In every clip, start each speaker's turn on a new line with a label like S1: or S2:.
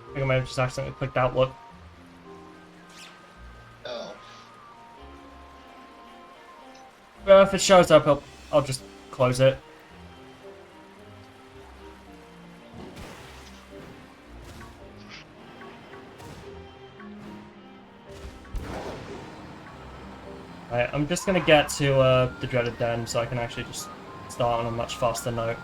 S1: I think I might have just accidentally clicked Outlook.
S2: Oh.
S1: Well, if it shows up, I'll just close it. Right, I'm just gonna get to the dreaded den so I can actually just start on a much faster note.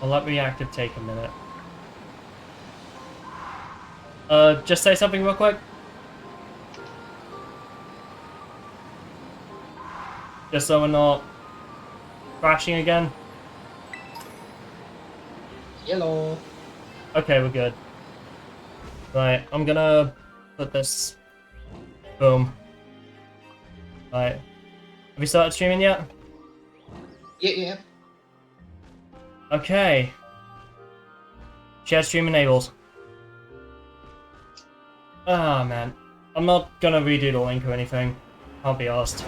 S1: I'll let reactive take a minute. Just say something real quick. Just so we're not crashing again.
S2: Yellow.
S1: Okay, we're good. Right, I'm gonna put this... Boom. Right. Have you started streaming yet?
S2: Yeah.
S1: Okay. Share stream enabled. Ah, man. I'm not gonna redo the link or anything. Can't be asked.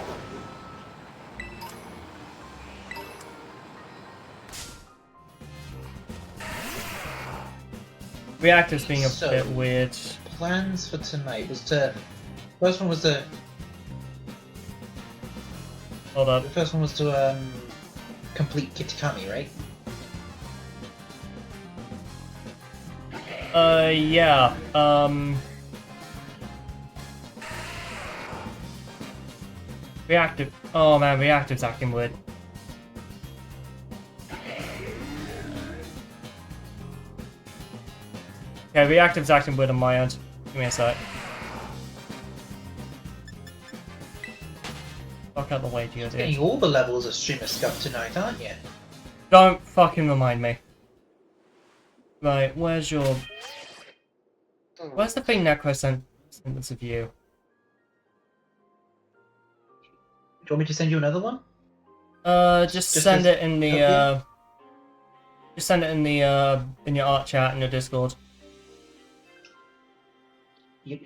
S1: Reactive's being a bit weird.
S2: Plans for tonight was to... First one was to...
S1: Hold up.
S2: The first one was to, complete Kitakami, right?
S1: Yeah. Reactive. Oh man, reactive's acting weird. Okay, reactive's acting weird on my end. Give me a sec. Fuck out the way,
S2: You're
S1: GOD.
S2: getting all the levels of streamer scuff tonight, aren't you?
S1: Don't fucking remind me. Right, where's your... Where's the thing Necro sent us of you?
S2: Do you want me to send you another one?
S1: Just send it in the, Just send it in the, in your art chat in your Discord.
S2: Yep.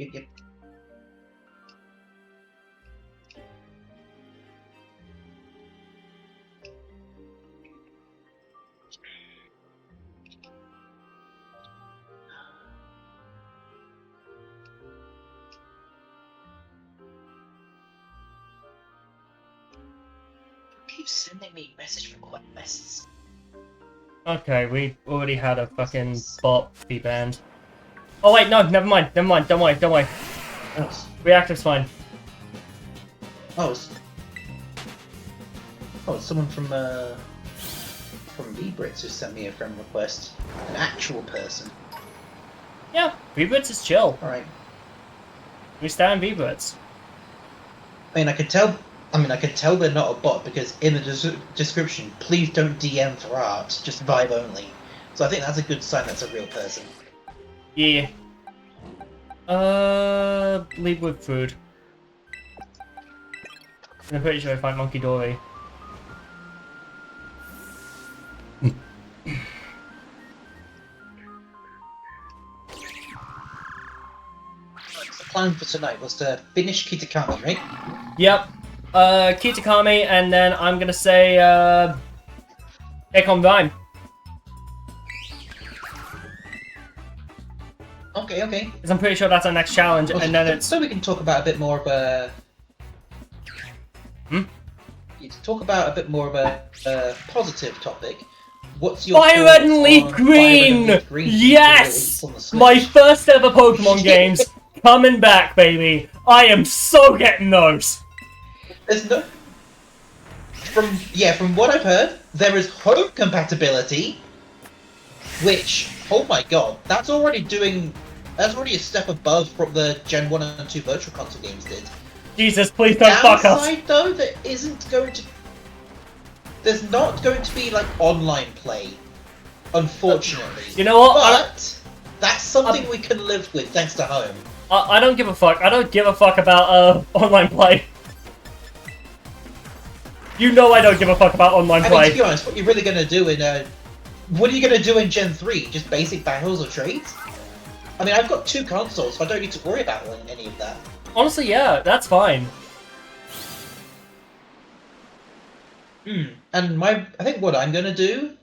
S2: Keep sending me message requests.
S1: Okay, we already had a fucking bot be banned. Oh wait, no, never mind, don't worry.
S2: Oh.
S1: Reactive's fine.
S2: It's someone from V-Brits who sent me a friend request. An actual person.
S1: Yeah, V-Brits is chill.
S2: Alright.
S1: We stand V-Brits.
S2: I could tell they're not a bot because in the description, please don't DM for art, just vibe only. So I think that's a good sign that's a real person.
S1: Yeah. Lead with food. I'm pretty sure I find Monkey Dory.
S2: The plan for tonight was to finish Kitakami, right?
S1: Yep. Kitakami, and then I'm gonna say, Take on Rhyme.
S2: Okay.
S1: Because I'm pretty sure that's our next challenge, and then it's...
S2: So we can talk about a bit more of a... Talk about a bit more of a positive topic. What's your
S1: Fire Red and Leaf Green! Yes! My first ever Pokemon games coming back, baby. I am so getting those.
S2: There's no... From what I've heard, there is home compatibility, which, oh my god, that's already a step above from the Gen 1 and 2 Virtual Console games did.
S1: Jesus, please don't fuck us.
S2: Downside, though, there's not going to be, like, online play, unfortunately.
S1: You know what?
S2: But that's something we can live with, thanks to home.
S1: I don't give a fuck. I don't give a fuck about, online play. You know I don't give a fuck about online play.
S2: I mean, to be honest, what you're really gonna do what are you gonna do in Gen 3? Just basic battles or trades? I mean, I've got 2 consoles, so I don't need to worry about any of that.
S1: Honestly, yeah, that's fine.
S2: And I think what I'm going to do,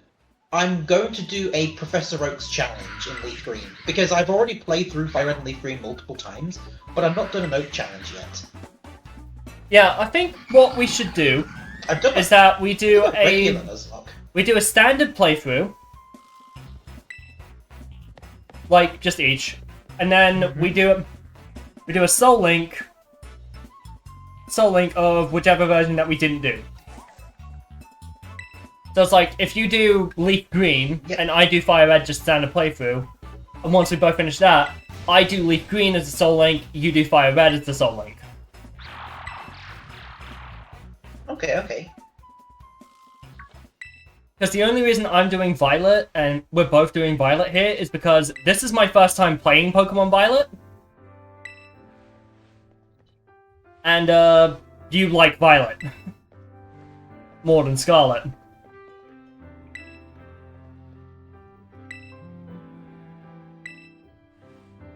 S2: I'm going to do a Professor Oak's challenge in Leaf Green, because I've already played through Fire Red and Leaf Green multiple times, but I've not done an Oak challenge yet.
S1: Yeah, I think what we should do is that we do a standard playthrough, like just each, and then we do a Soul Link of whichever version that we didn't do. So it's like, if you do Leaf Green, and I do Fire Red just standard playthrough, and once we both finish that, I do Leaf Green as a Soul Link, you do Fire Red as the Soul Link.
S2: Okay.
S1: Because the only reason I'm doing Violet, and we're both doing Violet here, is because this is my first time playing Pokemon Violet. And, you like Violet. More than Scarlet.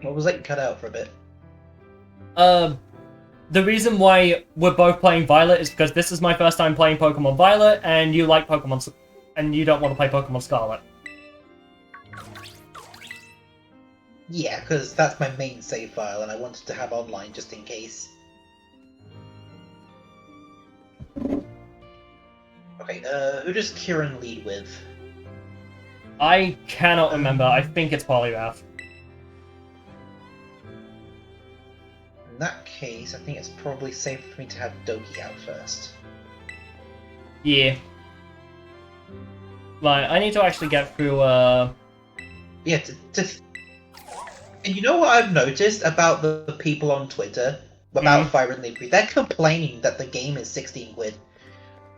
S2: What was that cut out for a bit?
S1: The reason why we're both playing Violet is because this is my first time playing Pokemon Violet, and you like Pokemon... and you don't want to play Pokemon Scarlet.
S2: Yeah, because that's my main save file, and I wanted to have online just in case. Okay, who does Kieran lead with?
S1: I cannot remember. I think it's Poliwrath.
S2: In that case, I think it's probably safe for me to have Doki out first.
S1: Yeah. Right, I need to actually get through,
S2: Yeah, and you know what I've noticed about the people on Twitter about Fire and Leaf Green? They're complaining that the game is 16 quid.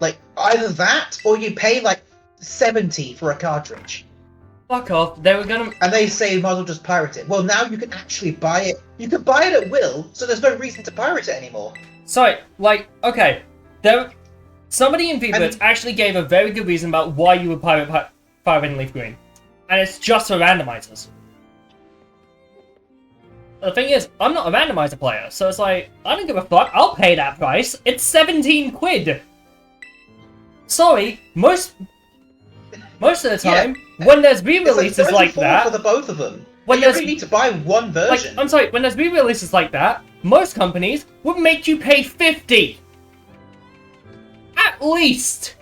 S2: Like, either that, or you pay, like, 70 for a cartridge.
S1: Fuck off, they were gonna...
S2: And they say you might as well just pirate it. Well, now you can actually buy it. You can buy it at will, so there's no reason to pirate it anymore.
S1: Sorry, like, okay. Somebody in VBits actually gave a very good reason about why you would pirate Fire Red and Leaf Green. And it's just for randomizers. The thing is, I'm not a randomizer player, so it's like, I don't give a fuck, I'll pay that price. It's 17 quid! Sorry, most of the time, when there's re-releases like that...
S2: for the both of them.
S1: When
S2: you only need to buy one version.
S1: Like, I'm sorry, when there's re-releases like that, most companies would make you pay 50! At least!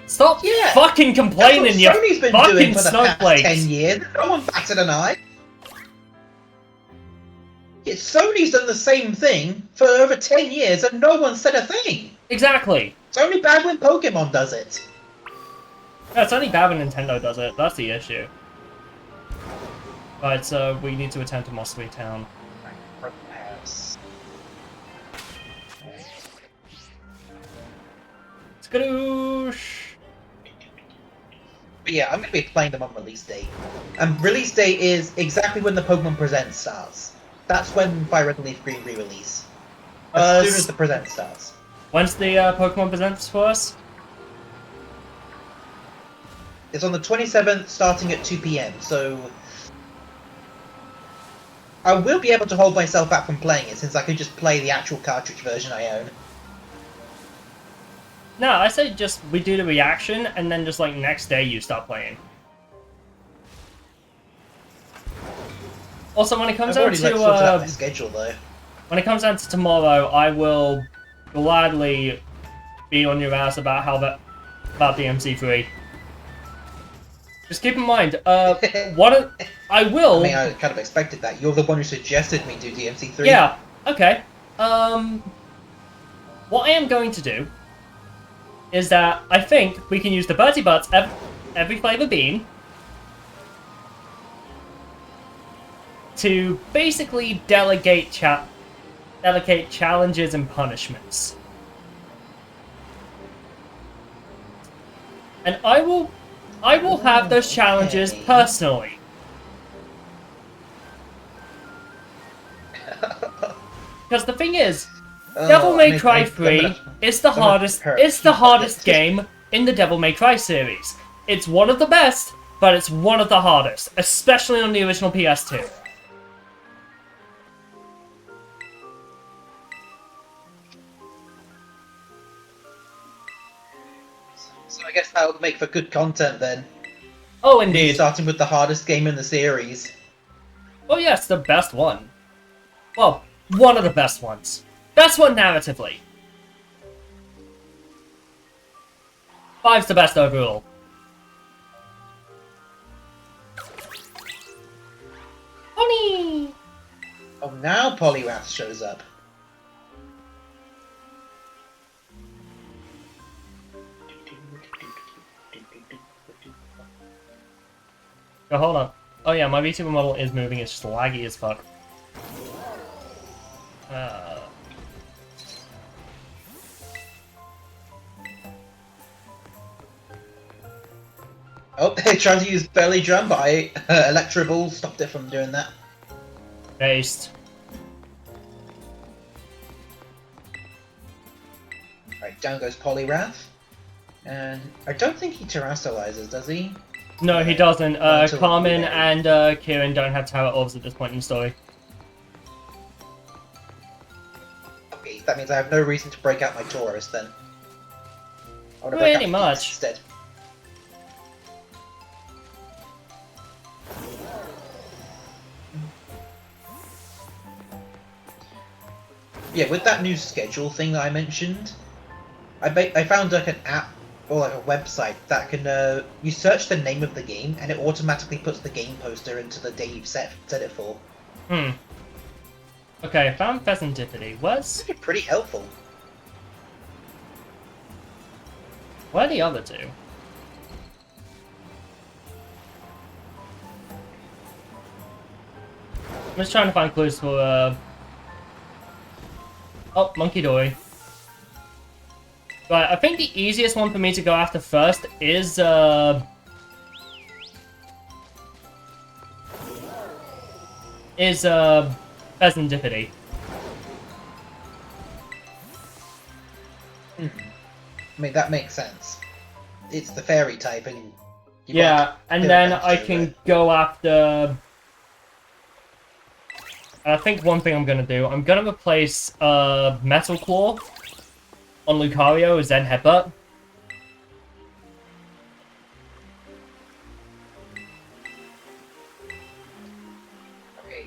S1: Stop fucking complaining, you
S2: Sony's been
S1: fucking
S2: doing for the
S1: snowflakes!
S2: past 10 years. No one batted an eye. Yeah, Sony's done the same thing for over 10 years and no one said a thing.
S1: Exactly.
S2: It's only bad when Pokemon does it.
S1: Yeah, it's only bad when Nintendo does it. That's the issue. Right, so we need to attend to Mossway Town. Skadoosh!
S2: But yeah, I'm going to be playing them on release day. And release day is exactly when the Pokemon Present starts. That's when Fire Red and Leaf Green re-release. As soon as the Present starts.
S1: When's the Pokemon Presents for us?
S2: It's on the 27th, starting at 2 PM, so... I will be able to hold myself back from playing it, since I could just play the actual cartridge version I own.
S1: No, I say just we do the reaction, and then just like next day you start playing. Also, when it comes down to
S2: my schedule though.
S1: When it comes down to tomorrow, I will gladly be on your ass about about the MC3. Just keep in mind, I will.
S2: I mean, I kind of expected that. You're the one who suggested me do DMC3.
S1: Yeah. Okay. What I am going to do is that I think we can use the Bertie Butts every flavor bean to basically delegate challenges and punishments. And I will have those challenges personally. Because the thing is, Devil May Cry 3 is the hardest game in the Devil May Cry series. It's one of the best, but it's one of the hardest, especially on the original PS2.
S2: So I guess that would make for good content then.
S1: Oh, indeed.
S2: Starting with the hardest game in the series.
S1: Oh yes, the best one. Well, one of the best ones. Best one narratively. 5's the best overall. Honey!
S2: Oh, now Poliwrath shows up.
S1: Oh, hold on. Oh yeah, my VTuber model is moving, it's just laggy as fuck.
S2: Oh, they tried to use Belly Drum, but Electro Ball stopped it from doing that.
S1: Based.
S2: Right, down goes Poliwrath. And I don't think he terrestrializes, does he?
S1: No, he doesn't. Carmen and Kieran don't have tower orbs at this point in the story.
S2: Okay, that means I have no reason to break out my Taurus then. I want to
S1: Pretty much.
S2: Instead. Yeah, with that new schedule thing that I mentioned, I found like an app or like a website that can you search the name of the game and it automatically puts the game poster into the day you've set it for.
S1: Okay, found Pheasantipity. Where's...
S2: Pretty helpful.
S1: Where are the other two? I'm just trying to find clues for Oh, Monkey Dory. Right, I think the easiest one for me to go after first is Pheasantipity.
S2: I mean, that makes sense. It's the fairy type, and
S1: yeah, and then I can go after... I think one thing I'm gonna do, I'm gonna replace Metal Claw on Lucario as Zen Headbutt.
S2: Okay.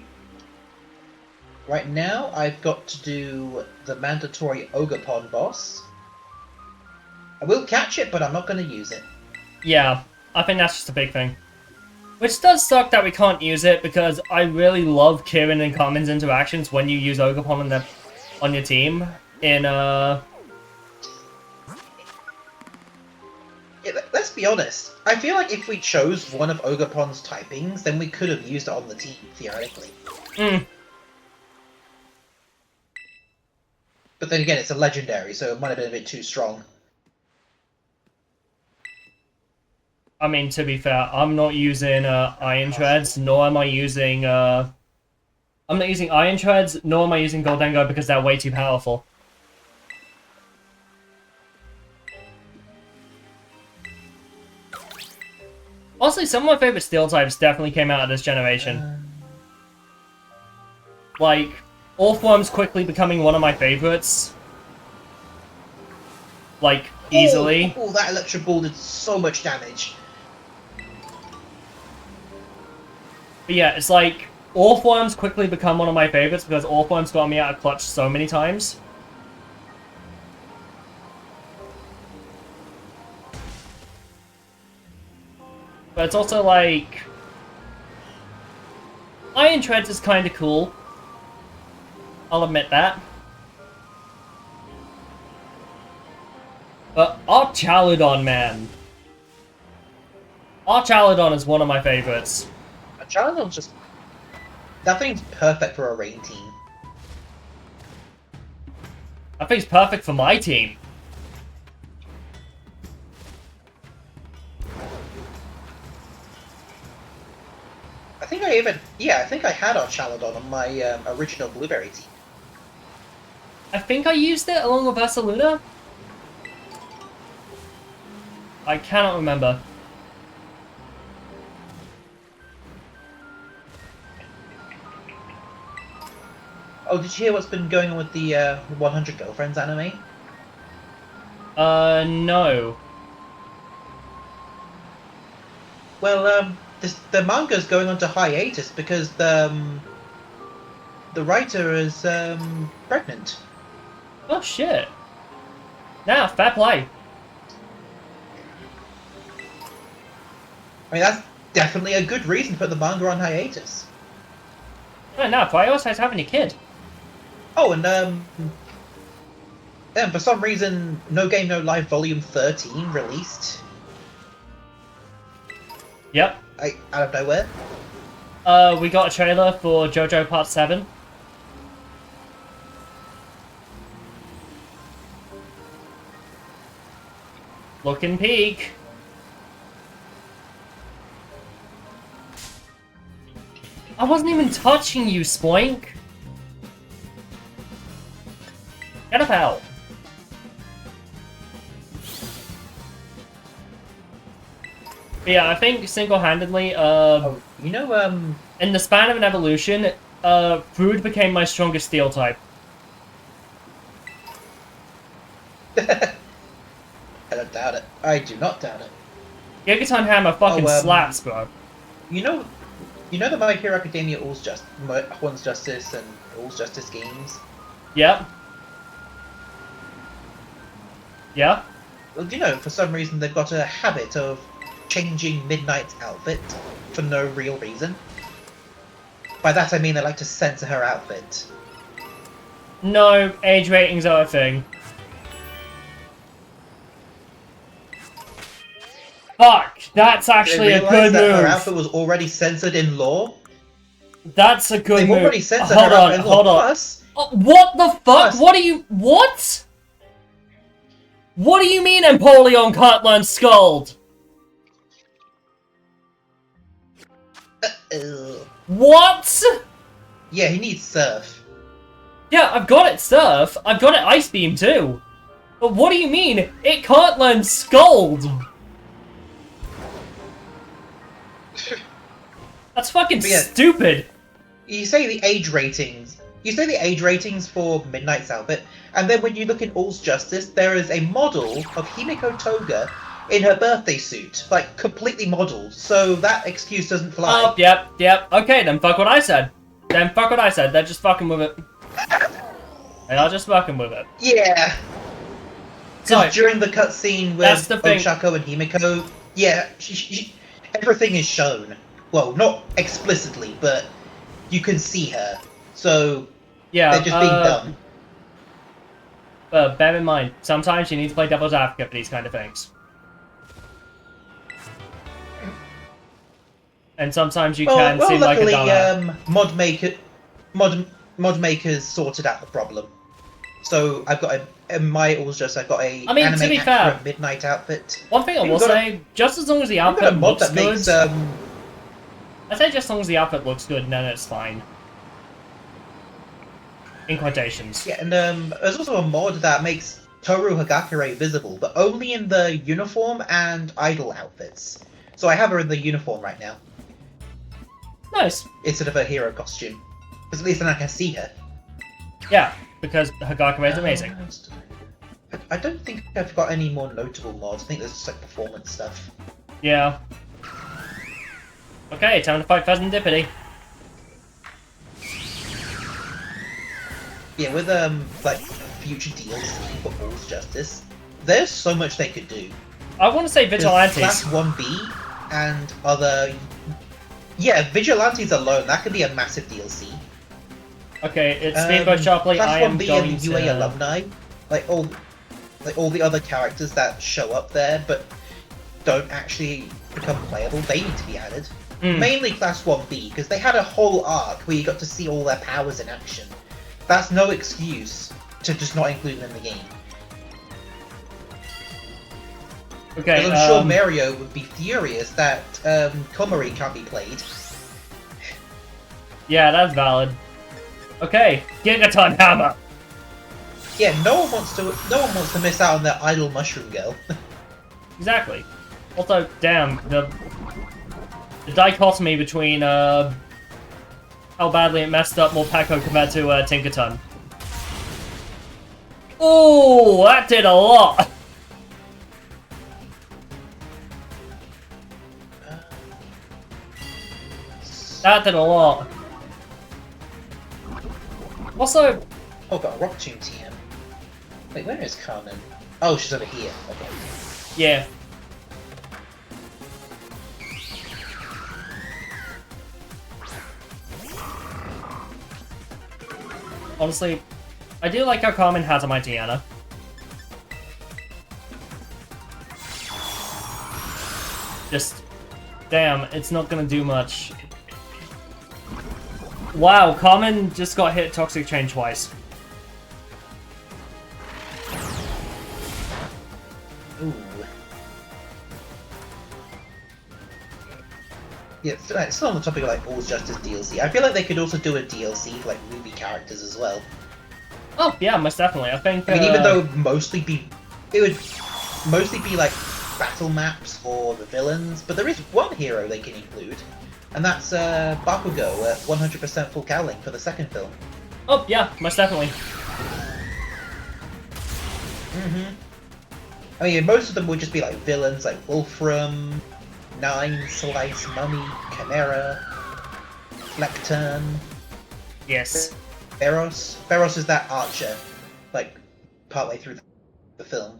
S2: Right now, I've got to do the mandatory Ogerpon boss. I will catch it, but I'm not going to use it.
S1: Yeah, I think that's just a big thing. Which does suck that we can't use it, because I really love Kieran and Carmen's interactions when you use Ogerpon on your team in,
S2: Yeah, let's be honest. I feel like if we chose one of Ogerpon's typings, then we could have used it on the team, theoretically. But then again, it's a legendary, so it might have been a bit too strong.
S1: I mean, to be fair, I'm not using Iron Treads, nor am I using I'm not using Iron Treads, nor am I using Goldengo because they're way too powerful. Honestly, some of my favorite Steel types definitely came out of this generation. Like, Orthworm's quickly becoming one of my favorites. Like, easily.
S2: Oh, that Electro Ball did so much damage.
S1: But yeah, it's like, Orthworm's quickly become one of my favorites because Orthworm's got me out of clutch so many times. But it's also like... Iron Treads is kinda cool. I'll admit that. But Archaludon, man. Archaludon is one of my favorites.
S2: Archaludon's just... That thing's perfect for a rain team.
S1: I think it's perfect for my team.
S2: I think I even... Yeah, I think I had Archaludon on my original Blueberry team.
S1: I think I used it along with Ursaluna? I cannot remember.
S2: Oh, did you hear what's been going on with the 100 Girlfriends anime?
S1: No.
S2: Well, the manga's going on to hiatus because the writer is pregnant.
S1: Oh shit. Nah, fair play.
S2: I mean, that's definitely a good reason to put the manga on hiatus.
S1: Oh, no, prioritize having a kid.
S2: Oh, and for some reason, No Game No Life Volume 13 released.
S1: Yep.
S2: Out of nowhere.
S1: We got a trailer for JoJo Part 7. Looking peak. I wasn't even touching you, Spoink. Get up out. But yeah, I think single-handedly,
S2: You know,
S1: in the span of an evolution, food became my strongest steel type.
S2: I don't doubt it. I do not doubt it.
S1: Gigaton Hammer fucking slaps, bro.
S2: You know the My Hero Academia All's Justice and All's Justice games?
S1: Yep. Yeah?
S2: Well, do you know, for some reason they've got a habit of changing Midnight's outfit for no real reason. By that I mean they like to censor her outfit.
S1: No, age ratings are a thing. Fuck, that's actually a good
S2: that
S1: move.
S2: Her outfit was already censored in law.
S1: That's a good
S2: They've
S1: move.
S2: already censored her outfit in law.
S1: Hold on.
S2: Plus,
S1: What the fuck?
S2: Plus,
S1: What do you... What? What do you mean Empoleon can't learn Scald? What?
S2: Yeah, he needs Surf.
S1: Yeah, I've got it Surf. I've got it Ice Beam too. But what do you mean it can't learn Scald? That's fucking stupid.
S2: You say the age ratings. You say the age ratings for Midnight's outfit, and then when you look in All's Justice, there is a model of Himiko Toga in her birthday suit, like completely modelled. So that excuse doesn't fly.
S1: Oh, yep. Okay, then fuck what I said. They're just fucking with it. They are just fucking with it.
S2: Yeah. Because during the cutscene with Oshako and Himiko, yeah, everything is shown. Well, not explicitly, but you can see her. So,
S1: yeah,
S2: they're just being dumb.
S1: But bear in mind, sometimes you need to play devil's advocate for these kind of things. And sometimes you can seem like a dumbass.
S2: Mod makers sorted out the problem. So I've got I've got a
S1: anime to be fair,
S2: Midnight outfit.
S1: One thing I will say, just as long as the outfit looks good,
S2: makes,
S1: I say just as long as the outfit looks good, then it's fine. In quotations.
S2: Yeah, and there's also a mod that makes Toru Hagakure visible, but only in the uniform and idol outfits. So I have her in the uniform right now.
S1: Nice.
S2: Instead of her hero costume. Because at least then I can see her.
S1: Yeah, because Hagakure is amazing.
S2: I don't think I've got any more notable mods. I think there's just like performance stuff.
S1: Yeah. Okay, time to fight Pheasantipity.
S2: Yeah, with like future DLC for All's Justice, there's so much they could do.
S1: I want to say Vigilantes.
S2: Class 1B and other... Yeah, Vigilantes alone, that could be a massive DLC.
S1: Okay, it's Speedboat Sharply.
S2: Class
S1: I am
S2: 1B
S1: going
S2: and
S1: to...
S2: UA alumni, like all the other characters that show up there but don't actually become playable, they need to be added. Mainly Class 1B, because they had a whole arc where you got to see all their powers in action. That's no excuse to just not include them in the game.
S1: Okay,
S2: I'm sure Mario would be furious that Komori can't be played.
S1: Yeah, that's valid. Okay, Gigaton Hammer.
S2: Yeah, no one wants to miss out on their idol mushroom girl.
S1: Exactly. Also, damn, the dichotomy between how badly it messed up Morpeko compared to Tinkerton. Oh, that did a lot. That did a lot. Also...
S2: Oh, got a Rock Tomb TM. Wait, where is Carmen? Oh, she's over here. Okay.
S1: Yeah. Honestly, I do like how Carmen has a my Diana. Just... Damn, it's not gonna do much. Wow, Carmen just got hit Toxic Chain twice.
S2: Ooh. Yeah, still on the topic of like All's Justice DLC. I feel like they could also do a DLC for like movie characters as well.
S1: Oh yeah, most definitely. I think.
S2: I mean, even though it would mostly be like battle maps for the villains, but there is one hero they can include, and that's Bakugo at 100% full cowling for the second film.
S1: Oh yeah, most definitely.
S2: I mean, most of them would just be like villains like Wolfram, Nine, Slice, Mummy, Chimera, Flecturn.
S1: Yes.
S2: Beros. Beros is that archer, like, partway through the film.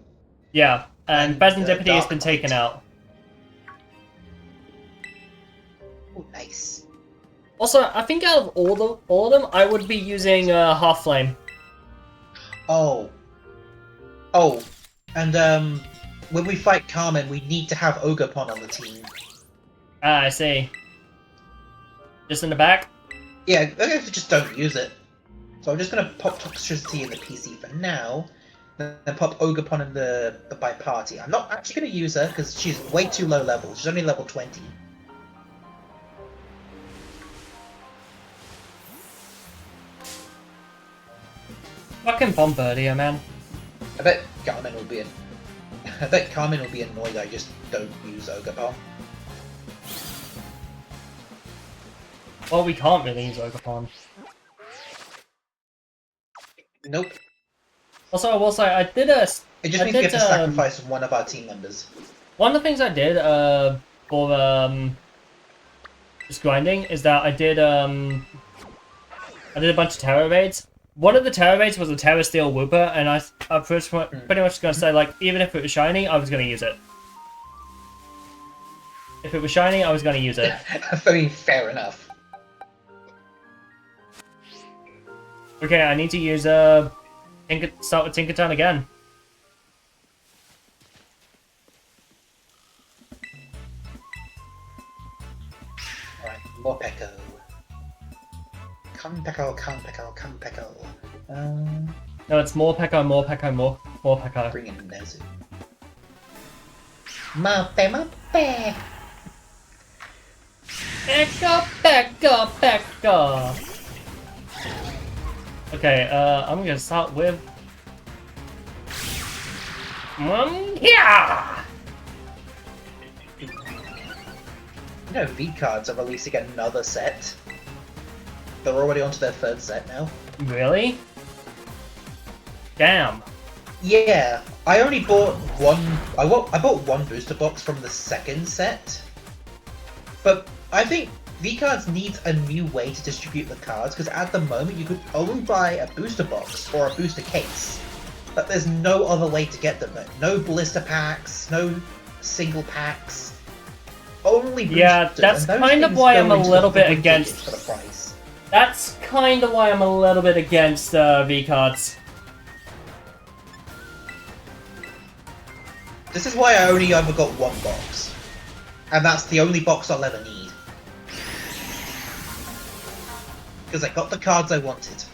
S1: Yeah, and Bezendipity has been
S2: Dark
S1: taken
S2: Knight.
S1: out.
S2: Oh, nice.
S1: Also, I think out of all of them, I would be using Half Flame.
S2: Oh, and when we fight Carmen, we need to have Ogapon on the team.
S1: Ah, I see. Just in the back?
S2: Yeah, I guess we just don't use it. So I'm just gonna pop Toxicity in the PC for now, then pop Ogapon in the by party. I'm not actually gonna use her because she's way too low level. She's only level 20.
S1: Fucking Bombardier, man.
S2: I bet Carmen will be annoyed I just don't use Ogapon.
S1: Well, we can't really use Ogapon.
S2: Nope.
S1: Also, I will say, I did a...
S2: It just means we have to sacrifice one of our team members.
S1: One of the things I did, for, just grinding, is that I did a bunch of Terror Raids. One of the Terror Raids was a Terror Steel Whooper, and I pretty much gonna say, like, even if it was shiny, I was gonna use it. If it was shiny, I was gonna use it.
S2: I mean, fair enough.
S1: Okay, I need to use, start with Tinkerton again.
S2: Alright, more Pekko. Come Pekko, come Pekko, come Pekko.
S1: No, it's more Pekko, more Pekko, more Pekko.
S2: Bring in Nezu. Mope, mope!
S1: Pekka, Pekka, Pekka! Okay, I'm gonna start with... yeah!
S2: You know, V-Cards are releasing another set. They're already onto their third set now.
S1: Really? Damn.
S2: Yeah, I only bought one... I bought one booster box from the second set. But I think V-Cards needs a new way to distribute the cards, because at the moment you could only buy a booster box or a booster case. But there's no other way to get them. No blister packs, no single packs. Only boosters.
S1: Yeah, that's kind of why I'm a little bit against...
S2: For the price.
S1: That's kind of why I'm a little bit against V-Cards.
S2: This is why I only ever got one box. And that's the only box I'll ever need. Because I got the cards I wanted.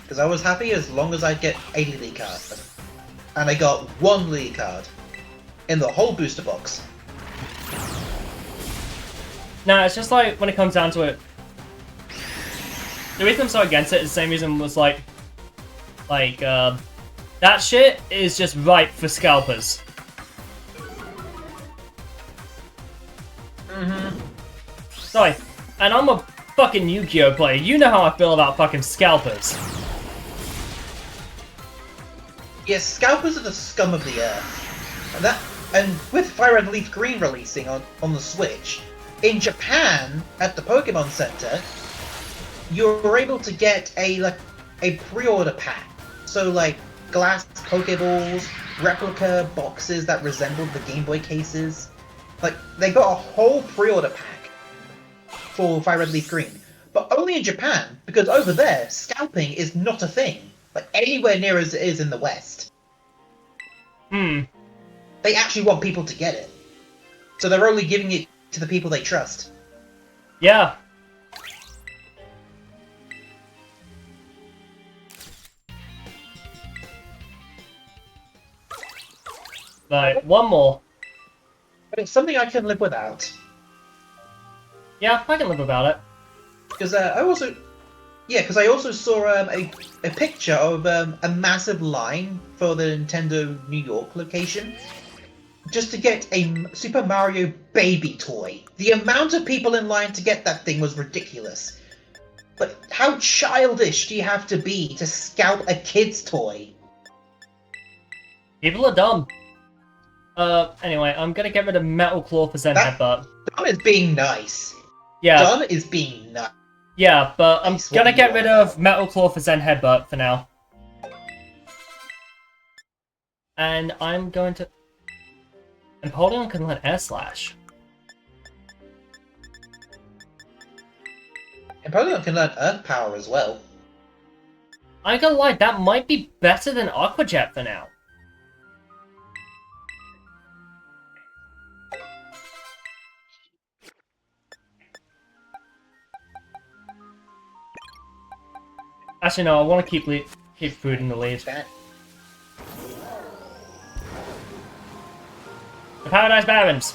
S2: Because I was happy as long as I'd get a Lily card. And I got one Lily card. In the whole booster box.
S1: Nah, it's just like, when it comes down to it, the reason I'm so against it is the same reason was like, that shit is just ripe for scalpers. Sorry, and I'm a fucking Yu-Gi-Oh player. You know how I feel about fucking scalpers.
S2: Yes, scalpers are the scum of the earth. And with Fire Red Leaf Green releasing on the Switch, in Japan at the Pokemon Center, you're able to get a pre-order pack. So like glass Pokeballs, replica boxes that resembled the Game Boy cases. Like they got a whole pre-order pack for Fire Red Leaf Green, but only in Japan because over there scalping is not a thing. Like anywhere near as it is in the West. They actually want people to get it, so they're only giving it to the people they trust.
S1: Yeah. Right, one more.
S2: But it's something I can live without.
S1: Yeah, I can live without it.
S2: Because I also saw a picture of a massive line for the Nintendo New York location just to get a Super Mario Baby toy. The amount of people in line to get that thing was ridiculous. But how childish do you have to be to scalp a kid's toy?
S1: People are dumb. Anyway, I'm gonna get rid of Metal Claw for Zen Headbutt.
S2: Dumb is being nice.
S1: Yeah.
S2: Dumb is being nice.
S1: Yeah, but I'm gonna get rid of Metal Claw for Zen Headbutt for now. And I'm going to... Empoleon can learn Air Slash.
S2: Empoleon can learn Earth Power as well.
S1: I ain't gonna lie, that might be better than Aqua Jet for now. Actually, no, I want to keep Food in the lead.
S2: That.
S1: The Paradise Barons!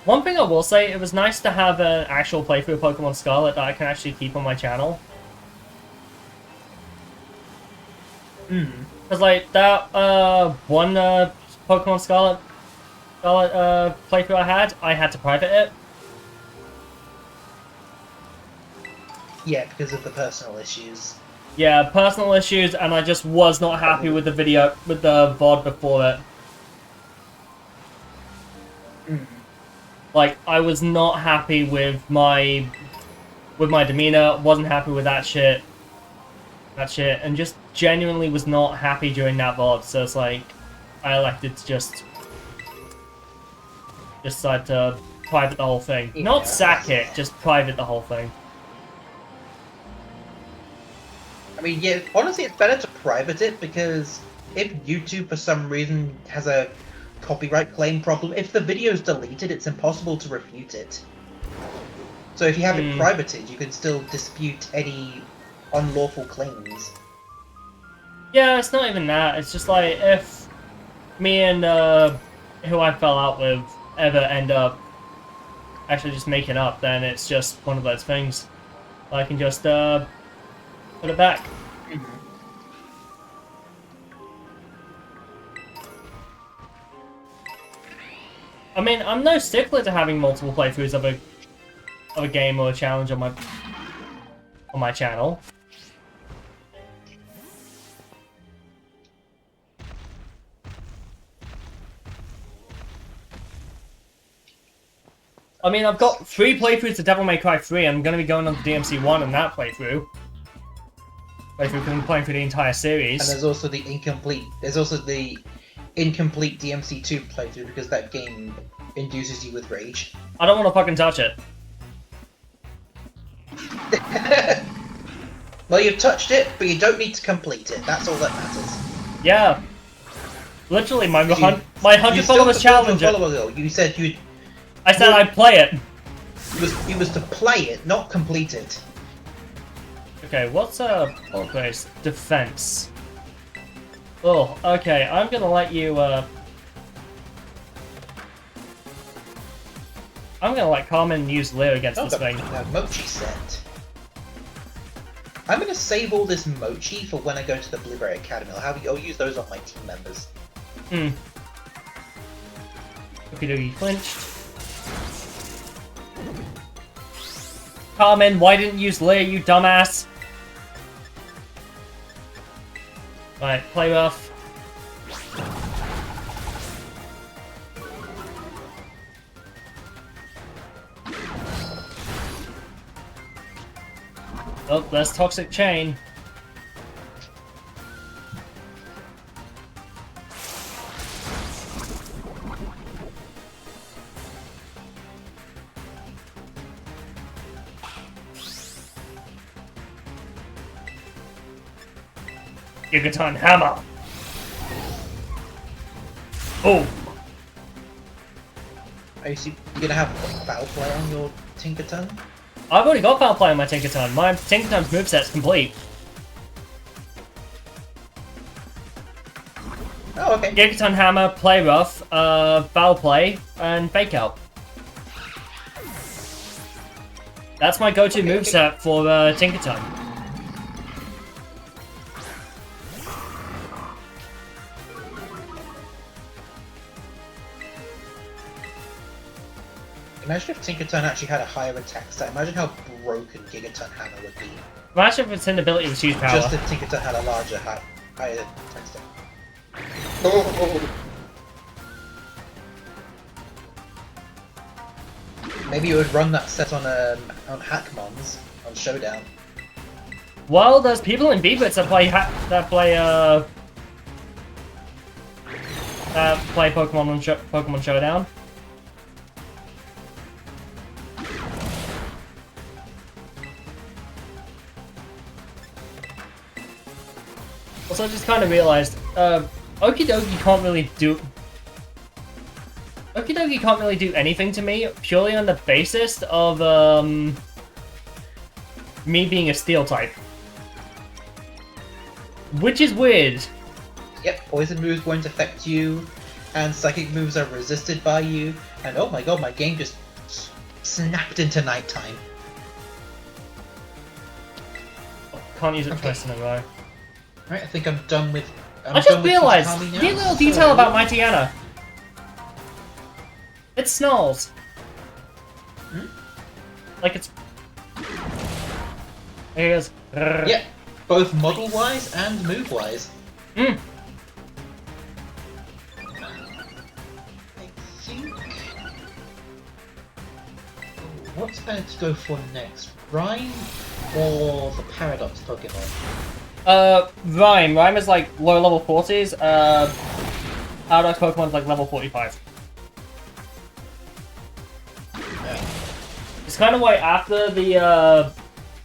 S1: One thing I will say, it was nice to have an actual playthrough of Pokemon Scarlet that I can actually keep on my channel. Because, like, that, one, Pokemon Scarlet playthrough I had to private it.
S2: Yeah, because of the personal issues.
S1: Yeah, personal issues, and I just was not happy with the video, with the VOD before it. Like, I was not happy with my demeanor, wasn't happy with that shit, and just genuinely was not happy during that VOD, so it's like, I elected to just decide to private the whole thing.
S2: Yeah.
S1: Not sack it, just private the whole thing.
S2: I mean, yeah, honestly, it's better to private it because if YouTube for some reason has a copyright claim problem, if the video is deleted, it's impossible to refute it. So if you have it privated, you can still dispute any unlawful claims.
S1: Yeah, it's not even that. It's just like, if me and who I fell out with ever end up actually just making up, then it's just one of those things. I can just put it back. I mean, I'm no stickler to having multiple playthroughs of a game or a challenge on my channel. I mean, I've got 3 playthroughs of Devil May Cry 3, and I'm going to be going on to DMC 1 in that playthrough. Because I'm playing through the entire series.
S2: And there's also the incomplete DMC 2 playthrough because that game induces you with rage.
S1: I don't want to fucking touch it.
S2: Well, you've touched it, but you don't need to complete it. That's all that matters.
S1: Yeah. Literally, my 100 followers challenge.
S2: You said you'd...
S1: I said I'd play it.
S2: It was to play it, not complete it.
S1: Okay, what's Orcra's defense? Oh, okay, I'm gonna let you, I'm gonna let Carmen use Leer against this thing.
S2: Mochi set. I'm gonna save all this Mochi for when I go to the Blueberry Academy. I'll use those on my team members.
S1: Okie dokie, flinched. Carmen, why didn't you use Leer, you dumbass? Right, play rough. Oh, there's Toxic Chain. Gigaton Hammer. Boom.
S2: Are you gonna have Battle Play on your Tinkerton?
S1: I've already got Battle Play on my Tinkerton. My Tinkerton's moveset's complete.
S2: Oh, okay.
S1: Gigaton Hammer, Play Rough, Battle Play, and Fake Out. That's my go-to moveset for Tinkerton.
S2: Imagine if Tinkerton actually had a higher attack stat. Imagine how broken Gigaton Hammer would be.
S1: Imagine if its inability was huge power.
S2: Just if Tinkerton had a larger, higher attack stat. Oh. Maybe you would run that set on Hackmons on Showdown.
S1: Well, there's people in B-Bits that play Pokemon on Pokemon Showdown. Also, I just kind of realized, Okidogi can't really do anything to me purely on the basis of me being a Steel type, which is weird.
S2: Yep, poison moves won't affect you, and psychic moves are resisted by you, and oh my god, my game just snapped into nighttime.
S1: Can't use it twice in a row.
S2: Right, I think I'm done with.
S1: I just realized the little detail about my Tiana. It snarls.
S2: Hmm?
S1: Like it's. There it goes.
S2: Yeah, both model-wise and move-wise.
S1: Hmm.
S2: I think. What's better to go for next? Rhyme or the Paradox Pokemon?
S1: Rhyme. Rhyme is like low level 40s. Paradox Pokemon's like level 45. It's kind of like after the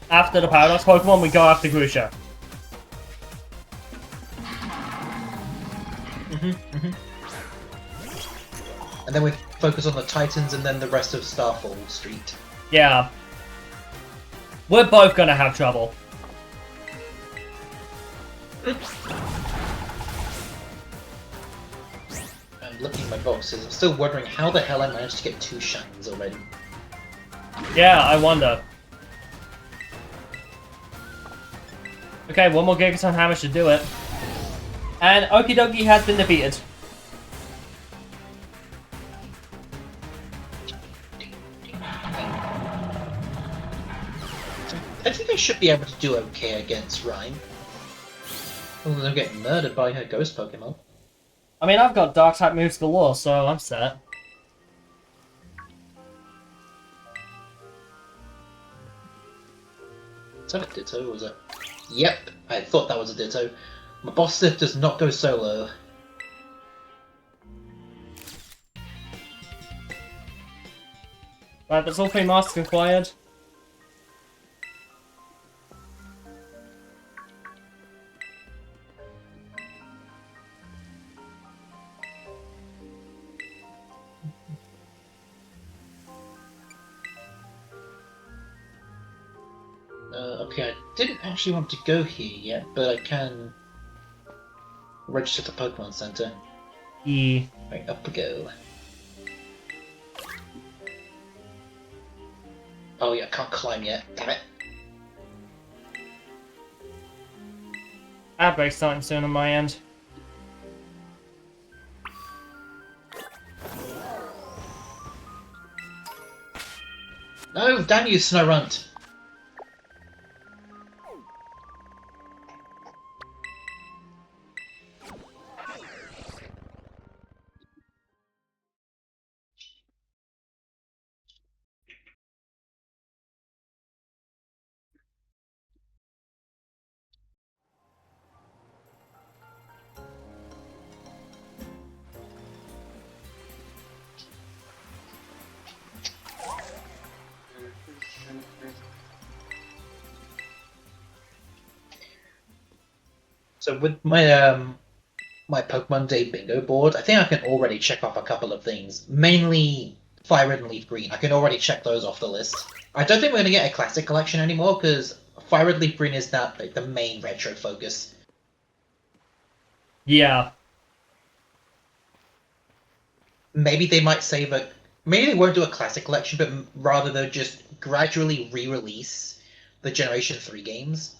S1: Paradox Pokemon, we go after Grusha.
S2: And then we focus on the Titans and then the rest of Starfall Street.
S1: Yeah. We're both gonna have trouble.
S2: I'm looking at my boxes. I'm still wondering how the hell I managed to get 2 shines already.
S1: Yeah, I wonder. Okay, one more Gigaton Hammer should do it. And Okidogi has been defeated.
S2: I think I should be able to do okay against Rhyme. Other than getting murdered by her ghost Pokemon.
S1: I mean, I've got Dark type moves galore, so I'm set.
S2: Is that a Ditto, or was it? Yep, I thought that was a Ditto. My boss Sith does not go solo.
S1: Right, that's all 3 masters required.
S2: Okay, I didn't actually want to go here yet, but I can register the Pokemon Center.
S1: E.
S2: Right, up we go. Oh yeah, I can't climb yet. Damn it.
S1: Outbreak's starting soon on my end.
S2: No, damn you, Snorunt! So with my Pokemon Day bingo board, I think I can already check off a couple of things. Mainly Fire Red and Leaf Green. I can already check those off the list. I don't think we're gonna get a classic collection anymore because Fire Red Leaf Green is not like the main retro focus.
S1: Yeah.
S2: Maybe they might save a. Maybe they won't do a classic collection, but rather they'll just gradually re-release the Generation 3 games.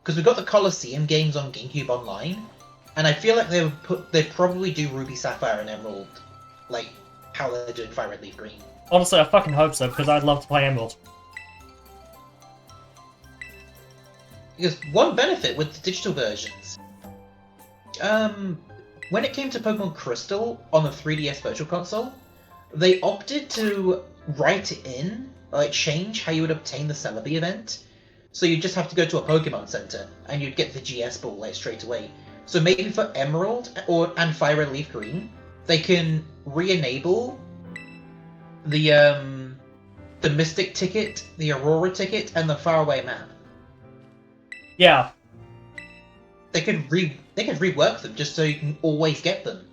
S2: Because we've got the Colosseum games on GameCube Online, and I feel like they'd probably do Ruby, Sapphire, and Emerald, like how they're doing Fire Red Leaf Green.
S1: Honestly, I fucking hope so, because I'd love to play Emerald.
S2: Because one benefit with the digital versions, when it came to Pokemon Crystal on the 3DS Virtual Console, they opted to write in, like change how you would obtain the Celebi event. So you just have to go to a Pokemon Center, and you'd get the GS Ball like straight away. So maybe for Emerald and Fire Red Leaf Green, they can re-enable the Mystic ticket, the Aurora ticket, and the Faraway map.
S1: Yeah.
S2: They could rework them just so you can always get them.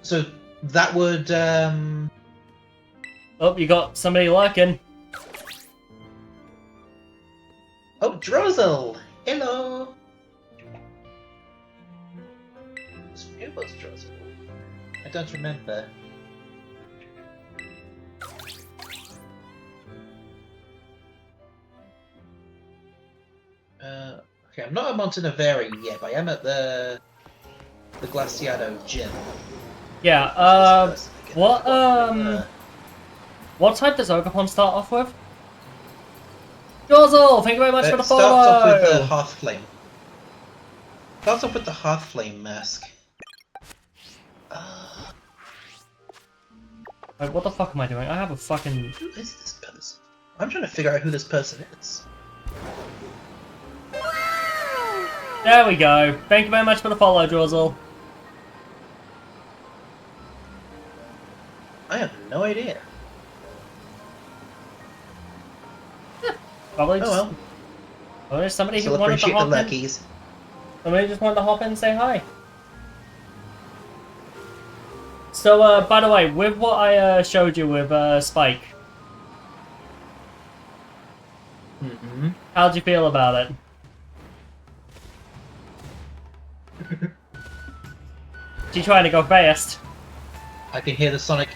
S2: So that would
S1: Oh, you got somebody lurking.
S2: Oh, Drozzle! Hello! Who was Drozzle? I don't remember. Okay, I'm not at Montenevari yet, but I am at the Glaciado gym.
S1: Yeah, what type does Ogerpon start off with? Drozzle, thank you very much for the follow!
S2: Starts off with the Hearthflame. Starts off with the Hearthflame mask.
S1: Wait, what the fuck am I doing? I have a fucking...
S2: Who is this person? I'm trying to figure out who this person is.
S1: There we go. Thank you very much for the follow, Drozzle.
S2: I have no idea.
S1: Probably just...
S2: Oh well.
S1: Oh, there's somebody who
S2: Still
S1: wanted to
S2: appreciate the
S1: hop in.
S2: lurkies.
S1: Somebody just wanted to hop in and say hi. So, by the way, with what I showed you with Spike, how'd you feel about it? She trying to go fast.
S2: I can hear the Sonic.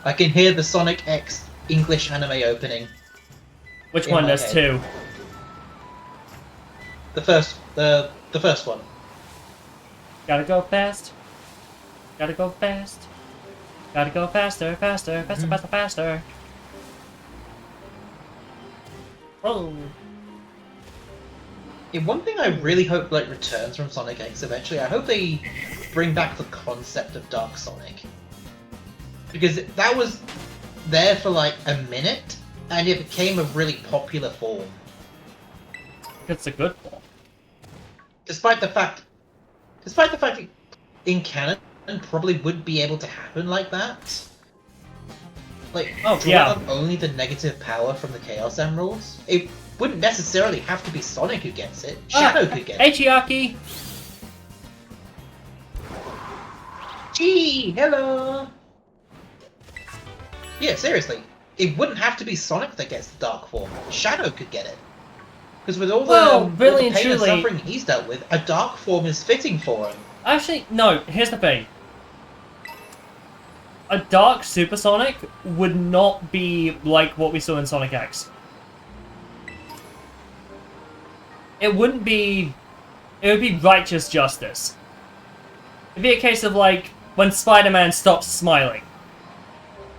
S2: I can hear the Sonic X English anime opening.
S1: Which one? There's
S2: head.
S1: two.
S2: The first one.
S1: Gotta go fast. Gotta go fast. Gotta go faster, faster, faster, faster, faster. Oh.
S2: Yeah, one thing I really hope like returns from Sonic X eventually, I hope they bring back the concept of Dark Sonic. Because that was there for like a minute, and it became a really popular form.
S1: It's a good one.
S2: Despite the fact that in canon probably would be able to happen like that. Like, draw on only the negative power from the Chaos Emeralds. It wouldn't necessarily have to be Sonic who gets it. Shadow could get it.
S1: Hey, Chiaki!
S2: Gee, hello! Yeah, seriously. It wouldn't have to be Sonic that gets the Dark Form. Shadow could get it. Because with all the,
S1: really
S2: all the pain
S1: and
S2: and
S1: truly,
S2: suffering he's dealt with, a Dark Form is fitting for him.
S1: Actually, no, here's the thing. A Dark Supersonic would not be like what we saw in Sonic X. It wouldn't be... It would be righteous justice. It'd be a case of, like, when Spider-Man stops smiling.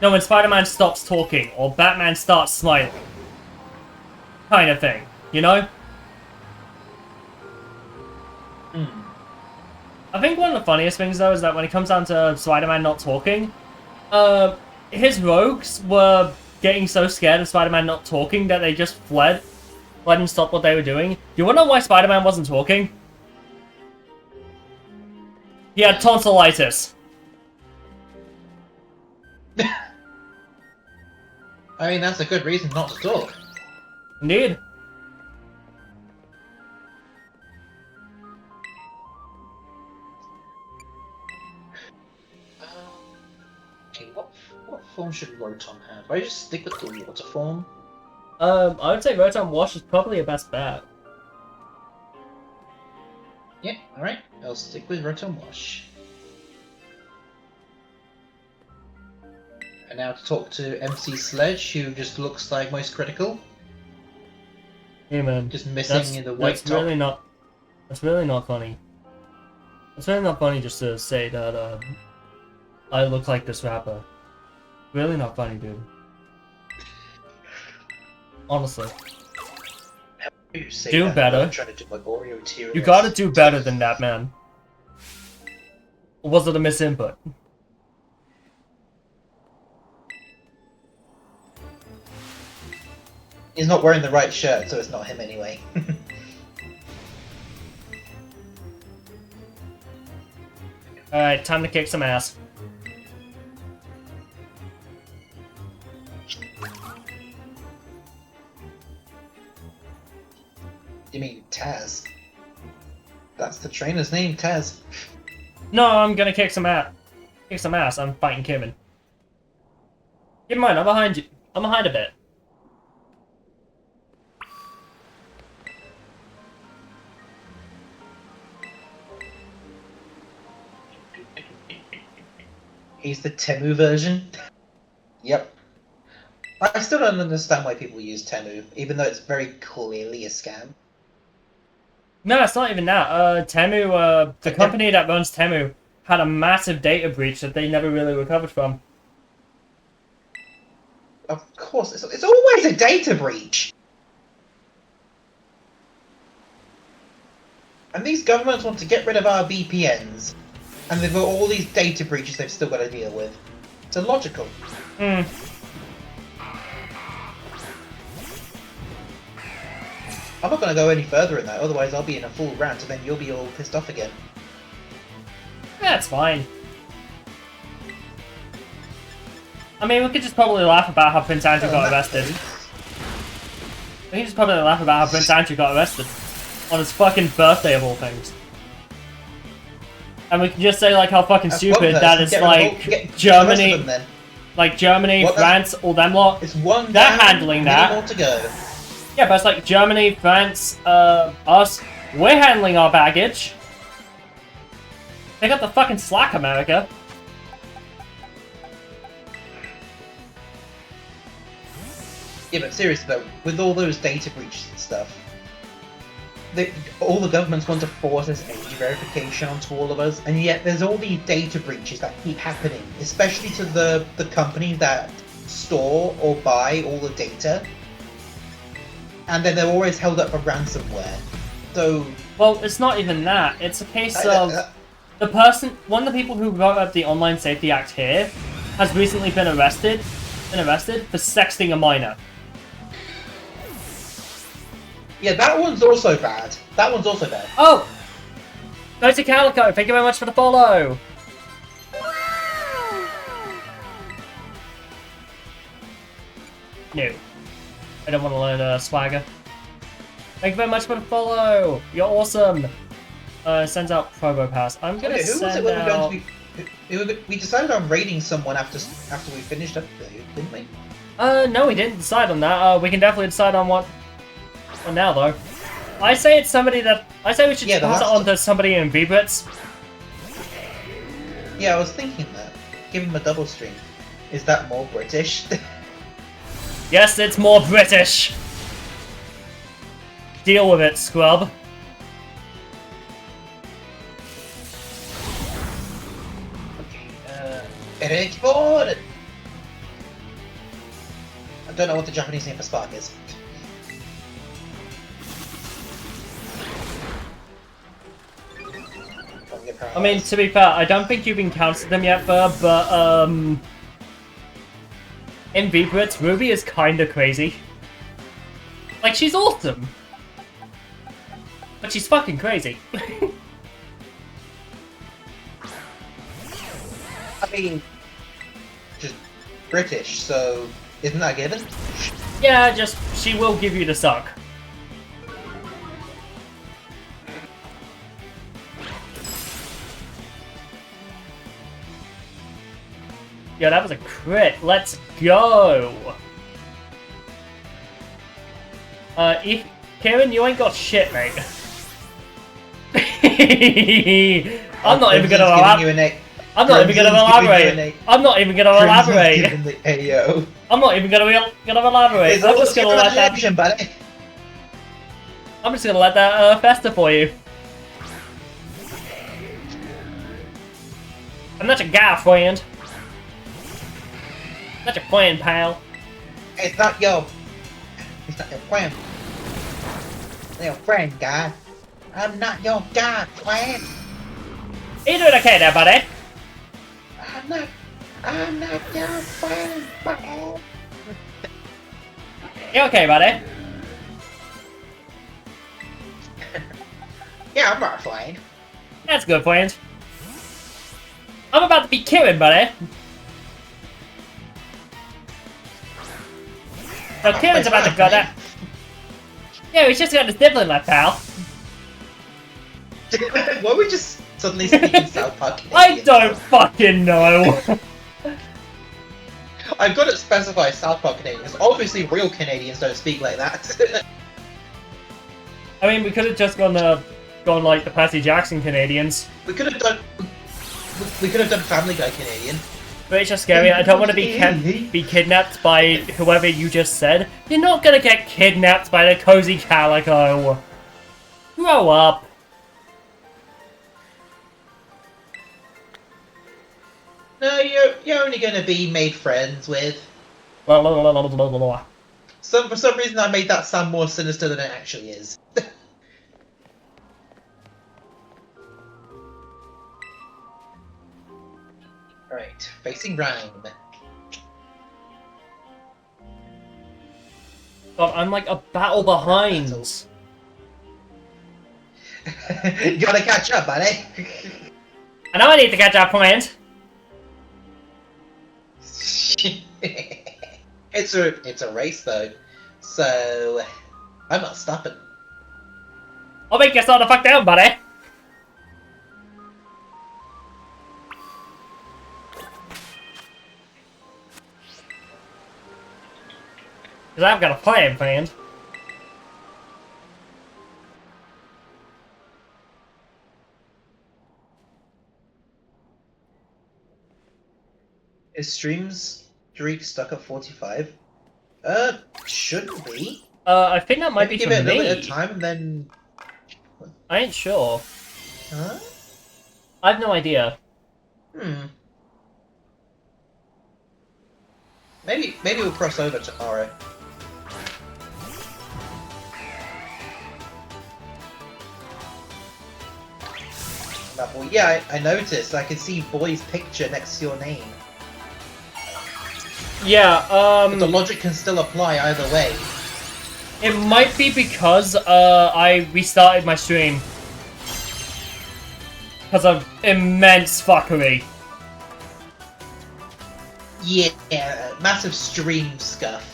S1: No, when Spider-Man stops talking, or Batman starts smiling. Kind of thing, you know? I think one of the funniest things, though, is that when it comes down to Spider-Man not talking, his rogues were getting so scared of Spider-Man not talking that they just fled, let him stop what they were doing. You wanna know why Spider-Man wasn't talking? He had tonsillitis.
S2: I mean, that's a good reason not to talk.
S1: Indeed.
S2: What form should Rotom have? I just stick with the water form.
S1: I would say Rotom Wash is probably your best bet.
S2: Yeah, alright. I'll stick with Rotom Wash. And now to talk to MC Sledge, who just looks like most critical.
S1: Hey man,
S2: Just missing in the white top.
S1: That's really not funny. It's really not funny just to say that I look like this rapper. Really not funny, dude. Honestly. Do better.
S2: I'm trying to do my Oreo
S1: You gotta do better than that, man. Or was it a misinput?
S2: He's not wearing the right shirt, so it's not him anyway.
S1: Alright, time to kick some ass.
S2: You mean Taz? That's the trainer's name, Taz.
S1: No, I'm gonna kick some ass. Kick some ass. I'm fighting Kieran. Keep in mind, I'm behind you. I'm behind a bit.
S2: He's the Temu version. Yep. I still don't understand why people use Temu, even though it's very clearly a scam.
S1: No, it's not even that. Temu, the company that runs Temu had a massive data breach that they never really recovered from.
S2: Of course, it's always a data breach. And these governments want to get rid of our VPNs. And they've got all these data breaches they've still got to deal with. It's illogical.
S1: Hmm.
S2: I'm not going to go any further in that, otherwise I'll be in a full rant and then you'll be all pissed off again.
S1: That's fine. I mean, we could just probably laugh about how Prince Andrew got arrested. We can just probably laugh about how Prince Andrew got arrested. On his fucking birthday of all things. And we can just say like how fucking stupid that it's like Germany, like Germany, France, all them lot.
S2: It's one.
S1: They're handling that.
S2: More to go.
S1: Yeah, but it's like Germany, France, us. We're handling our baggage. Pick up the fucking slack, America.
S2: Yeah, but seriously though, with all those data breaches and stuff, all the governments want to force this age verification onto all of us, and yet there's all these data breaches that keep happening, especially to the companies that store or buy all the data, and then they're always held up for ransomware. So,
S1: well, it's not even that. It's a case of one of the people who wrote up the Online Safety Act here has recently been arrested for sexting a minor.
S2: Yeah, that one's also bad. That one's also bad.
S1: Oh! Noty Calico, thank you very much for the follow! No. I don't want to learn Swagger. Thank you very much for the follow! You're awesome! Sends out Probo Pass. I'm gonna send out...
S2: We decided on raiding someone after we finished up, didn't we?
S1: No, we didn't decide on that. We can definitely decide on what... Well, now though, I say it's somebody that I say we should pass it on to somebody in V-Brits.
S2: Yeah, I was thinking that. Give him a double stream. Is that more British?
S1: Yes, it's more British. Deal with it, scrub.
S2: Okay. Eric board. I don't know what the Japanese name for Spark is.
S1: I mean, to be fair, I don't think you've encountered them yet, Burr, but, in V-Brits, Ruby is kinda crazy. Like, she's awesome. But she's fucking crazy.
S2: I mean, just British, so isn't that a given?
S1: Yeah, just, she will give you the suck. Yeah, that was a crit. Let's go. Kieran, you ain't got shit, mate. I'm not even gonna elaborate. I'm not even gonna elaborate. I'm not even gonna elaborate. I'm not even gonna elaborate. I'm just gonna let that. I'm just gonna let that fester for you. I'm not your guy, friend. Not your friend, pal.
S2: It's not your friend. Your friend, guy. I'm not your guy, friend.
S1: You doing okay there, buddy?
S2: I'm not your friend, buddy.
S1: You okay, buddy?
S2: Yeah, I'm not friend.
S1: That's good, friend. I'm about to be Kieran, buddy. So Kieran's about to go down. Yeah, he's just got his dibbling left, pal.
S2: Why are we just suddenly speaking South Park Canadian?
S1: I don't fucking know.
S2: I've got to specify South Park Canadian, because obviously real Canadians don't speak like that.
S1: I mean, we could have just gone like the Percy Jackson Canadians.
S2: We could have done Family Guy Canadian.
S1: But it's just scary. I don't want to be kidnapped by whoever you just said. You're not gonna get kidnapped by the Cozy Calico. Grow up.
S2: No, you're only gonna be made friends with.
S1: Blah, blah, blah, blah, blah, blah.
S2: For some reason, I made that sound more sinister than it actually is. Right, facing Rhyme.
S1: God, I'm like a battle behind.
S2: You gotta catch up, buddy.
S1: I know I need to catch up, friend.
S2: It's a race though, so I'm not stopping.
S1: I'll make you slow the fuck down, buddy. Cause I've got a plan planned.
S2: Is streams streak stuck at 45? Shouldn't be.
S1: I think that might
S2: Maybe
S1: be
S2: give
S1: for
S2: it a little
S1: me.
S2: bit of time and then.
S1: I ain't sure.
S2: Huh?
S1: I have no idea.
S2: Maybe we'll cross over tomorrow. Well, yeah, I noticed. I can see boy's picture next to your name.
S1: Yeah,
S2: But the logic can still apply either way.
S1: it might be because I restarted my stream. Because of immense fuckery.
S2: Yeah, massive stream scuff.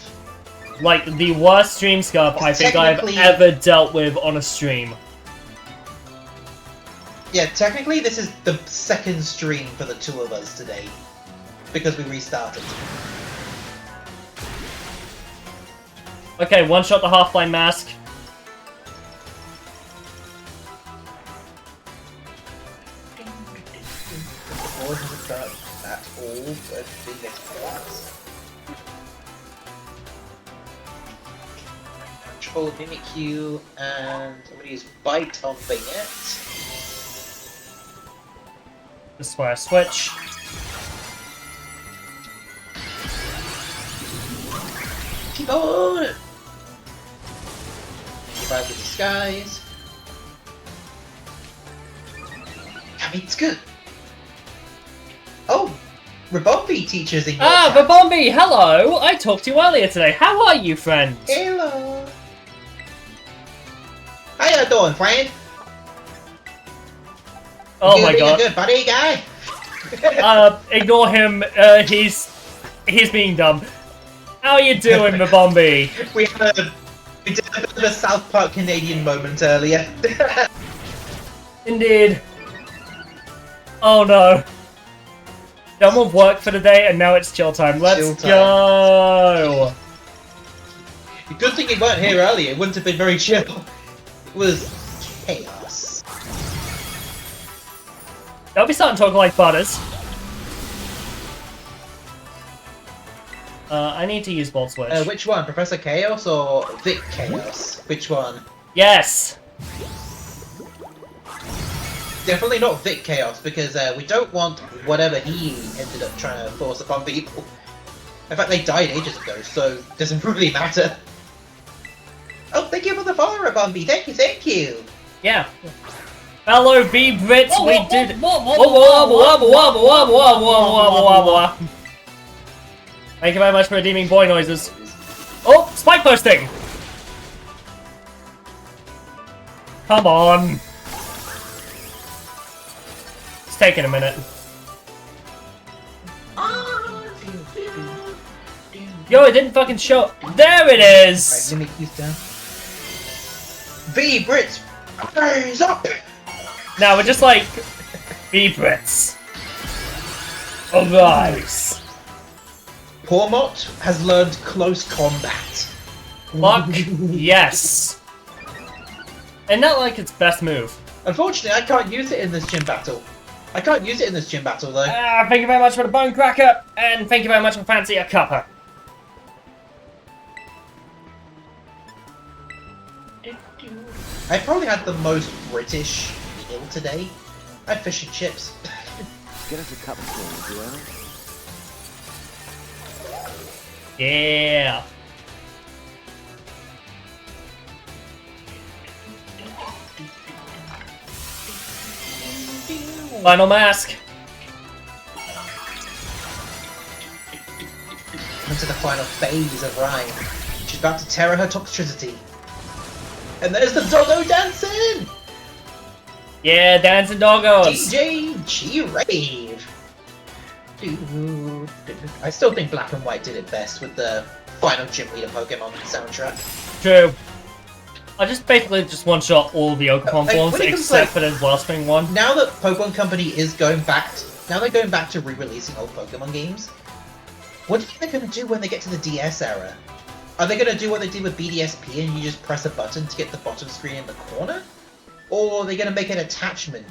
S1: Like, the worst stream scuff I think I've ever dealt with on a stream.
S2: Yeah, technically this is the second stream for the two of us today. Because we restarted.
S1: Okay, one shot the half-blind mask.
S2: The board hasn't done at all, but the next class. Control Mimikyu, and I'm gonna use Bite on Bayonet.
S1: This is where I switch.
S2: Keep on! Revive the disguise. I mean, it's good. Oh! Rabombi teaches in your chat.
S1: Rabombi, hello! I talked to you earlier today. How are you, friend?
S2: Hello! How you doing, friend?
S1: Oh my god.
S2: A good buddy guy?
S1: Ignore him. He's being dumb. How are you doing, Rabombi?
S2: We did a bit of a South Park Canadian moment earlier.
S1: Indeed. Oh no. Done with work for the day, and now it's chill time. Let's go!
S2: The good thing you weren't here earlier. It wouldn't have been very chill. It was chaos.
S1: Don't be starting talking like Butters. I need to use Bolt Switch.
S2: Which one? Professor Chaos or Vic Chaos? Which one?
S1: Yes!
S2: Definitely not Vic Chaos, because we don't want whatever he ended up trying to force upon people. In fact, they died ages ago, so it doesn't really matter. Oh, thank you for the follower, Bumby. Thank you, thank you.
S1: Yeah. Hello, B-Brits, we did... Thank you very much for redeeming boy noises. Oh, spike posting! Come on. It's taking a minute. Yo, it didn't fucking show. There it is!
S2: Alright, let me keep down. V-Brits, raise up!
S1: Now we're just like... B-Brits. Arise.
S2: Pormot has learned close combat.
S1: Fuck yes. And not like its best move.
S2: Unfortunately, I can't use it in this gym battle. I can't use it in this gym battle, though.
S1: Thank you very much for the bone cracker, and thank you very much for fancy a cuppa.
S2: I probably had the most British meal today. I had fish and chips.
S3: Get us a cup of tea, would you,
S1: Yeah. Final mask.
S2: Into the final phase of Rhyme. She's about to terror her toxicity. And there's the doggo dancing!
S1: Yeah, dancing doggos.
S2: G rave. I still think Black and White did it best with the final Gym Leader Pokemon soundtrack.
S1: True. I just basically just one-shot all the Oakapon
S2: Like,
S1: forms
S2: when it comes
S1: except
S2: to,
S1: for the Wellspring one.
S2: Now that Pokemon Company is going back, now they're going back to re-releasing old Pokemon games. What do you think they're going to do when they get to the DS era? Are they going to do what they did with BDSP and you just press a button to get the bottom screen in the corner? Or are they going to make an attachment?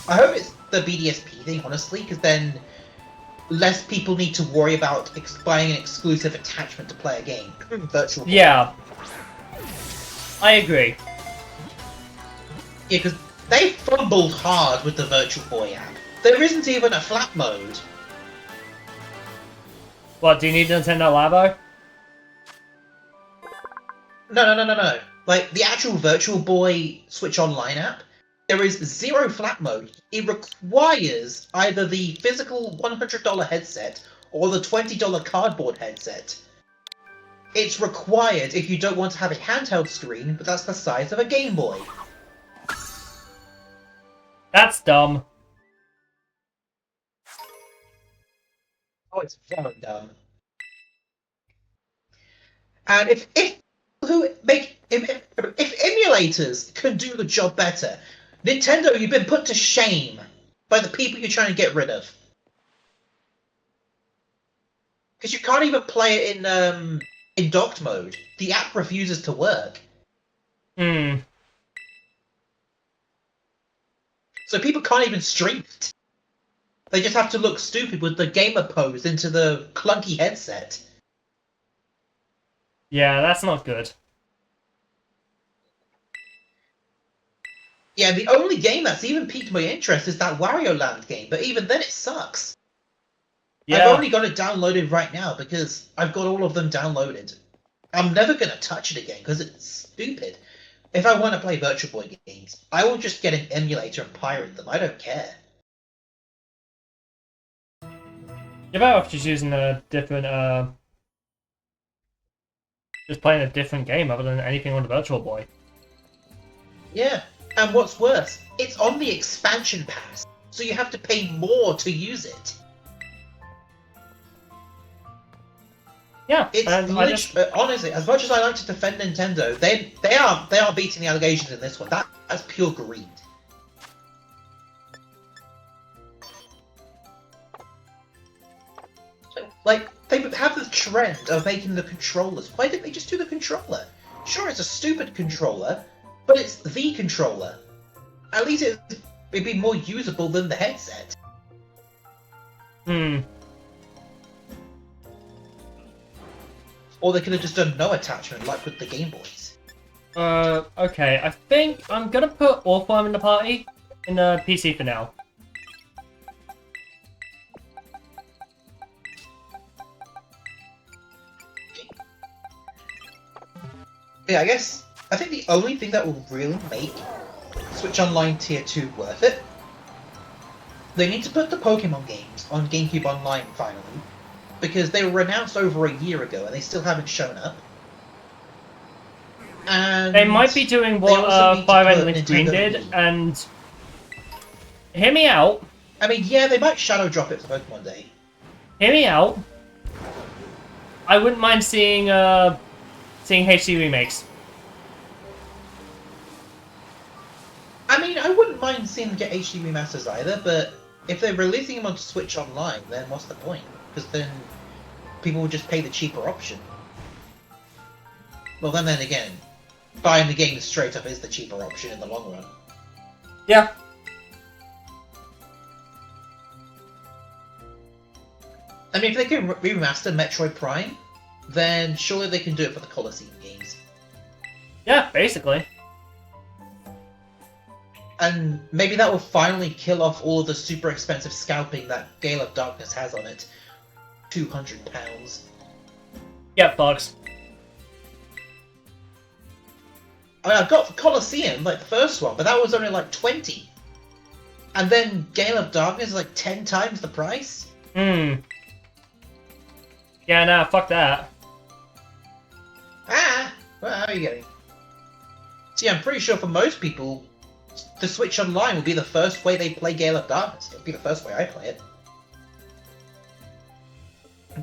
S2: I hope it's the BDSP thing, honestly, because then less people need to worry about buying an exclusive attachment to play a game. Virtual Boy.
S1: Yeah. I agree.
S2: Yeah, because they fumbled hard with the Virtual Boy app. There isn't even a flat mode.
S1: What, do you need Nintendo Labo?
S2: No. Like, the actual Virtual Boy Switch Online app, there is zero flat mode. It requires either the physical $100 headset or the $20 cardboard headset. It's required if you don't want to have a handheld screen, but that's the size of a Game Boy.
S1: That's dumb.
S2: Oh, it's very dumb. And if emulators can do the job better, Nintendo, you've been put to shame by the people you're trying to get rid of. Because you can't even play it in docked mode. The app refuses to work.
S1: Hmm.
S2: So people can't even stream it. They just have to look stupid with the gamer pose into the clunky headset.
S1: Yeah, that's not good.
S2: Yeah, the only game that's even piqued my interest is that Wario Land game, but even then it sucks.
S1: Yeah.
S2: I've only got it downloaded right now because I've got all of them downloaded. I'm never going to touch it again because it's stupid. If I want to play Virtual Boy games, I will just get an emulator and pirate them. I don't care.
S1: You're better off just using a different, just playing a different game other than anything on the Virtual Boy.
S2: Yeah, and what's worse, it's on the expansion pass, so you have to pay more to use it.
S1: Yeah,
S2: It's honestly, as much as I like to defend Nintendo, they are beating the allegations in this one. That's pure greed. trend of making the controllers? Why didn't they just do the controller? Sure, it's a stupid controller, but it's the controller. At least it'd be more usable than the headset. Or they could have just done no attachment, like with the Game Boys.
S1: Okay, I think I'm gonna put Orphan in the party, in the PC for now.
S2: Yeah, I think the only thing that will really make Switch Online Tier 2 worth it, they need to put the Pokemon games on GameCube Online finally, because they were announced over a year ago and they still haven't shown up. And
S1: they might be doing what Fire Emblem Green did, and hear me out.
S2: I mean, yeah, they might shadow drop it for Pokemon Day.
S1: Hear me out. I wouldn't mind seeing HD remakes.
S2: I mean, I wouldn't mind seeing them get HD remasters either, but if they're releasing them on Switch Online, then what's the point? Because then people will just pay the cheaper option. Well, then again, buying the game straight up is the cheaper option in the long run.
S1: Yeah.
S2: I mean, if they can remaster Metroid Prime, then surely they can do it for the Colosseum games.
S1: Yeah, basically.
S2: And maybe that will finally kill off all of the super expensive scalping that Gale of Darkness has on it. £200.
S1: Yep, bugs.
S2: I mean, I've got Colosseum, like the first one, but that was only like 20. And then Gale of Darkness is like 10 times the price?
S1: Yeah, nah, fuck that.
S2: Well, how are you getting? See, I'm pretty sure for most people, the Switch Online will be the first way they play Gale of Darkness. It'll be the first way I play it.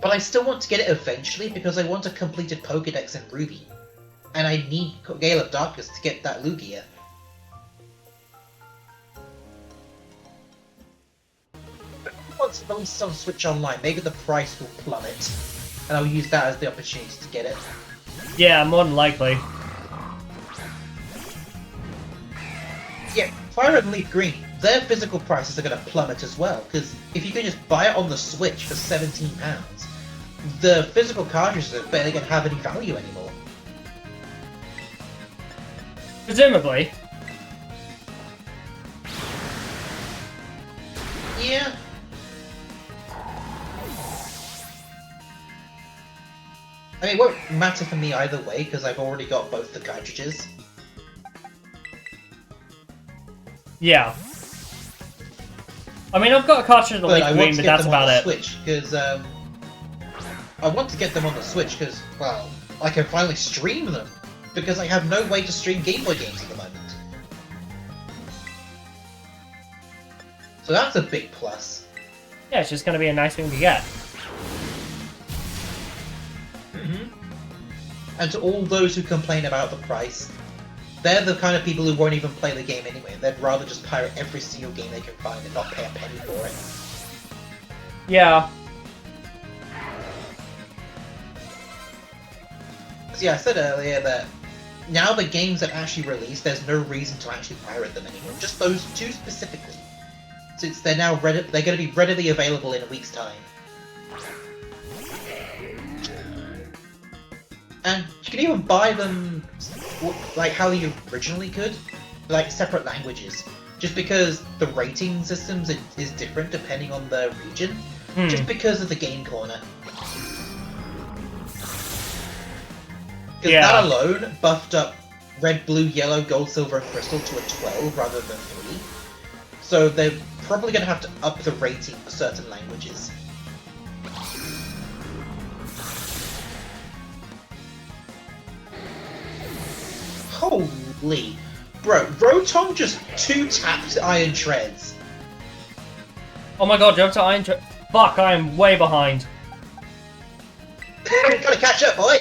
S2: But I still want to get it eventually because I want a completed Pokédex in Ruby. And I need Gale of Darkness to get that Lugia. Once it's released on Switch Online, maybe the price will plummet. And I'll use that as the opportunity to get it.
S1: Yeah, more than likely.
S2: Yeah, Fire and Leaf Green, their physical prices are going to plummet as well, because if you can just buy it on the Switch for £17, the physical cartridges are barely going to have any value anymore.
S1: Presumably.
S2: Yeah. I mean, it won't matter for me either way, because I've already got both the cartridges.
S1: Yeah. I mean, I've got a cartridge of the Leaf Green, but that's about it.
S2: Switch, because I want to get them on the Switch because, well, I can finally stream them, because I have no way to stream Game Boy games at the moment. So that's a big plus.
S1: Yeah, it's just going to be a nice thing to get.
S2: And to all those who complain about the price, they're the kind of people who won't even play the game anyway. They'd rather just pirate every single game they can find and not pay a penny for it.
S1: Yeah.
S2: So yeah, I said earlier that now the games that actually release, there's no reason to actually pirate them anymore. Just those two specifically. Since they're now they're going to be readily available in a week's time. And you can even buy them like how you originally could, like separate languages. Just because the rating systems is different depending on the region, just because of the game corner. Because that alone buffed up red, blue, yellow, gold, silver, and crystal to a 12 rather than 3. So they're probably going to have to up the rating for certain languages. Holy... Bro, Rotom just 2-tapped Iron Treads.
S1: Oh my god, jump to Iron Treads. Fuck, I am way behind.
S2: Gotta catch up, boy!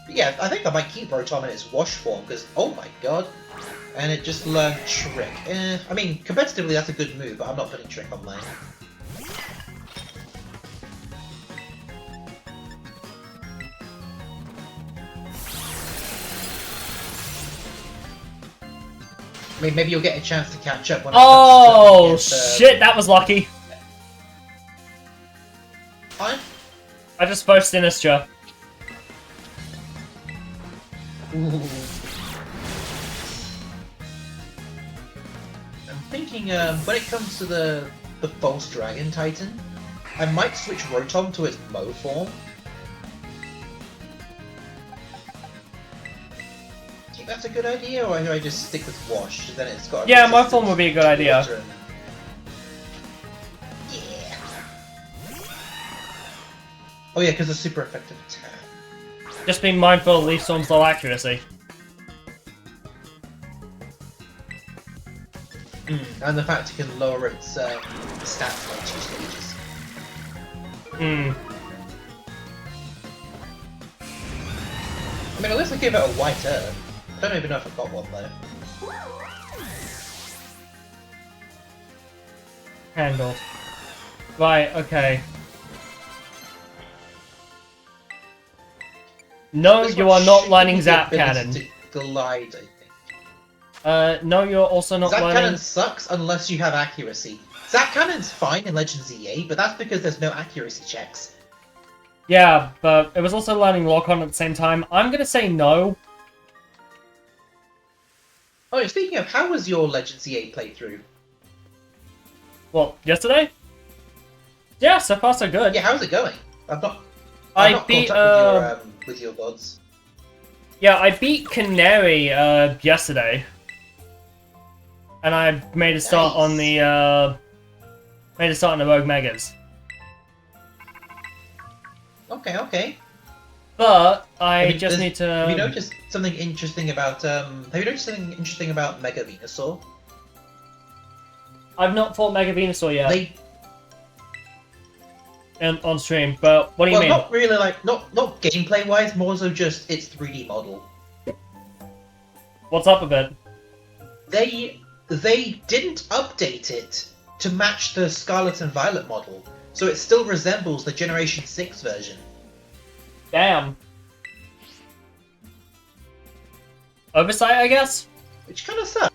S2: Yeah, I think I might keep Rotom in its wash form, because, oh my god. And it just learned Trick. I mean, competitively that's a good move, but I'm not putting Trick on mine. maybe you'll get a chance to catch up when
S1: Oh, shit, that was lucky.
S2: Fine.
S1: I just first Sinistra.
S2: Ooh. I'm thinking, when it comes to the false dragon titan, I might switch Rotom to its Mo form. Do you think that's a good idea, or do I just stick with Wash? Then it's got.
S1: Yeah, Mo form would be a good idea.
S2: Yeah. Oh yeah, because it's super effective attack.
S1: Just be mindful of Leaf Storm's low accuracy.
S2: And the fact it can lower its stats by 2 stages. I mean, at least I gave it a white herb. I don't even know if I got one though.
S1: Handled. Right, okay. No,
S2: This
S1: you
S2: one
S1: are not
S2: should
S1: lining
S2: give you the
S1: Zap
S2: ability
S1: Cannon.
S2: to glide, I think.
S1: No, you're also not
S2: Zap
S1: lining...
S2: Cannon sucks unless you have accuracy. Zap Cannon's fine in Legends EA, but that's because there's no accuracy checks.
S1: Yeah, but it was also lining Lock-On at the same time. I'm gonna say no.
S2: Oh, yeah, speaking of, how was your Legends EA playthrough?
S1: Well, yesterday? Yeah, so far so good.
S2: Yeah, how's it going? I'm not
S1: I
S2: caught
S1: beat,
S2: up with your VODs.
S1: Yeah, I beat Canary, yesterday. And I made a start on the, Rogue Megas.
S2: Okay.
S1: But I just
S2: there's-
S1: need to...
S2: Have you noticed something interesting about Mega Venusaur?
S1: I've not fought Mega Venusaur yet
S2: They
S1: on stream, but what do you mean?
S2: not really not gameplay wise, more so just its 3D model.
S1: What's up with it?
S2: They didn't update it to match the Scarlet and Violet model, so it still resembles the Generation 6 version.
S1: Damn. Oversight, I guess?
S2: Which kind of sucks.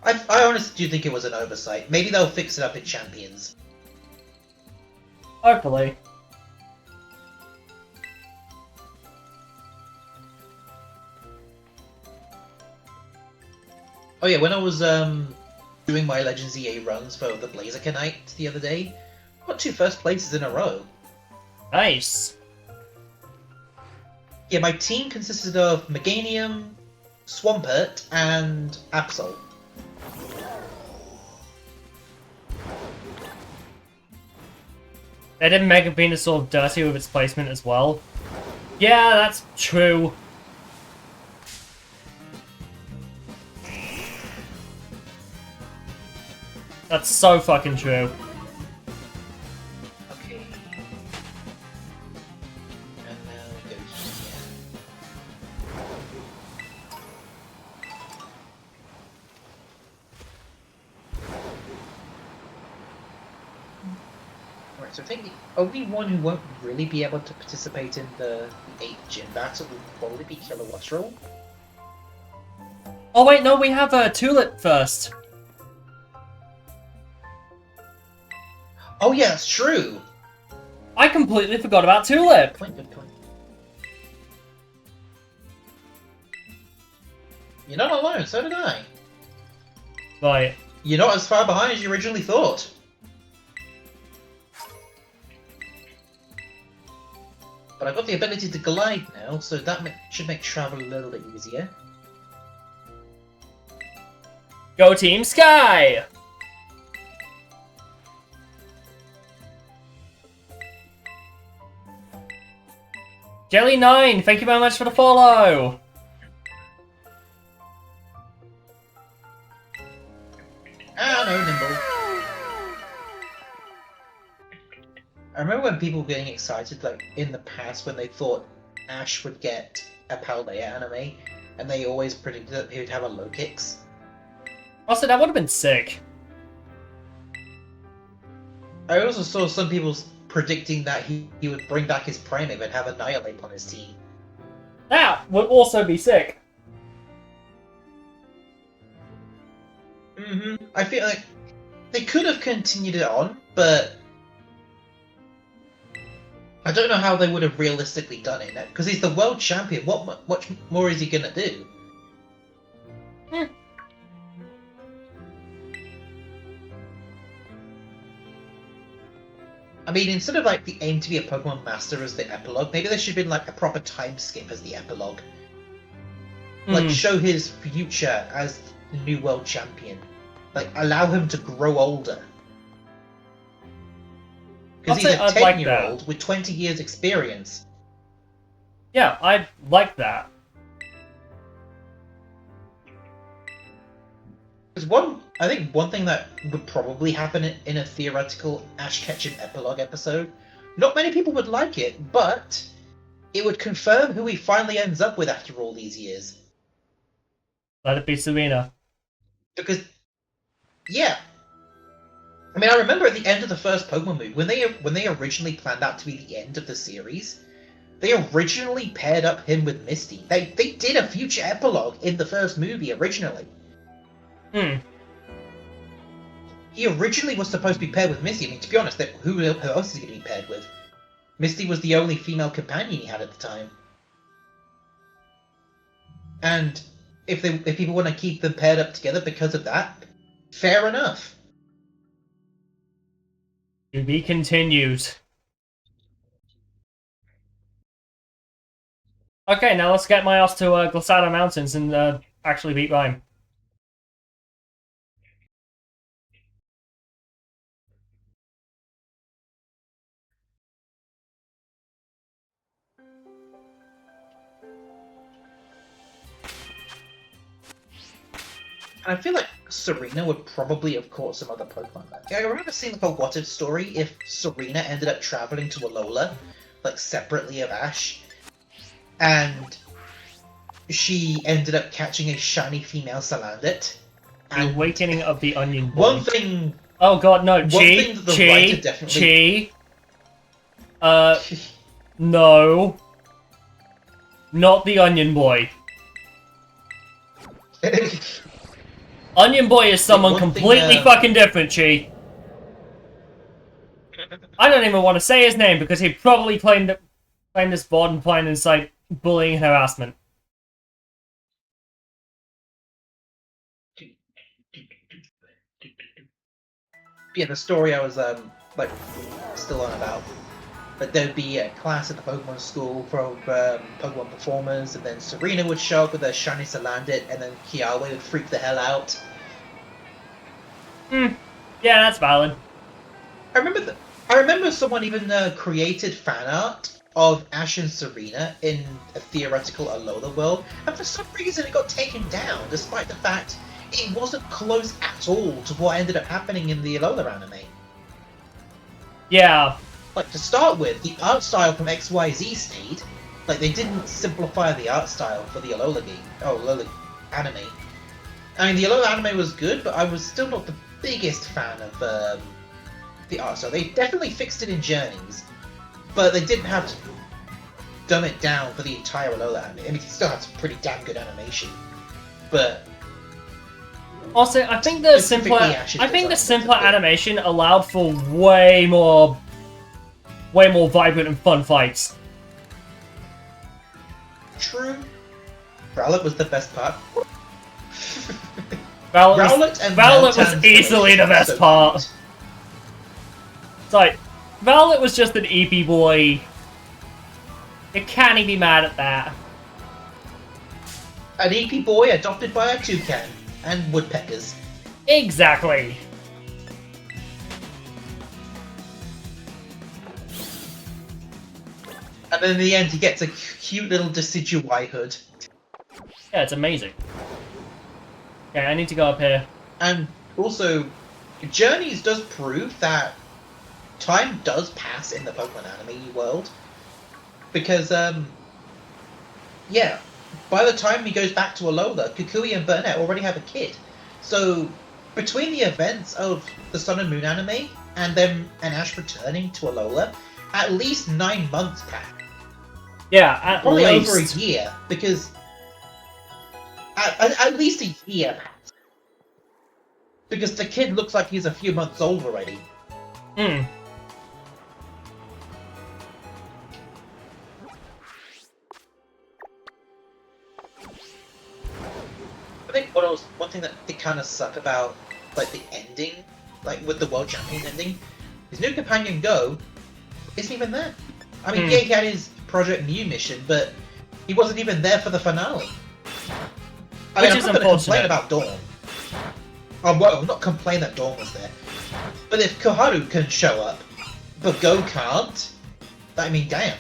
S2: I honestly do think it was an oversight. Maybe they'll fix it up in Champions.
S1: Hopefully.
S2: Oh yeah, when I was doing my Legends EA runs for the Blazikenite the other day, I got 2 first places in a row.
S1: Nice.
S2: Yeah, my team consisted of Meganium, Swampert, and Absol.
S1: They did Mega Venusaur dirty with its placement as well. Yeah, that's true. That's so fucking true.
S2: Okay. And now we go here. Alright, so I think the only one who won't really be able to participate in the 8th gym battle will probably be Kilowattrel.
S1: Oh wait, no, we have a Tulip first.
S2: Oh yeah, that's true!
S1: I completely forgot about Tulip.
S2: Good point. You're not alone, so did I.
S1: Right.
S2: You're not as far behind as you originally thought. But I've got the ability to glide now, so that should make travel a little bit easier.
S1: Go Team Sky! Jelly9, thank you very much for the follow!
S2: Ah, no, Nimble. I remember when people were getting excited, like, in the past when they thought Ash would get a Paldea anime, and they always predicted that he would have a low kicks.
S1: Also, that would have been sick.
S2: I also saw some people predicting that he would bring back his Primeape and have Annihilate on his team.
S1: That would also be sick.
S2: I feel like they could have continued it on, but I don't know how they would have realistically done it, because he's the world champion. What much more is he gonna do? I mean, instead of like the aim to be a Pokemon Master as the epilogue, maybe there should have been like a proper time skip as the epilogue. Like show his future as the new world champion. Like allow him to grow older. Because he's a 10-year-old with 20 years experience.
S1: Yeah, I'd like that.
S2: Because I think one thing that would probably happen in a theoretical Ash Ketchum epilogue episode, not many people would like it, but it would confirm who he finally ends up with after all these years.
S1: Let it be Serena.
S2: Because, yeah. I mean, I remember at the end of the first Pokemon movie, when they originally planned out to be the end of the series, they originally paired up him with Misty. They did a future epilogue in the first movie originally. He originally was supposed to be paired with Misty. I mean, to be honest, who else is he going to be paired with? Misty was the only female companion he had at the time. And if people want to keep them paired up together because of that, fair enough.
S1: To be continued. Okay, now let's get my ass to Glissado Mountains and actually beat Rhyme.
S2: And I feel like Serena would probably have caught some other Pokemon. I remember seeing like a what if story if Serena ended up traveling to Alola, like separately of Ash, and she ended up catching a shiny female Salandit.
S1: The Awakening of the Onion Boy.
S2: One thing.
S1: Oh god, no! No, not the Onion Boy. Onion Boy is someone completely fucking different, Chi. I don't even want to say his name because he'd probably claim this VOD and find incite bullying and harassment.
S2: Yeah, the story I was like still on about. But there'd be a class at the Pokemon school for Pokemon performers, and then Serena would show up with her shiny Salandit, and then Kiawe would freak the hell out.
S1: Yeah, that's valid.
S2: I remember someone even created fan art of Ash and Serena in a theoretical Alola world, and for some reason it got taken down, despite the fact it wasn't close at all to what ended up happening in the Alola anime.
S1: Yeah.
S2: Like, to start with, the art style from XYZ stayed. Like, they didn't simplify the art style for the Alola game. Oh, Alola anime. I mean, the Alola anime was good, but I was still not the biggest fan of the art style. They definitely fixed it in Journeys, but they didn't have to dumb it down for the entire Alola anime. I mean, it still had some pretty damn good animation, but...
S1: Also, I think the simpler animation allowed for way more vibrant and fun fights.
S2: True. Rowlet was the best part.
S1: Rowlet was easily the best part. It's like, Rowlet was just an EP boy. You can't even be mad at that.
S2: An EP boy adopted by a toucan and woodpeckers.
S1: Exactly.
S2: And then in the end, he gets a cute little Decidueye hood.
S1: Yeah, it's amazing. Okay, I need to go up here.
S2: And also, Journeys does prove that time does pass in the Pokemon anime world. Because, yeah, by the time he goes back to Alola, Kukui and Burnett already have a kid. So, between the events of the Sun and Moon anime and Ash returning to Alola, at least 9 months passed.
S1: Yeah, at
S2: probably
S1: least.
S2: Over a year, because at least a year passed. Because the kid looks like he's a few months old already.
S1: Hmm.
S2: I think one thing that did kind of suck about like the ending, like with the World Champion ending, his new companion Go isn't even there. I mean, yeah, he had his Project Mu mission, but he wasn't even there for the finale. I mean, I'm not going to complain about Dawn. Well, not complain that Dawn was there. But if Koharu can show up, but Go can't, I mean, damn.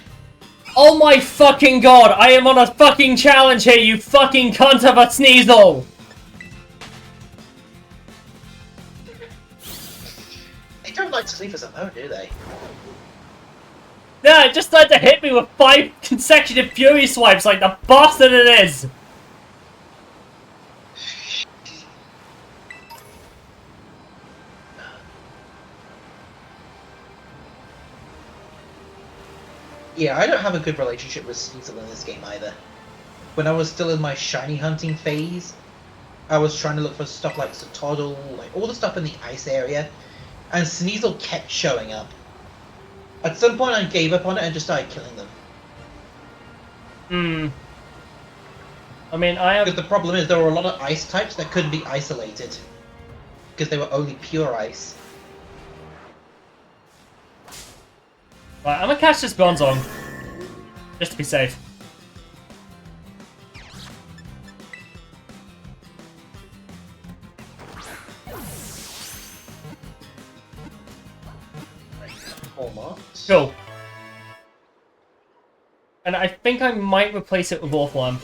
S1: Oh my fucking god, I am on a fucking challenge here, you fucking cunt of a Sneasel!
S2: They don't like to leave us alone, do they?
S1: Yeah, it just tried to hit me with 5 consecutive Fury swipes like the bastard it is!
S2: Yeah, I don't have a good relationship with Sneasel in this game either. When I was still in my shiny hunting phase, I was trying to look for stuff like Sotodle, like all the stuff in the ice area, and Sneasel kept showing up. At some point I gave up on it and just started killing them.
S1: I mean, I have...
S2: Because the problem is there were a lot of ice types that couldn't be isolated. Because they were only pure ice.
S1: Right, I'm gonna catch this Bronzong. Just to be safe.
S2: Almost.
S1: Cool. And I think I might replace it with Orphalum.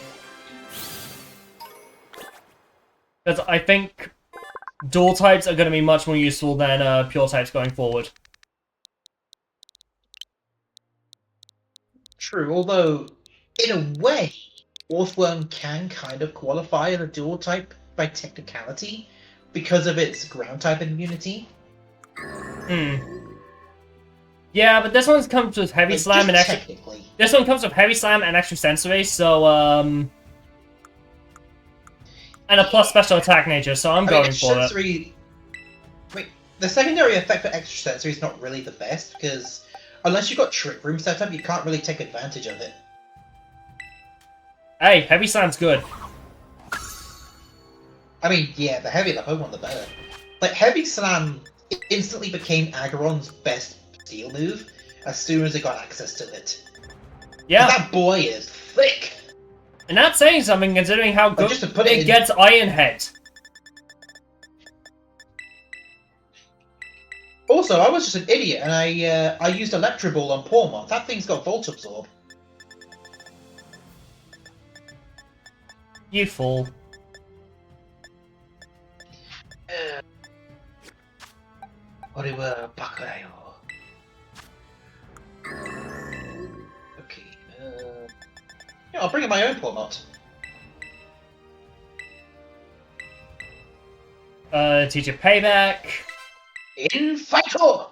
S1: Because I think dual types are going to be much more useful than pure types going forward.
S2: True, although, in a way, Orthworm can kind of qualify as a dual type by technicality because of its ground type immunity.
S1: Yeah, but this one comes with Heavy
S2: Like,
S1: Slam and extra...
S2: technically.
S1: This one comes with Heavy Slam and extra sensory, so and a plus special attack nature, so I'm going for it.
S2: Wait, the secondary effect for extra sensory is not really the best because unless you've got Trick Room set up, you can't really take advantage of it.
S1: Hey, Heavy Slam's good.
S2: I mean, yeah, the heavier the Pokemon, the better. Like, Heavy Slam instantly became Aggron's best steel move as soon as it got access to it.
S1: Yeah.
S2: That boy is thick!
S1: And that's saying something considering how good
S2: just to put
S1: it gets Iron Head.
S2: Also, I was just an idiot and I used Electro Ball on Pawmot. That thing's got Volt Absorb.
S1: You fool.
S2: Oriwa Bakurayo. Okay, yeah, I'll bring in my own Pawmot.
S1: Teacher Payback.
S2: In Fighter!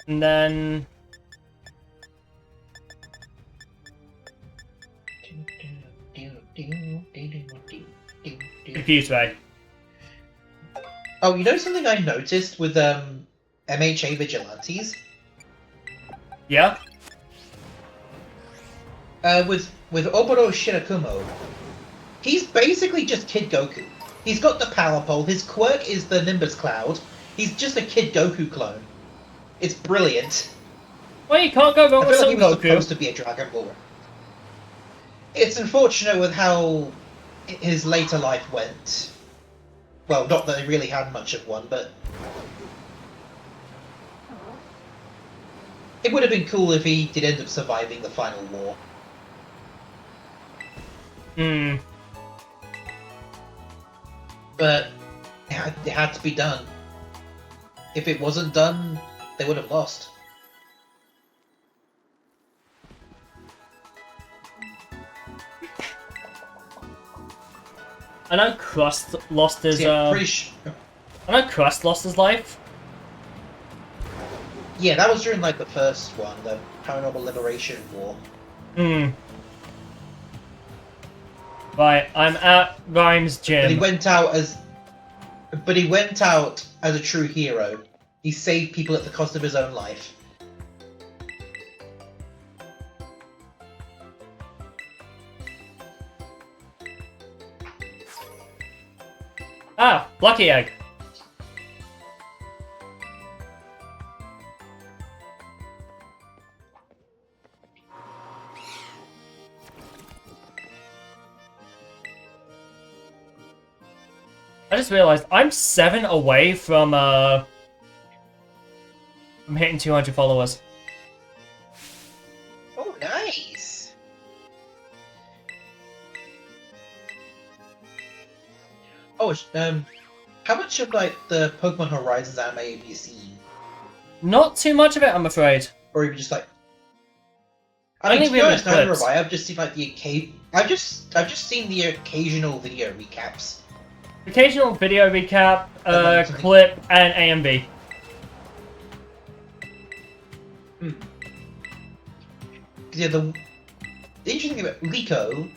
S1: And then... Confused Ray.
S2: Oh, you know something I noticed with MHA Vigilantes?
S1: Yeah?
S2: With Oboro Shirakumo, he's basically just Kid Goku. He's got the Power Pole, his quirk is the Nimbus Cloud, he's just a Kid Goku clone. It's brilliant.
S1: Well, you can't go wrong
S2: I
S1: with
S2: feel
S1: some
S2: like he was
S1: Goku.
S2: supposed to be a Dragon Ball. It's unfortunate with how his later life went. Well, not that he really had much of one, but... It would have been cool if he did end up surviving the final war. But it had to be done. If it wasn't done, they would have lost.
S1: I know Crust lost his,
S2: See, I'm pretty sure...
S1: I know Crust lost his life.
S2: Yeah, that was during, like, the first one, the Paranormal Liberation War.
S1: Right, I'm at Rhymes' gym.
S2: But he went out as... But he went out as a true hero. He saved people at the cost of his own life.
S1: Ah, Lucky Egg. I just realized I'm 7 away from hitting 200 followers.
S2: Oh, nice! Oh, how much of like the Pokemon Horizons anime have you seen?
S1: Not too much of it, I'm afraid.
S2: Or even just like, I mean, to be honest, neither have I. I've just seen like I've just seen the occasional video recaps.
S1: Occasional video recap, clip, and AMV.
S2: Yeah, the interesting thing about Liko,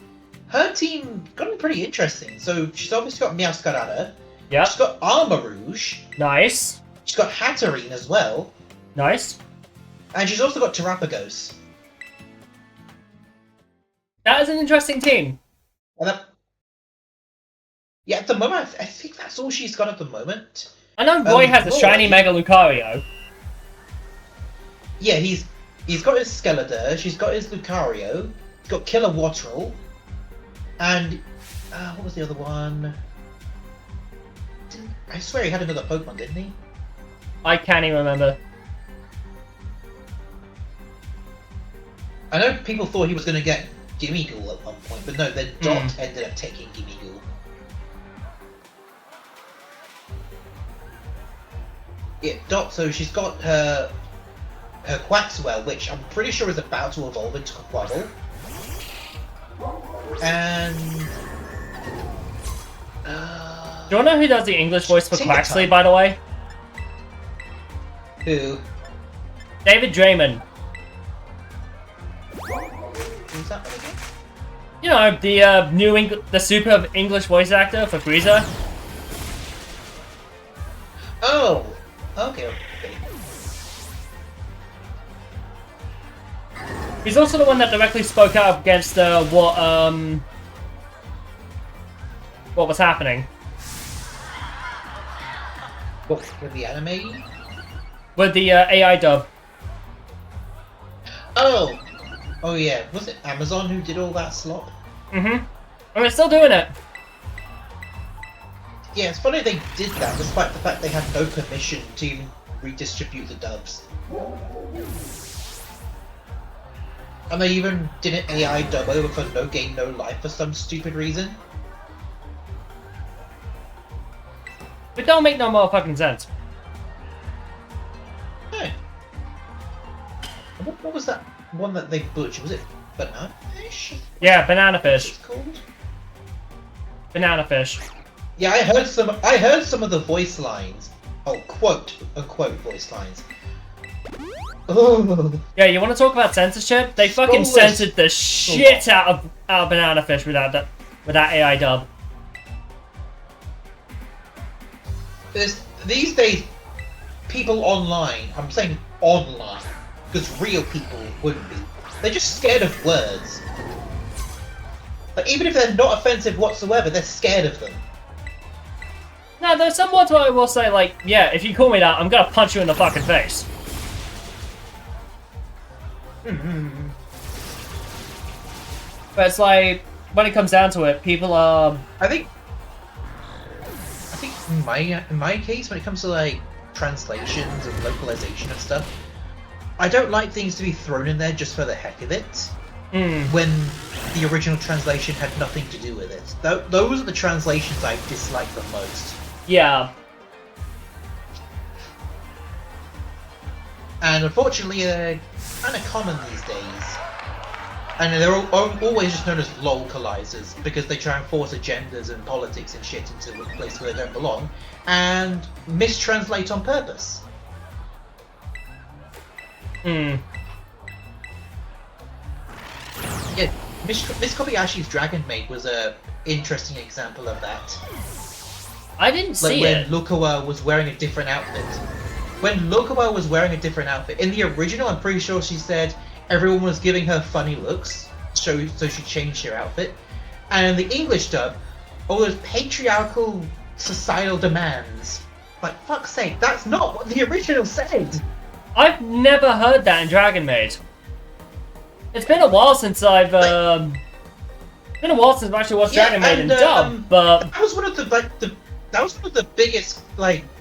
S2: her team gotten pretty interesting. So she's obviously got Meowscarada.
S1: Yeah.
S2: She's got Armarouge.
S1: Nice.
S2: She's got Hatterene as well.
S1: Nice.
S2: And she's also got Terapagos.
S1: That is an interesting team.
S2: And yeah, at the moment, I think that's all she's got at the moment.
S1: I know Roy has a shiny Mega Lucario.
S2: Yeah, he's got his Skeletor, she's got his Lucario, he's got Killer Wattrel, and what was the other one? I swear he had another Pokemon, didn't he?
S1: I can't even remember.
S2: I know people thought he was going to get Gimmighoul at one point, but no, then Dot ended up taking Gimmighoul. Yeah, Dot, so she's got her Quaxwell, which I'm pretty sure is about to evolve into Quaddle. And...
S1: do you know who does the English voice for Quaxley, by the way?
S2: Who?
S1: David Draymond.
S2: Who's that one again?
S1: You know, the the super English voice actor for Frieza.
S2: Oh! Okay.
S1: He's also the one that directly spoke out against what was happening.
S2: What, with the anime?
S1: With the AI dub.
S2: Oh! Oh yeah, was it Amazon who did all that slop?
S1: Mm-hmm. And they're still doing it.
S2: Yeah, it's funny they did that, despite the fact they had no permission to even redistribute the dubs. And they even did an AI dub over for No Game No Life for some stupid reason.
S1: It don't make no motherfucking sense.
S2: No. What was that one that they butchered? Was it Banana Fish?
S1: Yeah, Banana Fish.
S2: What's it called?
S1: Banana Fish.
S2: Yeah, I heard some of the voice lines. Oh, quote unquote voice lines. Oh.
S1: Yeah, you want to talk about censorship? They fucking censored the shit out of Banana Fish with that AI dub.
S2: These days, people online, I'm saying online, because real people wouldn't be, they're just scared of words. Like, even if they're not offensive whatsoever, they're scared of them.
S1: No, there's some words where I will say, like, yeah, if you call me that, I'm gonna punch you in the fucking face. But it's like, when it comes down to it, people are...
S2: I think in my case, when it comes to like translations and localization and stuff, I don't like things to be thrown in there just for the heck of it. When the original translation had nothing to do with it. Those are the translations I dislike the most.
S1: Yeah.
S2: And unfortunately, they're kind of common these days. And they're always just known as localizers, because they try and force agendas and politics and shit into a place where they don't belong, and mistranslate on purpose. Yeah, Miss Kobayashi's Dragon Maid was a interesting example of that.
S1: I didn't see
S2: when
S1: it.
S2: Lukawa was wearing a different outfit. When Lukawa was wearing a different outfit. In the original, I'm pretty sure she said everyone was giving her funny looks, so she changed her outfit. And in the English dub, all those patriarchal societal demands. Like, fuck's sake, that's not what the original said!
S1: I've never heard that in Dragon Maid. It's been a while since I've, It's been a while since I've actually watched Dragon Maid in dub, but...
S2: That was one of the biggest,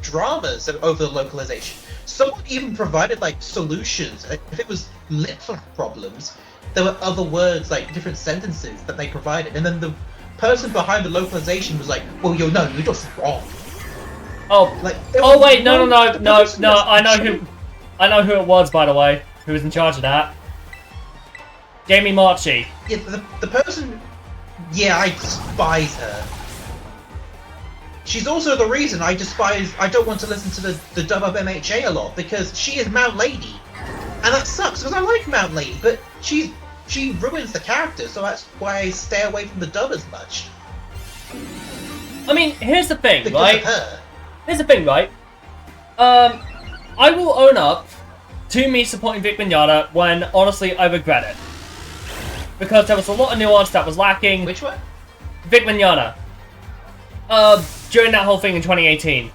S2: dramas over the localization. Someone even provided, solutions. If it was lip problems, there were other words, different sentences that they provided. And then the person behind the localization was like, well, you're just wrong.
S1: Oh, wait, no, I know who it was, by the way, who was in charge of that. Jamie Marchi.
S2: Yeah, the person... Yeah, I despise her. She's also the reason I don't want to listen to the dub of MHA a lot, because she is Mount Lady. And that sucks, because I like Mount Lady, but she ruins the character, so that's why I stay away from the dub as much.
S1: I mean, here's the thing,
S2: because
S1: right?
S2: of her.
S1: Here's the thing, right? I will own up to me supporting Vic Mignogna when, honestly, I regret it. Because there was a lot of nuance that was lacking.
S2: Which one?
S1: Vic Mignogna. During that whole thing in 2018.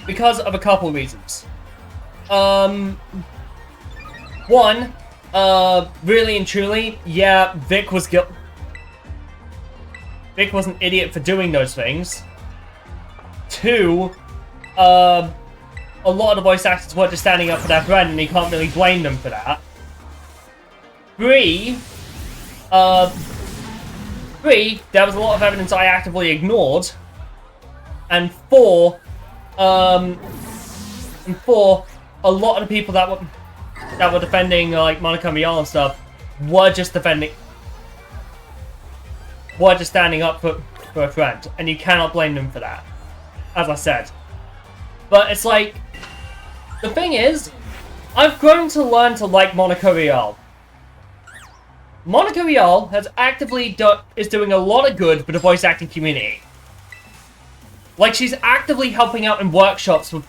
S1: Because of a couple reasons. One, really and truly, yeah, Vic was an idiot for doing those things. Two, a lot of the voice actors were just standing up for their friend, and you can't really blame them for that. Three, there was a lot of evidence I actively ignored. And four, a lot of the people that were defending Monica Mial and stuff were just standing up for a friend, and you cannot blame them for that, as I said. But it's the thing is, I've grown to learn to like Monica Rial. Monica Rial has is doing a lot of good for the voice acting community. She's actively helping out in workshops with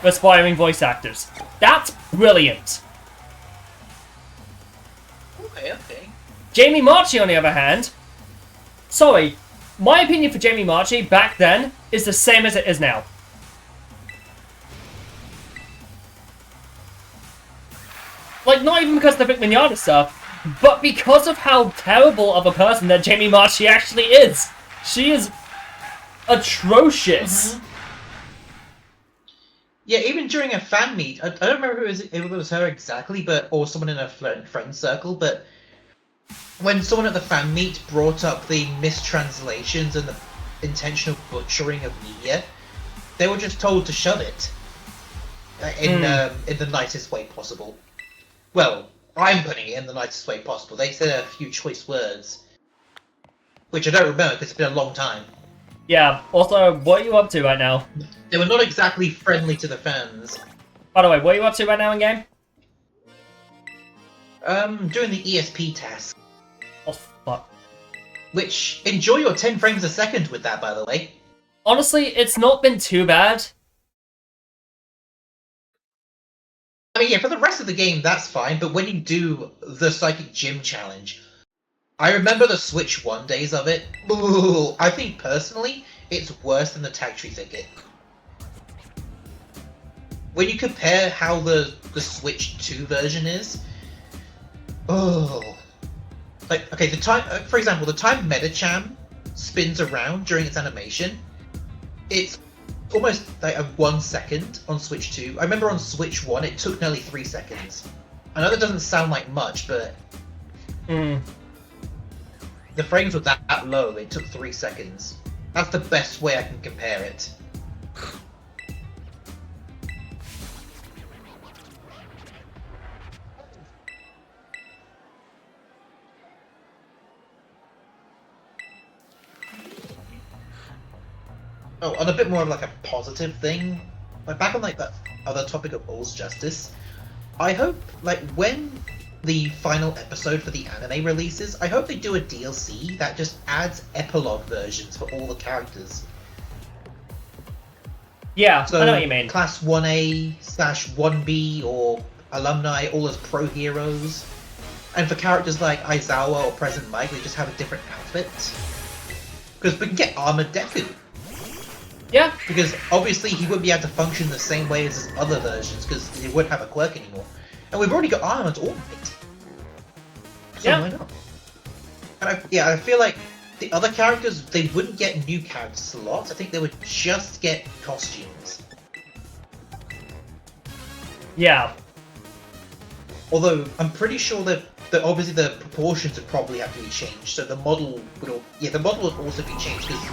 S1: aspiring voice actors. That's brilliant.
S2: Okay.
S1: Jamie Marchi, on the other hand, sorry, my opinion for Jamie Marchi back then is the same as it is now. Not even because of the Vic Mignogna stuff, but because of how terrible of a person that Jamie Marchi actually is. She is atrocious.
S2: Mm-hmm. Yeah, even during a fan meet, I don't remember if it was her exactly, or someone in her friend circle, but when someone at the fan meet brought up the mistranslations and the intentional butchering of media, they were just told to shove it in the nicest way possible. Well, I'm putting it in the nicest way possible. They said a few choice words, which I don't remember because it's been a long time.
S1: Yeah, also, what are you up to right now?
S2: They were not exactly friendly to the fans.
S1: By the way, what are you up to right now in game?
S2: Doing the ESP task.
S1: Oh, fuck.
S2: Which, enjoy your 10 frames a second with that, by the way.
S1: Honestly, it's not been too bad.
S2: I mean, yeah, for the rest of the game, that's fine, but when you do the Psychic Gym Challenge, I remember the Switch 1 days of it. Ooh, I think, personally, it's worse than the Tag Tree Thicket. When you compare how the Switch 2 version is, okay, the time, for example, the time Metacham spins around during its animation, it's almost 1 second on Switch 2. I remember on Switch 1 it took nearly 3 seconds. I know that doesn't sound like much, but the frames were that low, it took 3 seconds. That's the best way I can compare it. Oh, on a bit more of a positive thing, back on that other topic of All's Justice, I hope when the final episode for the anime releases, I hope they do a DLC that just adds epilogue versions for all the characters.
S1: Yeah,
S2: So
S1: I know what you mean.
S2: Class 1A/1B or alumni all as pro heroes. And for characters like Aizawa or Present Mike, they just have a different outfit. Because we can get Armored Deku.
S1: Yeah.
S2: Because obviously he wouldn't be able to function the same way as his other versions because he wouldn't have a quirk anymore. And we've already got Armored All Might. So
S1: Yeah.
S2: why not? And I feel like the other characters, they wouldn't get new character slots. I think they would just get costumes.
S1: Yeah.
S2: Although I'm pretty sure that obviously the proportions would probably have to be changed. So the model would also be changed because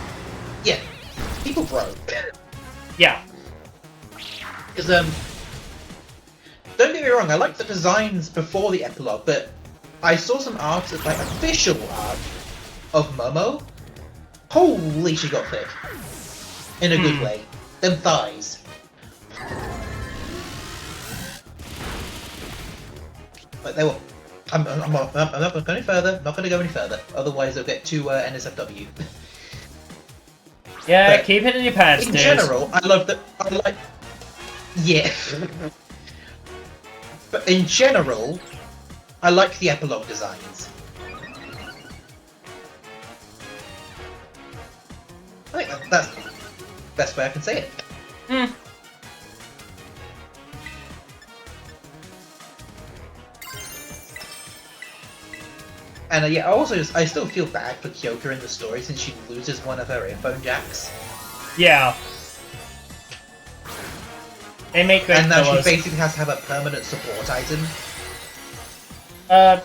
S2: people grow.
S1: Yeah.
S2: Because don't get me wrong, I like the designs before the epilogue, but I saw some art, like official art, of Momo. Holy, she got thick. In a good way. Them thighs. But they were. I'm not going to go any further. Not going to go any further. Otherwise, they'll get to NSFW.
S1: Yeah,
S2: But
S1: keep it in your pants,
S2: in
S1: dude.
S2: general, I love that. I like. Yeah. But in general, I like the epilogue designs. I think that's the best way I can say it.
S1: Hmm.
S2: And I still feel bad for Kyoka in the story since she loses one of her earphone jacks.
S1: Yeah. They make great
S2: And now
S1: pillows.
S2: she basically has to have a permanent support item.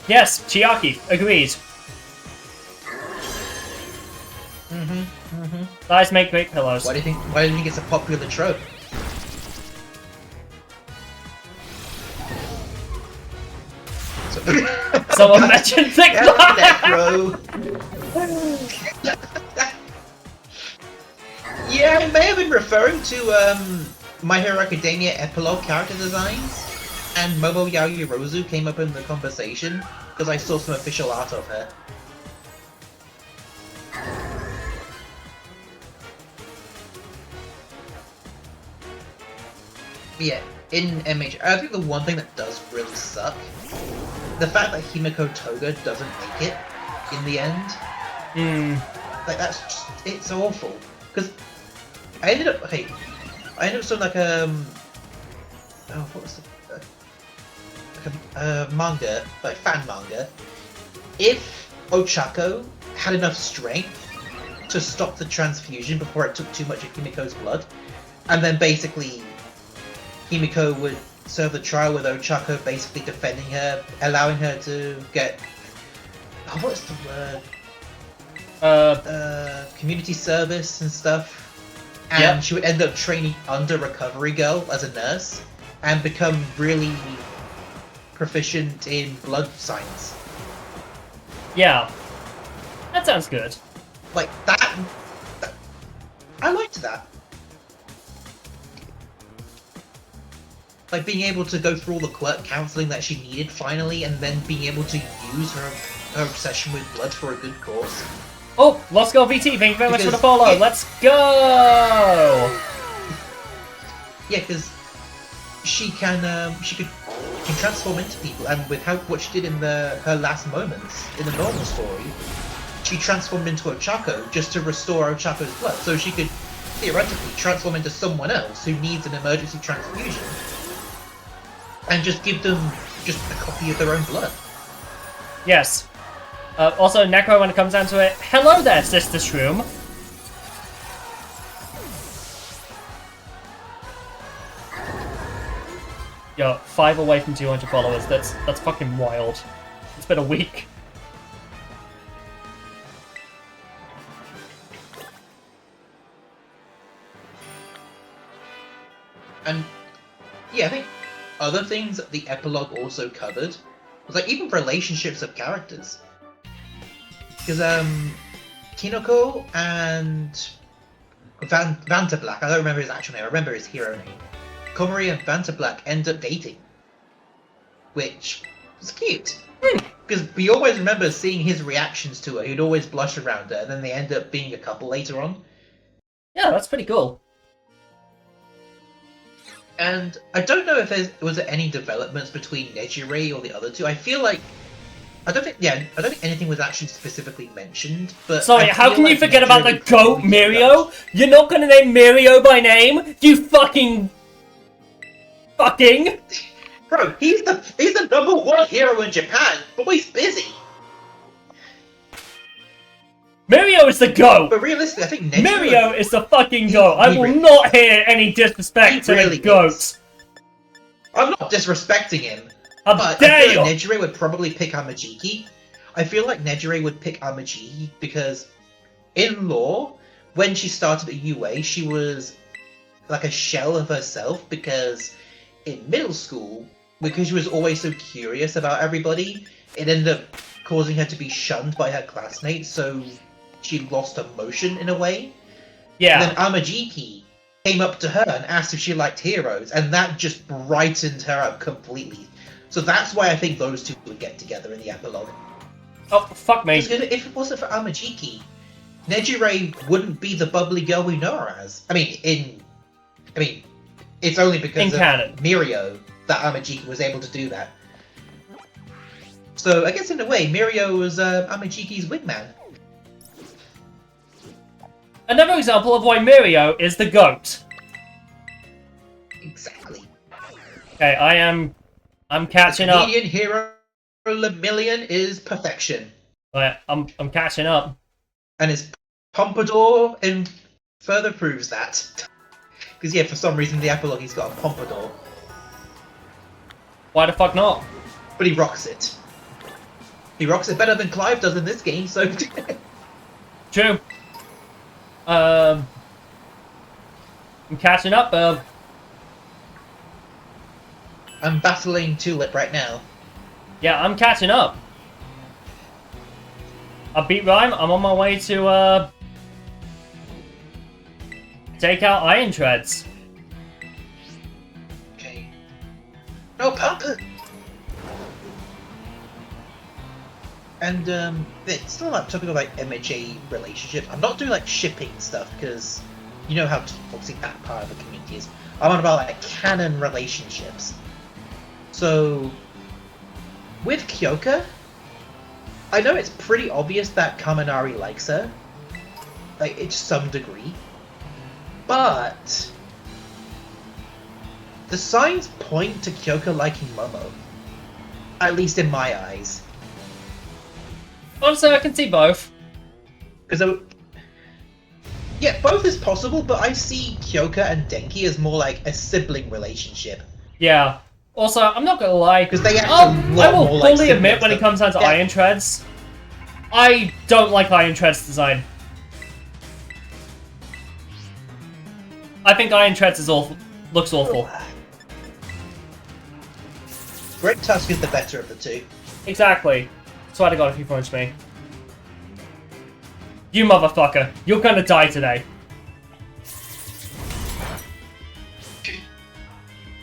S1: Yes, Chiaki, agrees. Thighs make great pillows.
S2: Why do you think it's a popular trope? So
S1: Someone mentioned thick
S2: Necro. Yeah, I may have been referring to My Hero Academia epilogue character designs, and Momo Yaoyorozu came up in the conversation because I saw some official art of her. Yeah, in MH, I think the one thing that does really suck, the fact that Himiko Toga doesn't make it in the end. Like that's just, it's awful. Because I ended up seeing like what was the manga, like fan manga. If Ochako had enough strength to stop the transfusion before it took too much of Himiko's blood, and then basically Himiko would serve the trial with Ochako basically defending her, allowing her to get what's the word? Community service and stuff. And
S1: Yep.
S2: she would end up training under Recovery Girl as a nurse and become really proficient in blood science.
S1: Yeah. That sounds good.
S2: Like that I liked that. Like being able to go through all the quirk counseling that she needed finally, and then being able to use her obsession with blood for a good cause.
S1: Oh, Lost Girl VT, thank you very much for the
S2: Because
S1: follow.
S2: it-
S1: Let's go!
S2: Yeah, because she can transform into people, and with what she did in her last moments in the normal story, she transformed into Ochako just to restore Ochako's blood, so she could theoretically transform into someone else who needs an emergency transfusion, and just give them just a copy of their own blood.
S1: Yes. Also, Necro, when it comes down to it, hello there, Sister Shroom. Yo, 5 away from 200 followers. That's fucking wild. It's been a week.
S2: And yeah, I think other things that the epilogue also covered was like even relationships of characters. Because Kinoko and Vantablack, I don't remember his actual name, I remember his hero name. Komori and Vantablack end up dating. Which It's cute. Because we always remember seeing his reactions to her. He'd always blush around her, and then they end up being a couple later on.
S1: Yeah, that's pretty cool.
S2: And I don't know if was there any developments between Nejire or the other two. I feel like I don't think anything was actually specifically mentioned. But
S1: Sorry, how can you forget about the goat Mirio? You're not gonna name Mirio by name? You fucking.
S2: Bro, he's the #1 hero in Japan. Boy's busy.
S1: Mirio is the GOAT!
S2: But realistically, I think
S1: Mirio is the fucking GOAT. I will not hear any disrespect to the GOAT.
S2: I'm not disrespecting him.
S1: How
S2: But
S1: dare
S2: I feel
S1: you!
S2: like Nejire would probably pick Amajiki. I feel like Nejire would pick Amajiki because, in lore, when she started at UA, she was like a shell of herself because in middle school, because she was always so curious about everybody, it ended up causing her to be shunned by her classmates, so she lost emotion in a way.
S1: Yeah.
S2: And then Amajiki came up to her and asked if she liked heroes, and that just brightened her up completely. So that's why I think those two would get together in the epilogue.
S1: Oh, fuck me.
S2: If it wasn't for Amajiki, Nejire wouldn't be the bubbly girl we know her as. I mean, it's only because of
S1: canon.
S2: Mirio that Amajiki was able to do that. So I guess in a way, Mirio was Amajiki's wingman.
S1: Another example of why Mirio is the GOAT.
S2: Exactly.
S1: Okay, I'm catching up.
S2: Canadian hero Lemillion is perfection.
S1: Right, I'm catching up.
S2: And his pompadour further proves that. Because yeah, for some reason in the epilogue he's got a pompadour.
S1: Why the fuck not?
S2: But he rocks it. He rocks it better than Clive does in this game, so...
S1: True. I'm catching up,
S2: I'm battling Tulip right now.
S1: Yeah, I'm catching up. I beat Rhyme, I'm on my way to, take out Iron Treads.
S2: Okay. No, Papa! And, it's still like talking about like MHA relationship. I'm not doing like shipping stuff because you know how toxic that part of the community is. I'm on about like canon relationships. So, with Kyoka, I know it's pretty obvious that Kaminari likes her, like to some degree, but the signs point to Kyoka liking Momo, at least in my eyes.
S1: Honestly, I can see both.
S2: Because yeah, both is possible, but I see Kyoka and Denki as more like a sibling relationship.
S1: Yeah. Also, I'm not gonna lie,
S2: because they act a lot
S1: I will
S2: more like
S1: fully admit when it comes down to
S2: yeah.
S1: Iron Treads, I don't like Iron Treads' design. I think Iron Treads is awful. Looks awful.
S2: Great Tusk is the better of the two.
S1: Exactly. Swear to God if you punch me. You motherfucker. You're gonna die today.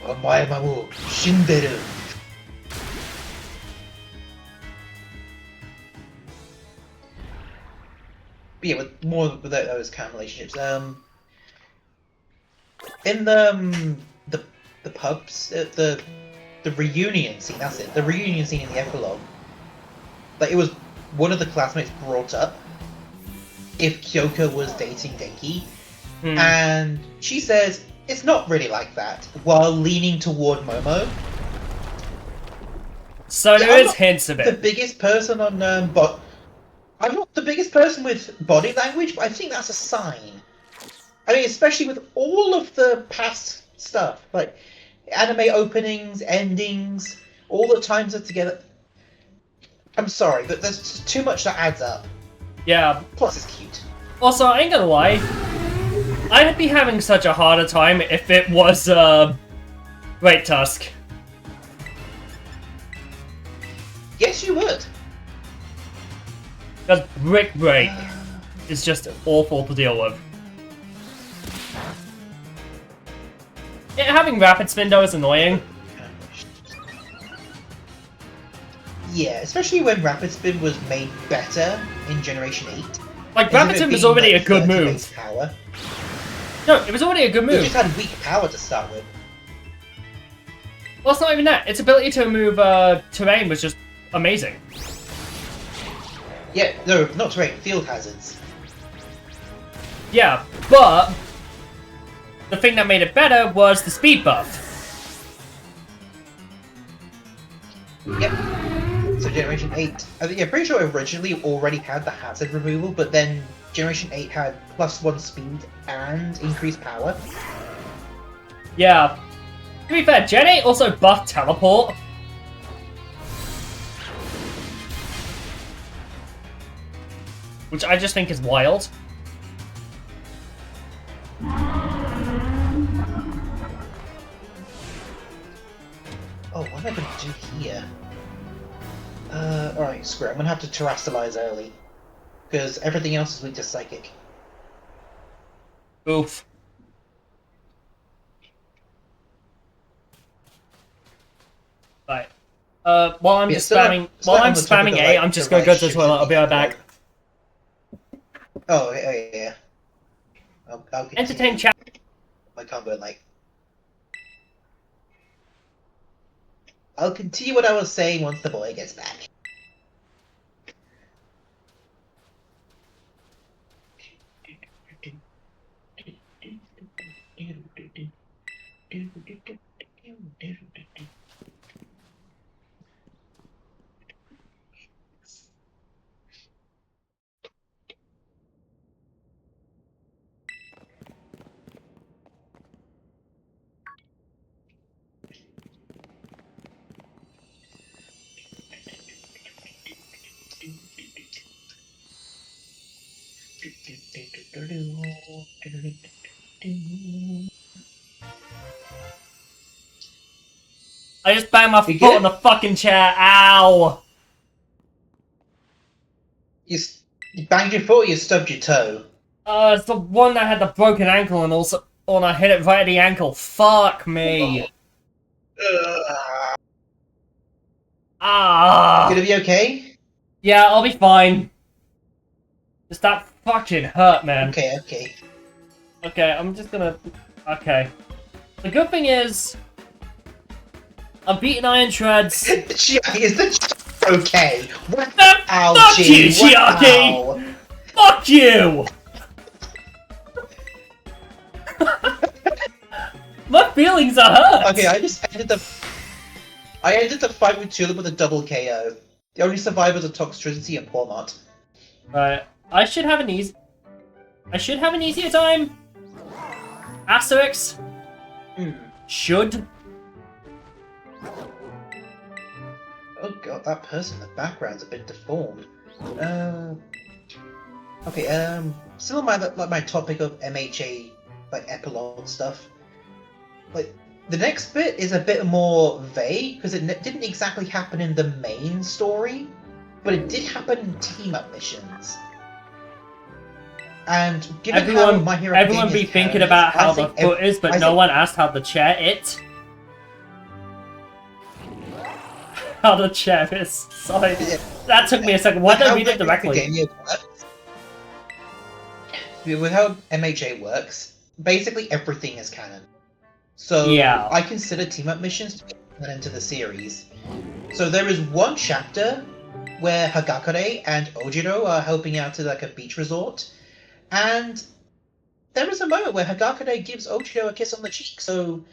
S2: Omae wa mou shinderu. But yeah, with more with those kind of relationships. In the pubs, the reunion scene. That's it. The reunion scene in the epilogue. Like it was one of the classmates brought up if Kyoka was dating Denki, and she says it's not really like that, while leaning toward Momo.
S1: So there is hints of it.
S2: The biggest person on but I'm not the biggest person with body language, but I think that's a sign. I mean, especially with all of the past stuff, like anime openings, endings, all the times they're together. I'm sorry, but there's just too much that adds up.
S1: Yeah.
S2: Plus, it's cute.
S1: Also, I ain't gonna lie. I'd be having such a harder time if it was, Great Tusk.
S2: Yes, you would.
S1: Because Brick Break is just awful to deal with. Yeah, having Rapid Spin, though, is annoying.
S2: Yeah, especially when Rapid Spin was made better in Generation 8.
S1: Like, Rapid Spin was already a good move.
S2: Power.
S1: No, it was already a good move.
S2: It just had weak power to start with.
S1: Well, it's not even that. Its ability to move terrain was just amazing.
S2: Yeah, no, not terrain, field hazards.
S1: Yeah, but the thing that made it better was the speed buff.
S2: Yep. So Generation 8, I think, yeah, pretty sure originally already had the hazard removal, but then Generation 8 had +1 speed and increased power.
S1: Yeah. To be fair, Gen 8 also buffed teleport. Which I just think is wild.
S2: Oh, what am I going to do here? Alright, screw it. I'm going to have to terrestrialize early. Because everything else is weak to psychic.
S1: Oof. Right. While I'm just spamming, A, I'm just going to go to the toilet. I'll be right back.
S2: Oh, yeah. I'll
S1: Entertain chat.
S2: My combo, like... I'll continue what I was saying once the boy gets back.
S1: I just banged my foot on the fucking chair. Ow!
S2: You banged your foot or you stubbed your toe?
S1: It's the one that had the broken ankle and also... Oh, and I hit it right at the ankle. Fuck me. Ah!
S2: You gonna be okay?
S1: Yeah, I'll be fine. Just that fucking hurt, man.
S2: Okay.
S1: Okay, I'm just gonna... Okay. The good thing is... I'm beating Iron Shreds.
S2: Is the okay?
S1: Fuck you, Chiaki! Fuck you! My feelings are hurt!
S2: Okay, I ended the fight with Tulip with a double KO. The only survivors are Toxtricity and Pormont.
S1: Right. I should have an easier time. Asterix. Should.
S2: Oh god, that person in the background's a bit deformed. Okay, still on my topic of MHA, like, epilogue stuff. Like, the next bit is a bit more vague, because it didn't exactly happen in the main story, but it did happen in team-up missions. And given how My Hero
S1: everyone be thinking about how the foot is, but no one asked how the chair how the chair is. Sorry, that took me a second. Why don't I read it directly?
S2: With how MHA works, basically everything is canon. So
S1: yeah.
S2: I consider team-up missions to be canon into the series. So there is one chapter where Hagakure and Ojiro are helping out to like a beach resort, and there is a moment where Hagakure gives Ojiro a kiss on the cheek. So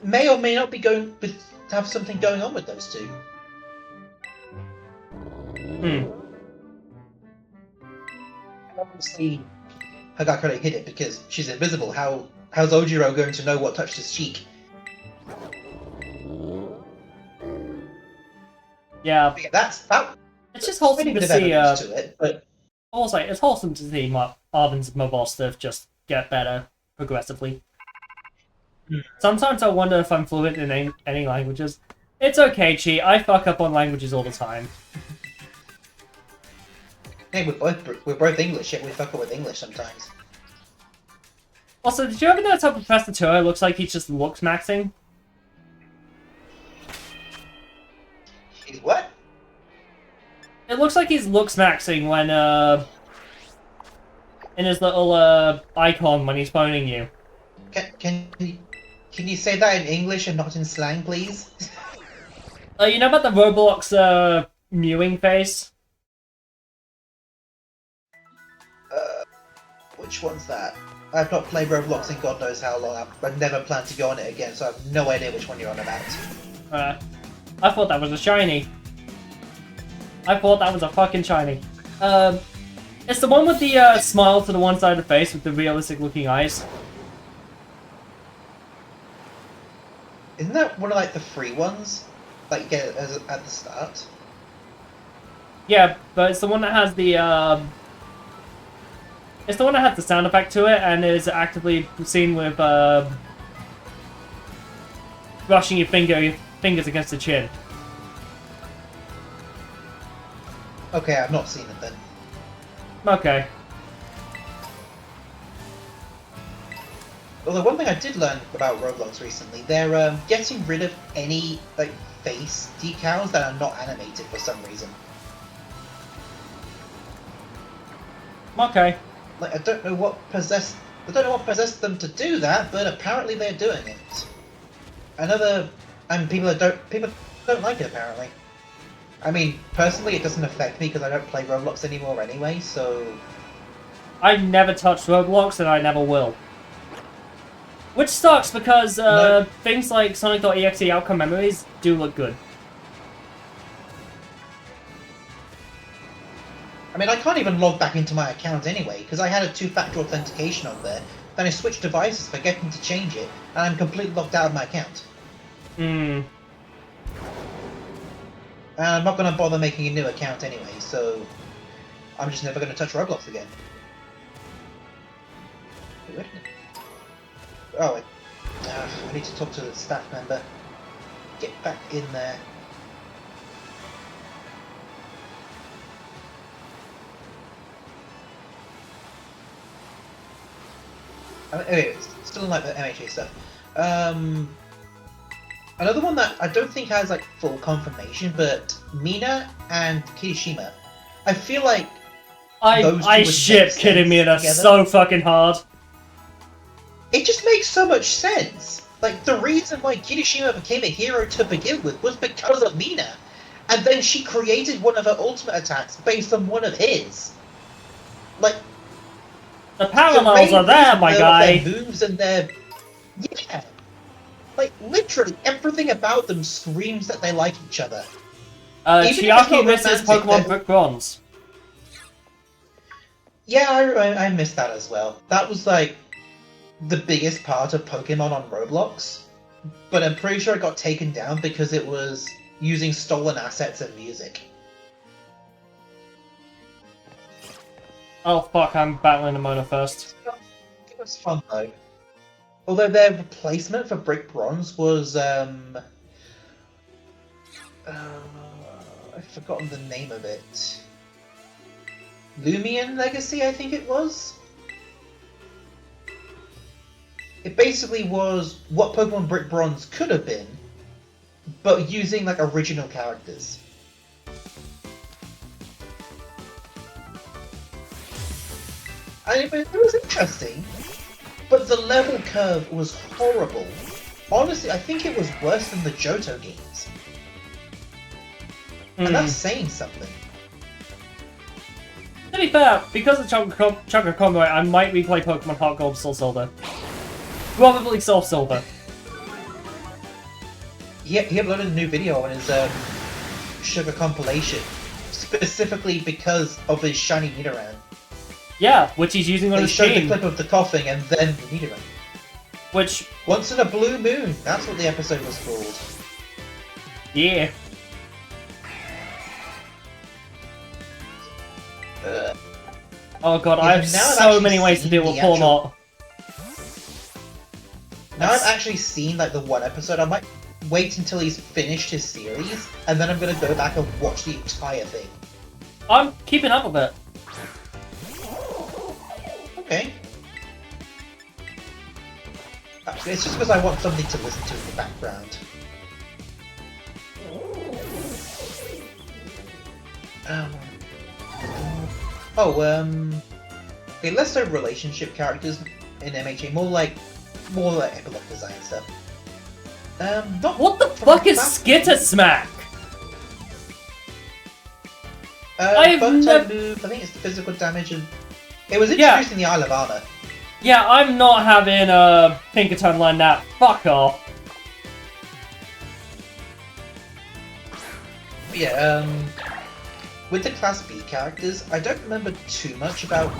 S2: may or may not be have something going on with those two. Obviously, Hagakure hid it because she's invisible. How's Ojiro going to know what touched his cheek?
S1: Yeah.
S2: It's
S1: just wholesome to see.
S2: Also,
S1: it's wholesome to see Arvin's mobile stuff just get better progressively. Sometimes I wonder if I'm fluent in any languages. It's okay, Chi. I fuck up on languages all the time.
S2: Hey, we're both English, yet we fuck up with English sometimes.
S1: Also, did you ever notice how Professor Turo looks like he's just looks maxing?
S2: He's what?
S1: It looks like he's looks maxing when in his little icon when he's phoning you.
S2: Can you say that in English and not in slang, please?
S1: You know about the Roblox mewing face?
S2: Which one's that? I've not played Roblox in God knows how long. I've never planned to go on it again, so I have no idea which one you're on about.
S1: I thought that was a shiny. I thought that was a fucking shiny. It's the one with the smile to the one side of the face with the realistic looking eyes.
S2: Isn't that one of like the free ones that you get at the start?
S1: Yeah, but it's the one that has the it's the one that has the sound effect to it and is actively seen with brushing your fingers against the chin.
S2: Okay, I've not seen it then.
S1: Okay.
S2: Although one thing I did learn about Roblox recently, they're getting rid of any like face decals that are not animated for some reason.
S1: Okay.
S2: Like I don't know what possessed them to do that, but apparently they're doing it. People don't like it apparently. I mean, personally, it doesn't affect me because I don't play Roblox anymore anyway, so...
S1: I never touched Roblox and I never will. Which sucks because things like Sonic.exe outcome memories do look good.
S2: I mean, I can't even log back into my account anyway, because I had a two-factor authentication on there, then I switched devices forgetting to change it, and I'm completely locked out of my account.
S1: Hmm.
S2: And I'm not going to bother making a new account anyway, so I'm just never going to touch Roblox again. Oh, I need to talk to the staff member. Get back in there. Anyway, still in like the MHA stuff. Another one that I don't think has like full confirmation, but Mina and Kirishima. I feel like
S1: I ship kidding me, that's so fucking hard.
S2: It just makes so much sense. Like the reason why Kirishima became a hero to begin with was because of Mina, and then she created one of her ultimate attacks based on one of his. Like
S1: the parallels are there, my guy.
S2: Their moves and their like literally everything about them screams that they like each other.
S1: Chiaki misses Pokemon Brick Bronze.
S2: Yeah, I missed that as well. That was like the biggest part of Pokemon on Roblox, but I'm pretty sure it got taken down because it was using stolen assets and music.
S1: Oh fuck, I'm battling a Mono first.
S2: It was fun though. Although their replacement for Brick Bronze was I've forgotten the name of it. Lumion Legacy, I think it was? It basically was what Pokemon Brick Bronze could have been, but using like original characters. And it was interesting, but the level curve was horrible. Honestly, I think it was worse than the Johto games. And that's saying something.
S1: To be fair, because of Chunker Combo, I might replay Pokemon Heart Gold Soul Silver. Probably Soul Silver.
S2: He uploaded a new video on his Sugar compilation, specifically because of his shiny Nidoran.
S1: Yeah, which he's using on his
S2: stream. They showed
S1: team.
S2: the clip of the coughing and then the Nidoran.
S1: Which...
S2: Once in a blue moon, that's what the episode was called.
S1: Yeah. Oh god, I have so many ways to deal with Paul Mott.
S2: Now I've actually seen like the one episode, I might wait until he's finished his series, and then I'm gonna go back and watch the entire thing.
S1: I'm keeping up with it.
S2: Okay. It's just because I want something to listen to in the background. Okay, less so relationship characters in MHA, more like epilogue design stuff. Not
S1: What the
S2: from
S1: fuck is
S2: Falcon.
S1: Skitter Smack?
S2: Bug type move, I think it's the physical damage, and it was introduced in the Isle of Armor.
S1: Yeah, I'm not having Pinkerton line that. Fuck off.
S2: But yeah, with the Class B characters, I don't remember too much about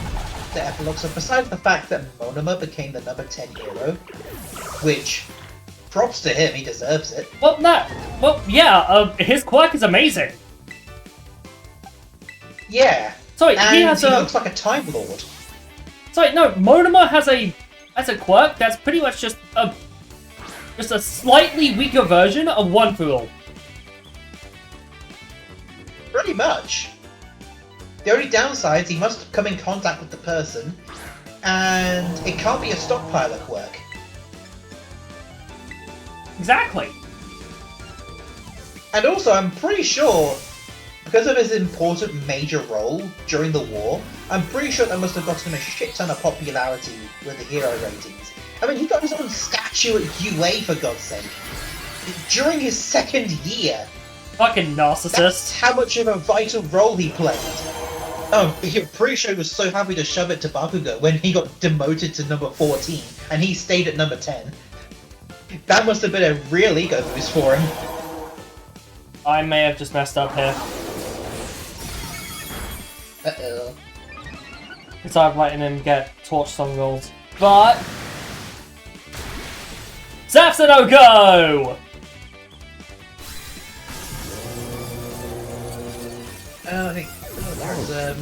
S2: the epilogue stuff, besides the fact that Monoma became the number 10 hero, which, props to him, he deserves it.
S1: His quirk is amazing.
S2: Yeah,
S1: Sorry,
S2: and
S1: he has
S2: he looks like a Time Lord.
S1: Sorry, no, Monoma has a quirk that's pretty much just a slightly weaker version of One Fool.
S2: Pretty much. The only downside is he must come in contact with the person, and it can't be a stockpiler quirk.
S1: Exactly.
S2: And also, I'm pretty sure, because of his important major role during the war, I'm pretty sure that must have gotten him a shit ton of popularity with the hero ratings. I mean, he got his own statue at UA, for God's sake. During his second year.
S1: Fucking narcissist.
S2: That's how much of a vital role he played. Oh, I'm pretty sure he was so happy to shove it to Bakugo when he got demoted to number 14, and he stayed at number 10. That must have been a real ego boost for him.
S1: I may have just messed up here.
S2: Uh-oh.
S1: Instead of letting him get Torch Song rolls. But... Safsano go!
S2: I think there's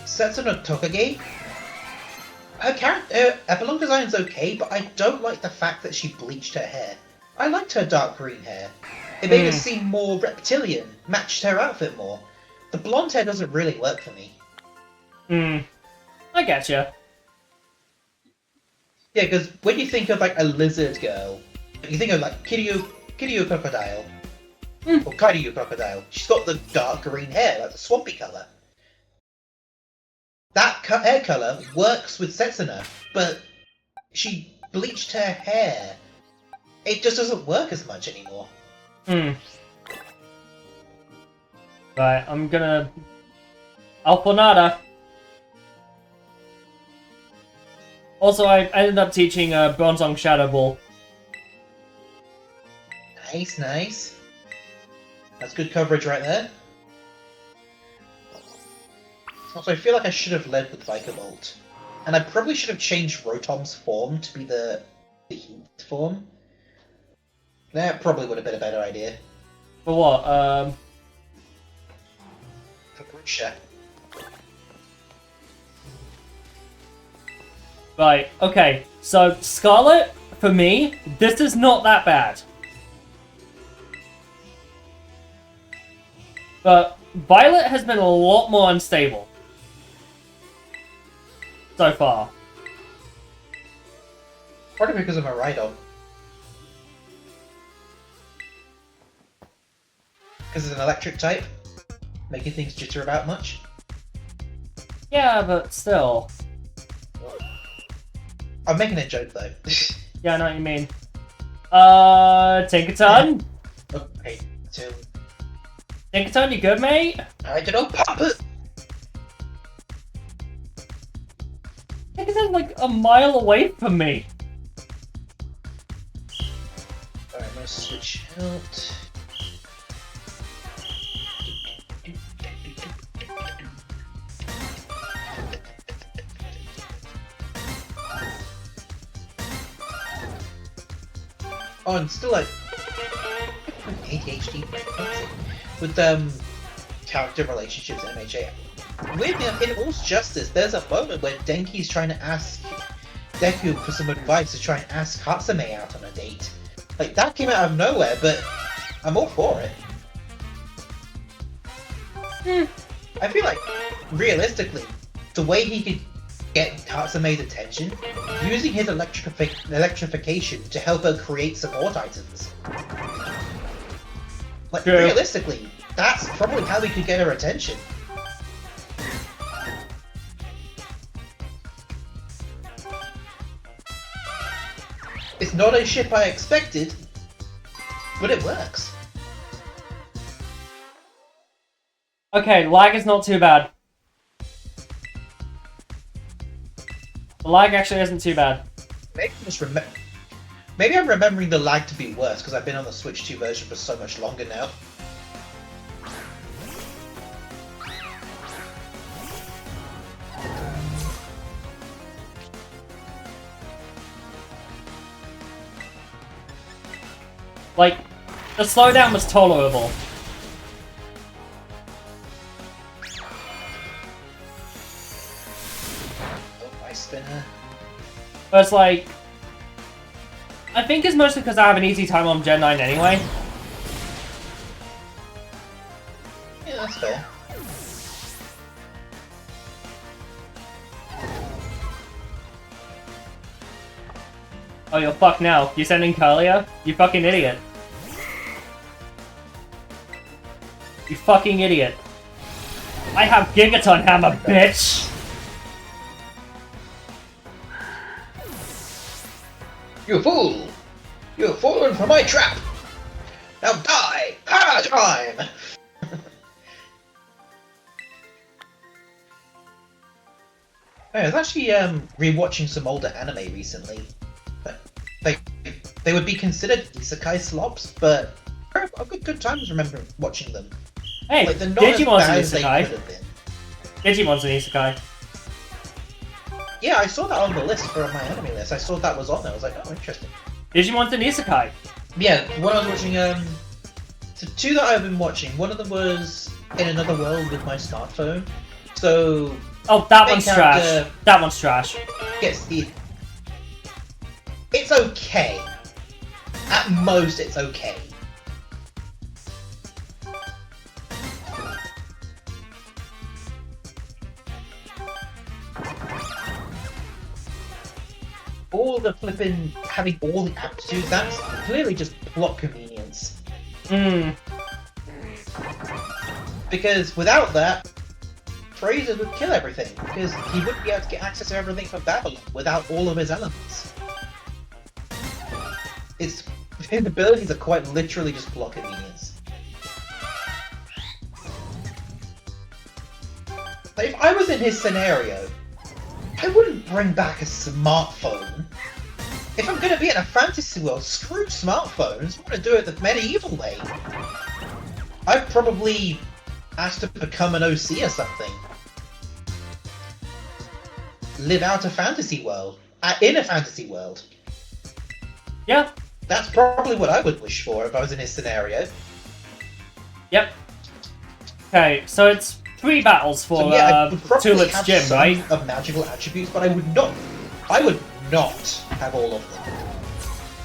S2: Setsuno Tokage. Her character epilogue design's okay, but I don't like the fact that she bleached her hair. I liked her dark green hair. It made her seem more reptilian, matched her outfit more. The blonde hair doesn't really work for me.
S1: I getcha.
S2: Yeah, because when you think of like a lizard girl, you think of like Kiryu Crocodile. Or Kiryu Crocodile. She's got the dark green hair, like the swampy colour. That hair colour works with Setsuna, but she bleached her hair. It just doesn't work as much anymore.
S1: Right, I'm gonna... Alfonada. Also, I ended up teaching Bronzong Shadow Ball.
S2: Nice, nice. That's good coverage right there. Also, I feel like I should have led with Vikavolt. And I probably should have changed Rotom's form to be the heat form. That probably would have been a better idea.
S1: For what?
S2: For Grusha.
S1: Right, okay. So, Scarlet, for me, this is not that bad. But Violet has been a lot more unstable. So far.
S2: Probably because of a Rhydon. Because it's an electric type, making things jitter about much.
S1: Yeah, but still.
S2: I'm making a joke though.
S1: Yeah, I know what you mean. Tinkerton?
S2: Okay, so...
S1: Tinkerton, you good, mate?
S2: I don't know, pop it!
S1: Tinkerton's like a mile away from me.
S2: Alright, I'm gonna switch out. Oh, and still like ADHD with character relationships in MHA. Weirdly, in All's Justice, there's a moment where Denki's trying to ask Deku for some advice to try and ask Hatsume out on a date. Like, that came out of nowhere, but I'm all for it. I feel like, realistically, the way he could get Hatsume's attention, using his electrification to help her create support items. Like,
S1: True.
S2: realistically, that's probably how we could get her attention. It's not a ship I expected, but it works.
S1: Okay, lag is not too bad. The lag actually isn't too bad.
S2: Maybe I'm remembering the lag to be worse because I've been on the Switch 2 version for so much longer now.
S1: Like, the slowdown was tolerable.
S2: Oh, ice spinner.
S1: But it's like... I think it's mostly because I have an easy time on Gen 9 anyway.
S2: Yeah, that's fair.
S1: Oh, you're fucked now. You sending Curlia? You fucking idiot. You fucking idiot. I have Gigaton Hammer, bitch!
S2: You fool! You have fallen for my trap! Now die! Ah, time! I was actually rewatching some older anime recently. They would be considered isekai slops, but I've got good times remembering watching them.
S1: Hey,
S2: Like, they're not
S1: Digimon's
S2: as bad
S1: an
S2: as they
S1: isekai.
S2: could have been.
S1: Digimon's an isekai.
S2: Yeah, I saw that on the list for my anime list. I saw that was on there. I was like, oh, interesting.
S1: Digimon's an isekai.
S2: Yeah, what I was watching, so two that I've been watching. One of them was In Another World with my smartphone. So
S1: Oh, that
S2: Main
S1: one's trash.
S2: character-
S1: That one's trash.
S2: gets the. It's okay. At most, it's okay. All the flipping having all the aptitudes, that's clearly just plot convenience.
S1: Hmm.
S2: Because without that, Fraser would kill everything, because he wouldn't be able to get access to everything from Babylon without all of his elements. His abilities are quite literally just plot convenience. Like, if I was in his scenario, I wouldn't bring back a smartphone. If I'm gonna be in a fantasy world, screw smartphones. I want to do it the medieval way. I'd probably ask to become an OC or something. Live out a fantasy world. In a fantasy world.
S1: Yeah.
S2: That's probably what I would wish for if I was in his scenario.
S1: Yep. Okay, so it's 3 battles for
S2: So yeah, I would probably
S1: Tulip's
S2: have
S1: gym,
S2: some
S1: right?
S2: of magical attributes, but I would not have all of them.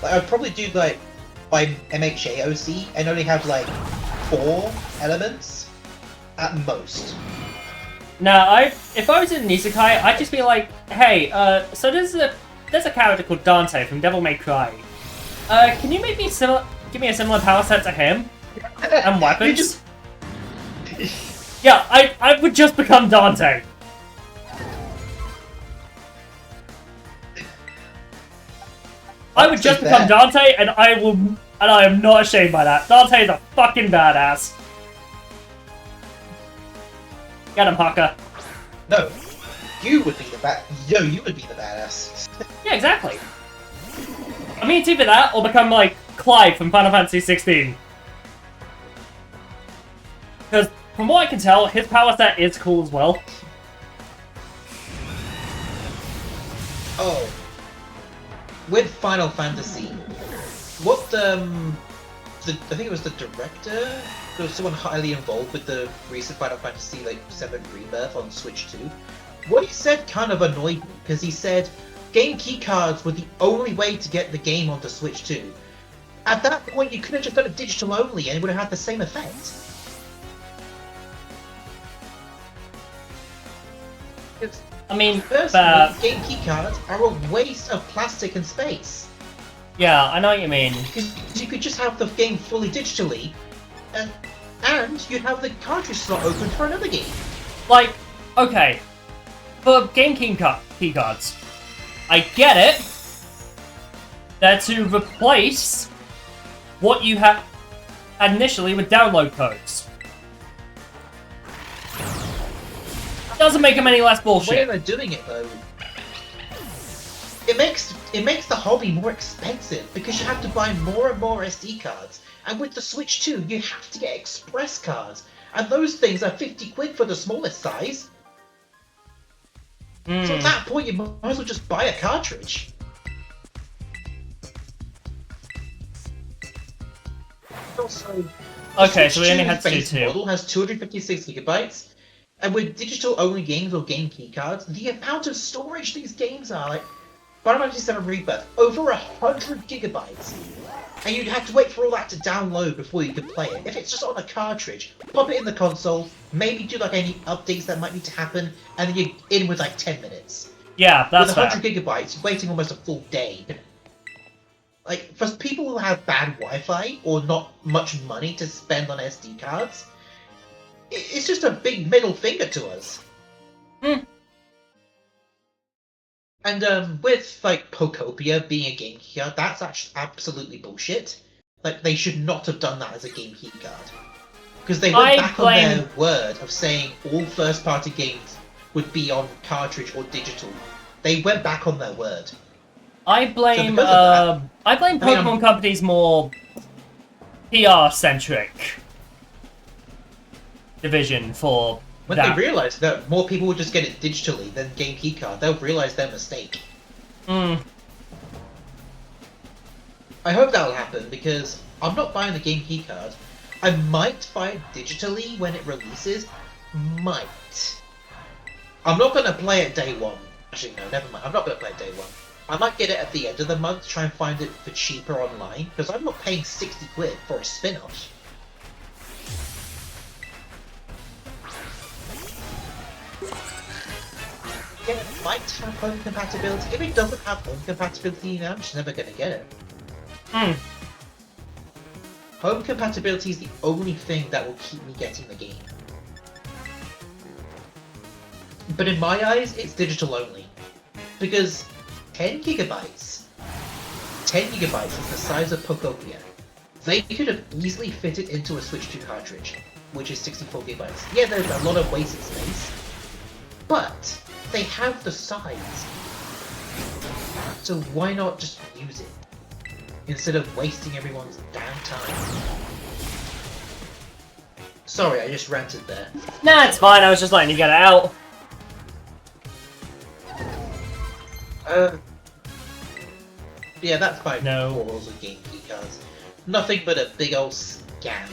S2: Like, I'd probably do, like, by MHA OC, and only have, like, 4 elements at most.
S1: Now, if I was in an isekai, I'd just be like, hey, so there's a character called Dante from Devil May Cry. Can you make me give me a similar power set to him? And weapons? Yeah, I would just become Dante. I would just become Dante, and I am not ashamed by that. Dante is a fucking badass. Get him, Haka.
S2: No, you would be the badass.
S1: Yeah, exactly. I mean, it's either that, or become, like, Clive from Final Fantasy 16. Because, from what I can tell, his power set is cool as well.
S2: Oh. With Final Fantasy, what I think it was the director, there was someone highly involved with the recent Final Fantasy, like, 7 Rebirth on Switch 2. What he said kind of annoyed me, because he said game keycards were the only way to get the game onto Switch 2. At that point, you could have just done it digital only, and it would have had the same effect.
S1: I mean,
S2: Personally, game keycards are a waste of plastic and space.
S1: yeah, I know what you mean.
S2: Because you could just have the game fully digitally, and you'd have the cartridge slot open for another game.
S1: Like, okay, for game keycards, I get it. They're to replace what you had initially with download codes. Doesn't make them any less bullshit.
S2: The way they're doing it though, it makes the hobby more expensive because you have to buy more and more SD cards. And with the Switch 2, you have to get express cards. And those things are 50 quid for the smallest size. So at that point, you might as well just buy a cartridge. Also,
S1: okay, so we only had to do
S2: base
S1: 2.
S2: Model has 256 gigabytes. And with digital-only games or game keycards, the amount of storage these games are, like, Final Fantasy VII Rebirth, over 100 gigabytes. And you'd have to wait for all that to download before you could play it. If it's just on a cartridge, pop it in the console, maybe do like any updates that might need to happen, and then you're in with like 10 minutes.
S1: Yeah, that's
S2: with 100 gigabytes, waiting almost a full day. Like, for people who have bad Wi-Fi, or not much money to spend on SD cards, it's just a big middle finger to us. And with like Pokopia being a game keycard, that's actually absolutely bullshit. Like, they should not have done that as a game keycard. Because they went back on their word of saying all first-party games would be on cartridge or digital. They went back on their word.
S1: I blame Pokemon companies more PR-centric division for
S2: when they realise that more people will just get it digitally than game keycard, they'll realise their mistake. I hope that'll happen, because I'm not buying the game keycard. I might buy it digitally when it releases. Might. I'm not going to play it day one. Actually, no, never mind. I'm not going to play it day one. I might get it at the end of the month, try and find it for cheaper online, because I'm not paying 60 quid for a spin-off. Yeah, it might have home compatibility. If it doesn't have home compatibility, I'm just never going to get it. Home compatibility is the only thing that will keep me getting the game. But in my eyes, it's digital only. Because 10 gigabytes is the size of Pokopia. They could have easily fit it into a Switch 2 cartridge, which is 64 gigabytes. Yeah, there's a lot of wasted space, but they have the size. So why not just use it? Instead of wasting everyone's damn time. Sorry, I just ranted there.
S1: Nah, it's fine, I was just letting you get it out.
S2: Yeah, that's my
S1: No.
S2: balls of game keycards. Nothing but a big old scam.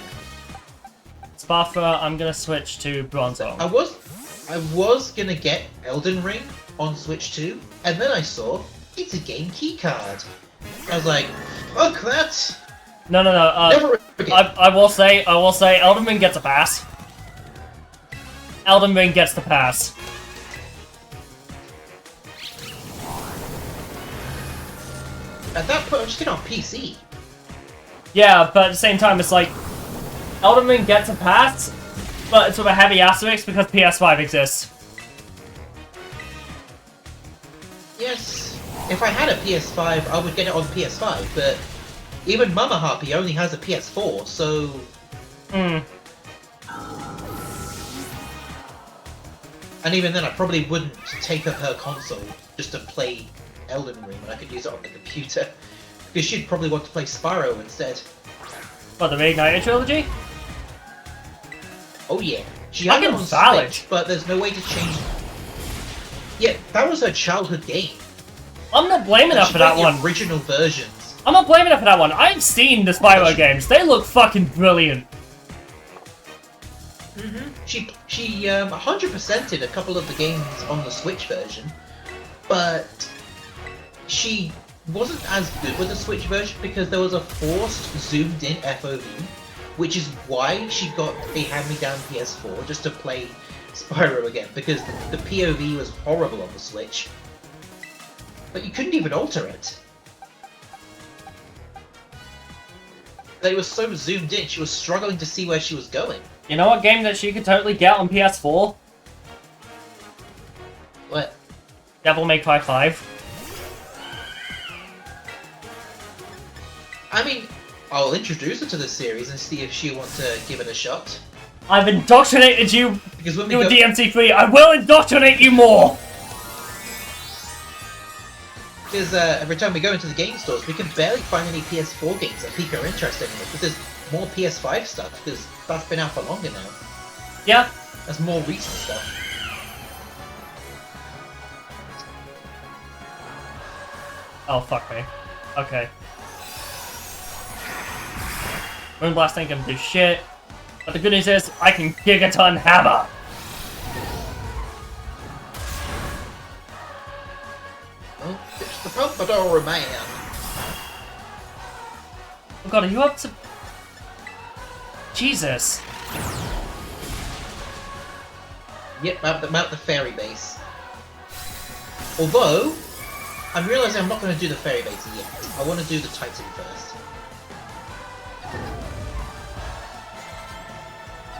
S1: Sparfra, I'm gonna switch to Bronzong.
S2: I was gonna get Elden Ring on Switch 2, and then I saw it's a game keycard. I was like, fuck that!
S1: No.
S2: Never again.
S1: I will say, Elden Ring gets a pass. Elden Ring gets the pass.
S2: At that point, I'm just getting on PC.
S1: Yeah, but at the same time, it's like, Elden Ring gets a pass, but it's with a heavy asterisk because PS5 exists.
S2: Yes, if I had a PS5, I would get it on PS5, but even Mama Harpy only has a PS4, so... And even then, I probably wouldn't take up her console just to play Elden Ring when I could use it on the computer. Because she'd probably want to play Spyro instead.
S1: What, the Reignited trilogy?
S2: Oh yeah. She had it on Switch, but there's no way to change it. Yeah, that was her childhood game.
S1: I'm not blaming her for that one.
S2: Original versions.
S1: I'm not blaming her for that one. I've seen the Spyro games. They look fucking brilliant.
S2: She 100%ed a couple of the games on the Switch version, but she wasn't as good with the Switch version because there was a forced zoomed-in FOV, which is why she got a hand-me-down PS4 just to play Spyro again, because the POV was horrible on the Switch. But you couldn't even alter it. They were so zoomed in, she was struggling to see where she was going.
S1: You know what game that she could totally get on PS4?
S2: What?
S1: Devil May Cry 5.
S2: I mean, I'll introduce her to the series and see if she wants to give it a shot.
S1: I've indoctrinated you
S2: Because when we
S1: to
S2: go...
S1: DMC3. I will indoctrinate you more!
S2: Because every time we go into the game stores, we can barely find any PS4 games that pique our interest anymore. But there's more PS5 stuff, because that's been out for longer now.
S1: Yeah.
S2: That's more recent stuff.
S1: Oh, fuck me. Okay. Moonblast ain't gonna do shit. But the good news is, I can Gigaton Hammer!
S2: Oh, it's the Pompadour Man.
S1: Oh god, are you up to... Jesus.
S2: Yep, I'm at the fairy base. Although, I'm realizing I'm not going to do the fairy base yet. I want to do the Titan first.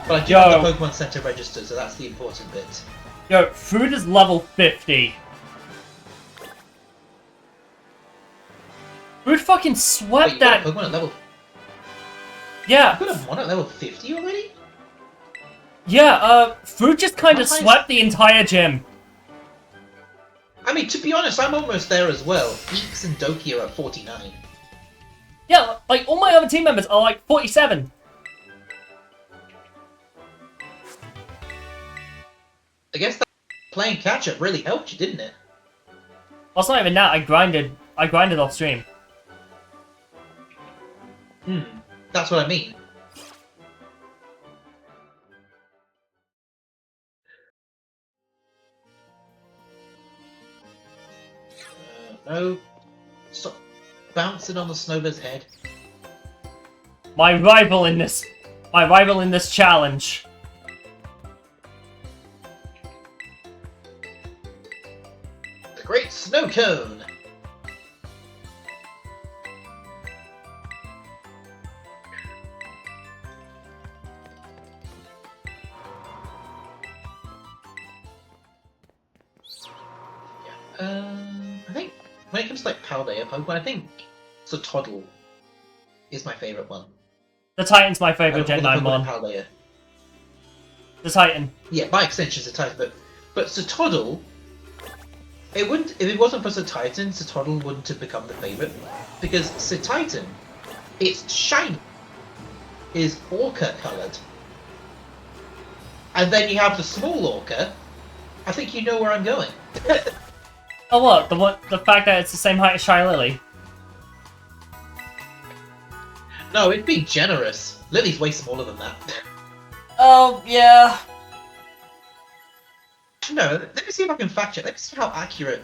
S2: But I do have the Pokemon Center registered, so that's the important bit.
S1: Yo, food is level 50. Food fucking swept that...
S2: Pokemon at level...
S1: Yeah.
S2: You got a one at level 50 already?
S1: Yeah, Food just kind of swept the entire gym.
S2: I mean, to be honest, I'm almost there as well. Eeks and Doki are at 49.
S1: Yeah, like, all my other team members are like 47.
S2: I guess that playing catch-up really helped you, didn't it?
S1: Well, it's not even that, I grinded off stream.
S2: That's what I mean. No. Stop bouncing on the Snowbird's head.
S1: My rival in this challenge.
S2: The Great Snow Cone! I think when it comes to like Paldea Pokemon, I think Toddle is my favourite one.
S1: The Titan's my favourite Gen 9 one.
S2: Paldea.
S1: The Titan.
S2: Yeah, by extension, it's a Titan, but Toddle, it wouldn't. If it wasn't for Titan, Toddle wouldn't have become the favourite because Titan, its shiny is Orca coloured, and then you have the small Orca. I think you know where I'm going.
S1: Oh what? The fact that it's the same height as Shy Lily?
S2: No, it'd be generous. Lily's way smaller than that.
S1: Oh, yeah.
S2: No, let me see if I can fact check. Let me see how accurate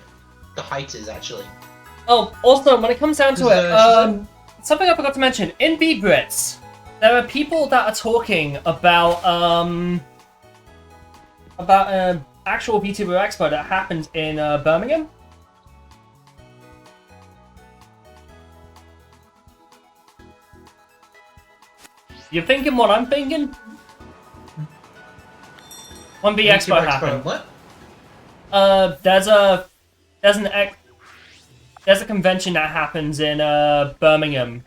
S2: the height is, actually.
S1: Oh, also, when it comes down to it, something I forgot to mention. In B-Brits, there are people that are talking about an actual VTuber Expo that happened in Birmingham. You thinking what I'm thinking? When the Expo happened.
S2: What?
S1: There's a convention that happens in Birmingham,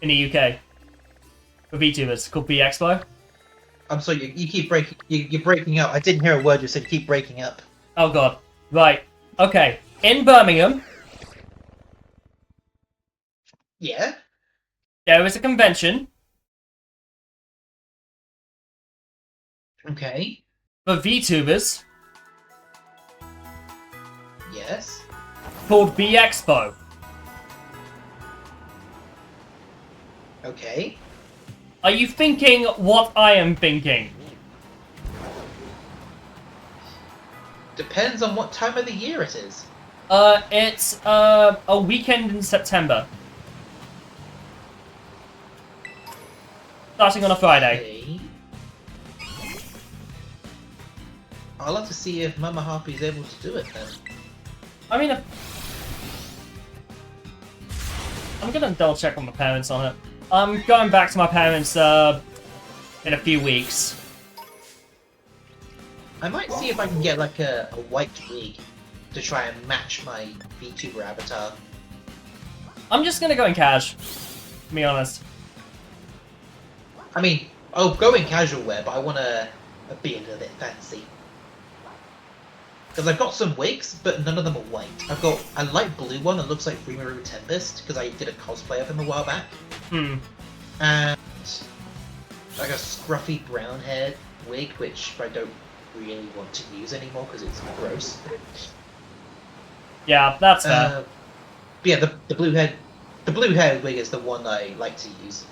S1: in the UK, for VTubers called the Expo.
S2: I'm sorry, you keep breaking. You're breaking up. I didn't hear a word you said. You keep breaking up.
S1: Oh god. Right. Okay. In Birmingham.
S2: Yeah.
S1: There is a convention.
S2: Okay.
S1: For VTubers
S2: Yes.
S1: called B Expo.
S2: Okay.
S1: Are you thinking what I am thinking?
S2: Depends on what time of the year it is.
S1: It's a weekend in September. Starting on a Friday.
S2: Okay. I'll have to see if Mama Harpy's able to do it then.
S1: I mean, I'm gonna double check with my parents on it. I'm going back to my parents in a few weeks.
S2: I might see if I can get like a white wig to try and match my VTuber avatar.
S1: I'm just gonna go in cash, to be honest.
S2: I mean, I'll go in casual wear, but I want to be a little bit fancy. Because I've got some wigs, but none of them are white. I've got a light blue one that looks like Rimuru Tempest, because I did a cosplay of him a while back. And like a scruffy brown haired wig, which I don't really want to use anymore because it's gross.
S1: Yeah, that's fair.
S2: But yeah, the blue haired wig is the one I like to use.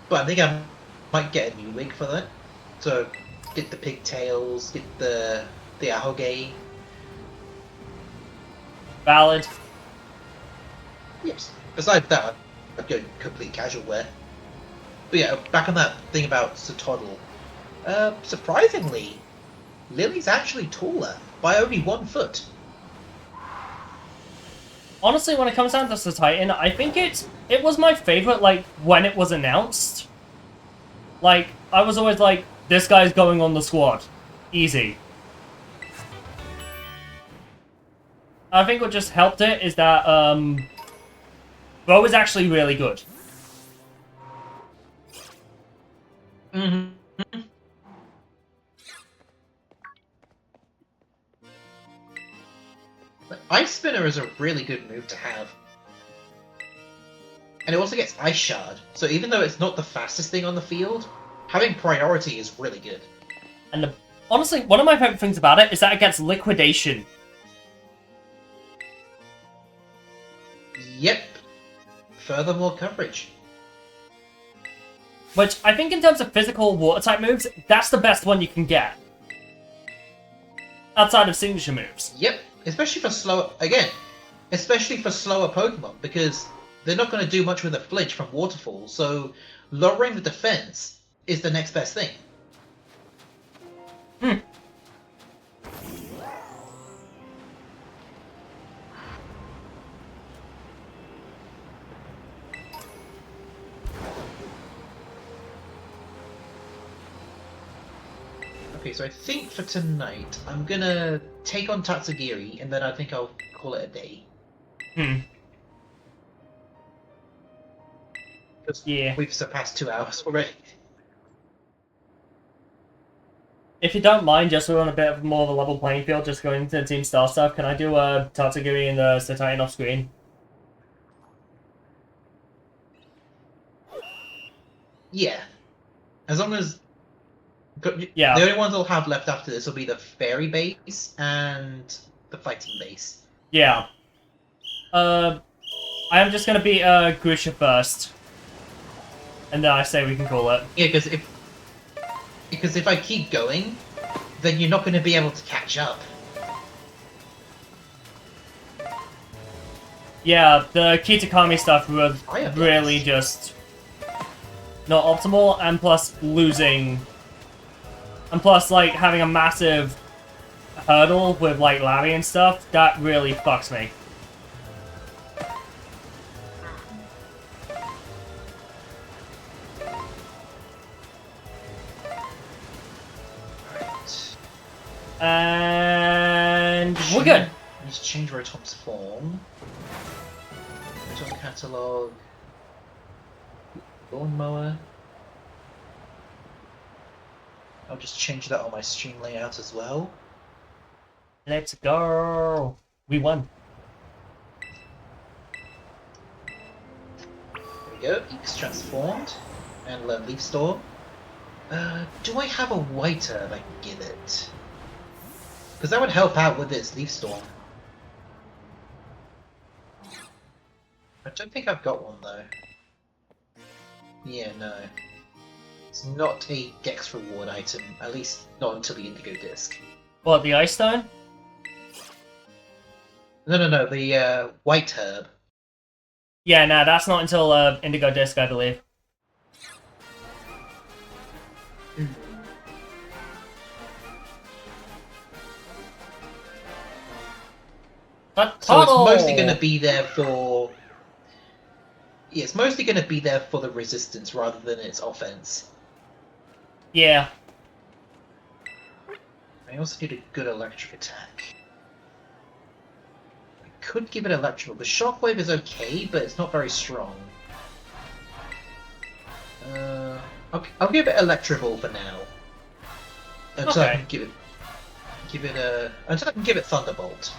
S2: But I think I might get a new wig for that. So get the pigtails, get the ahoge.
S1: Valid.
S2: Yes. Besides that, I'd go complete casual wear. But yeah, back on that thing about Satoddle. Surprisingly, Lily's actually taller by only 1 foot.
S1: Honestly, when it comes down to the Titan, I think it was my favorite, like, when it was announced. Like, I was always like, this guy's going on the squad. Easy. I think what just helped it is that, Bo is actually really good.
S2: Ice Spinner is a really good move to have. And it also gets Ice Shard, so even though it's not the fastest thing on the field, having priority is really good.
S1: And honestly, one of my favorite things about it is that it gets Liquidation.
S2: Yep. Furthermore coverage.
S1: Which, I think in terms of physical water-type moves, that's the best one you can get. Outside of signature moves.
S2: Yep. Especially for slower Pokemon, because they're not going to do much with a flinch from Waterfall, so lowering the defense is the next best thing. Okay, so I think for tonight, I'm gonna take on Tatsugiri, and then I think I'll call it a day. Because we've surpassed 2 hours already.
S1: If you don't mind, just so we're on a bit of more of a level playing field, just going into Team Star stuff, can I do Tatsugiri and the Titan off screen?
S2: Yeah. As long as...
S1: Yeah.
S2: The only ones I'll have left after this will be the Fairy base and the Fighting base.
S1: Yeah. I am just gonna be Grusha first. And then I say we can call it.
S2: Yeah, because if I keep going, then you're not going to be able to catch up.
S1: Yeah, the Kitakami stuff was really just not optimal, and plus losing... And plus, like, having a massive hurdle with, like, Larry and stuff, that really fucks me. And we're good.
S2: I need to change Rotom's form. Rotom catalog. Lawnmower. I'll just change that on my stream layout as well.
S1: Let's go. We won.
S2: There we go. Eek's transformed and learn Leaf Storm. Do I have a white herb I can give it? Because that would help out with this Leaf Storm. I don't think I've got one though. Yeah, no. It's not a Dex reward item, at least not until the Indigo Disc.
S1: What, the Ice Stone?
S2: No, the White Herb.
S1: Yeah, nah, that's not until Indigo Disc, I believe.
S2: So it's mostly going to be there for Yeah, it's mostly going to be there for the resistance rather than its offense.
S1: Yeah.
S2: I also need a good electric attack. I could give it electrical. The shockwave is okay, but it's not very strong. I'll give it electrical for now. Until I can until I can give it thunderbolt.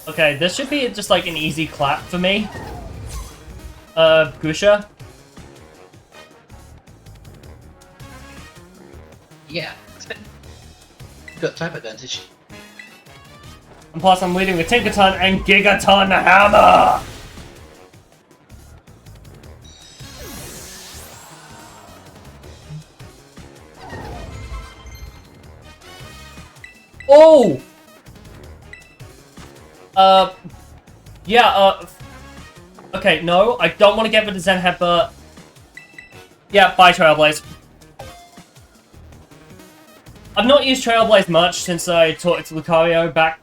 S1: Okay, this should be just like an easy clap for me. Gusha.
S2: Yeah. Got type advantage.
S1: And plus I'm leading with Tinkerton and Gigaton Hammer! Oh! Yeah, okay, no, I don't want to get rid of Zen Head, but... Yeah, bye, Trailblaze. I've not used Trailblaze much since I taught it to Lucario back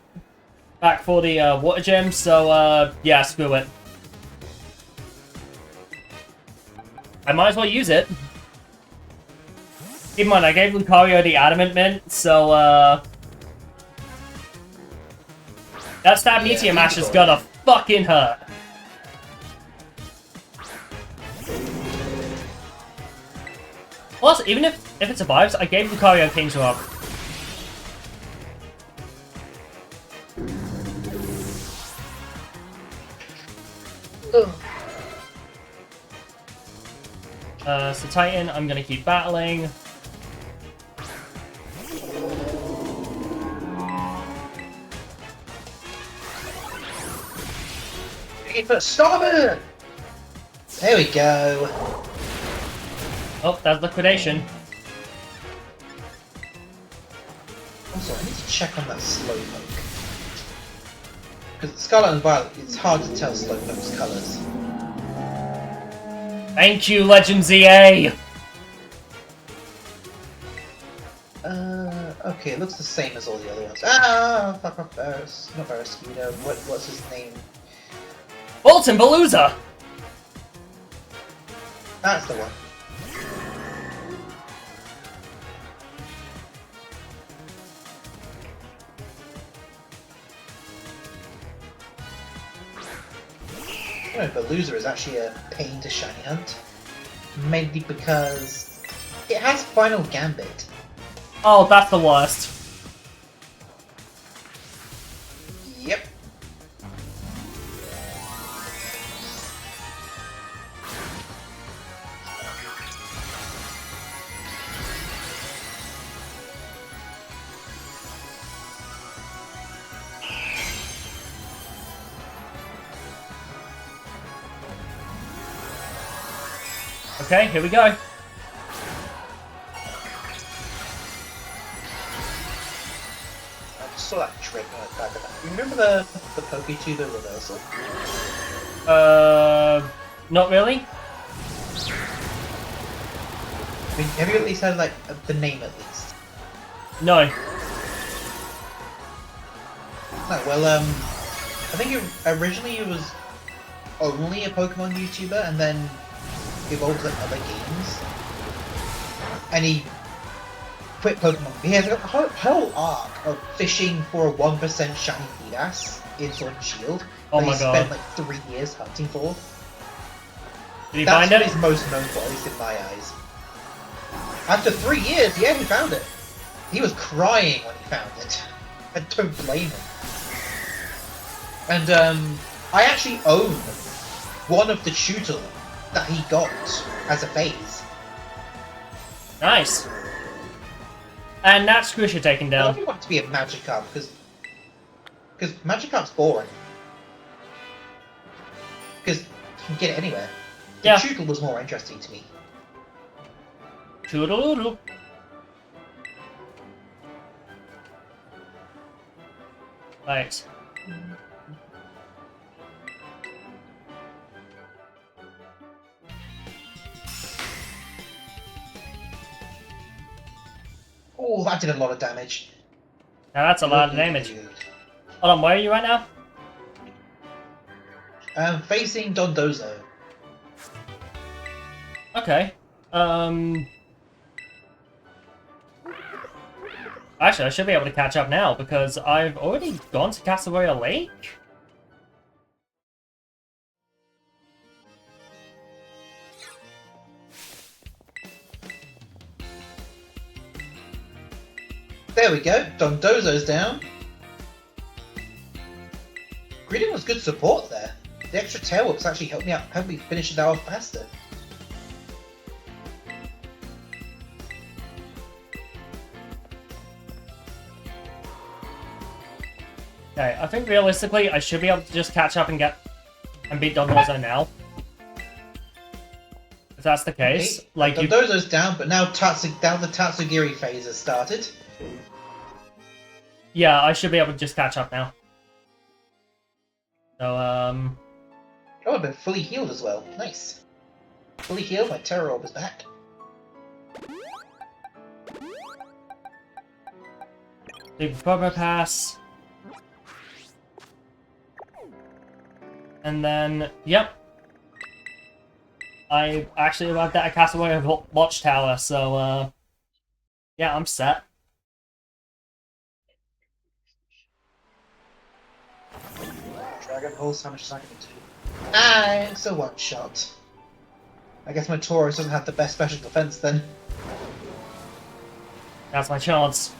S1: for the, Water Gym, so, yeah, screw it. I might as well use it. Keep in mind, I gave Lucario the Adamant Mint, so, that stab Meteor Mash is gonna fucking hurt. Plus, even if it survives, I gave Lucario King's Rock. So Titan, I'm gonna keep battling.
S2: Stop it! There we go.
S1: Oh, that's liquidation.
S2: Also, I need to check on that Slowpoke. Because Scarlet and Violet, it's hard to tell Slowpoke's colours.
S1: Thank you, Legend ZA!
S2: Okay, it looks the same as all the other ones. Ah, fuck off, Varus. Not Varusquito. What's his name?
S1: Bolton Balooza!
S2: That's the one. You know, Balooza is actually a pain to shiny hunt. Mainly because it has Final Gambit.
S1: Oh, that's the worst.
S2: Yep.
S1: Okay, here we go.
S2: I just saw that trick on the back of that. You remember the Poketuber reversal?
S1: Not really?
S2: I mean, have you at least had, like, the name at least?
S1: No.
S2: No, well, I think originally it was only a Pokemon YouTuber, and then evolved to other games. And he quit Pokemon. He has a whole arc of fishing for a 1% shiny Feedass in Sword and Shield.
S1: Oh
S2: that
S1: my
S2: he
S1: god.
S2: spent like 3 years hunting for.
S1: Did he
S2: That's
S1: find
S2: what
S1: it?
S2: he's most known for, at least in my eyes. After 3 years, yeah, he found it. He was crying when he found it. I don't blame him. And I actually own one of the Chewtle that he got as a phase.
S1: Nice. And that's Squisher taken
S2: I
S1: down.
S2: don't want it to be a Magikarp because Magikarp's boring. Because you can get it anywhere. The
S1: Yeah.
S2: Choodle was more interesting to me.
S1: Toodaloo. Right.
S2: Oh, that did a lot of damage.
S1: Now that's a lot of damage. Hold on, where are you right now?
S2: I'm facing Dondozo.
S1: Okay. Actually, I should be able to catch up now because I've already gone to Castlevania Lake.
S2: There we go. Dondozo's down. Greeding was good support there. The extra tail whips actually helped me finish it off faster.
S1: Okay, I think realistically I should be able to just catch up and beat Dondozo now. If that's the case,
S2: Okay.
S1: like you.
S2: Dondozo's down, but now the Tatsugiri phase has started.
S1: Yeah, I should be able to just catch up now. So,
S2: Oh, I've been fully healed as well. Nice. Fully healed, my Terror Orb is back.
S1: big Promo Pass. And then, yep. I actually arrived at a Castlevania Watchtower, so, yeah, I'm set.
S2: Dragon Pulse, how much is that going to do? Ah, it's a one-shot. I guess my Taurus doesn't have the best special defense then.
S1: That's my chance.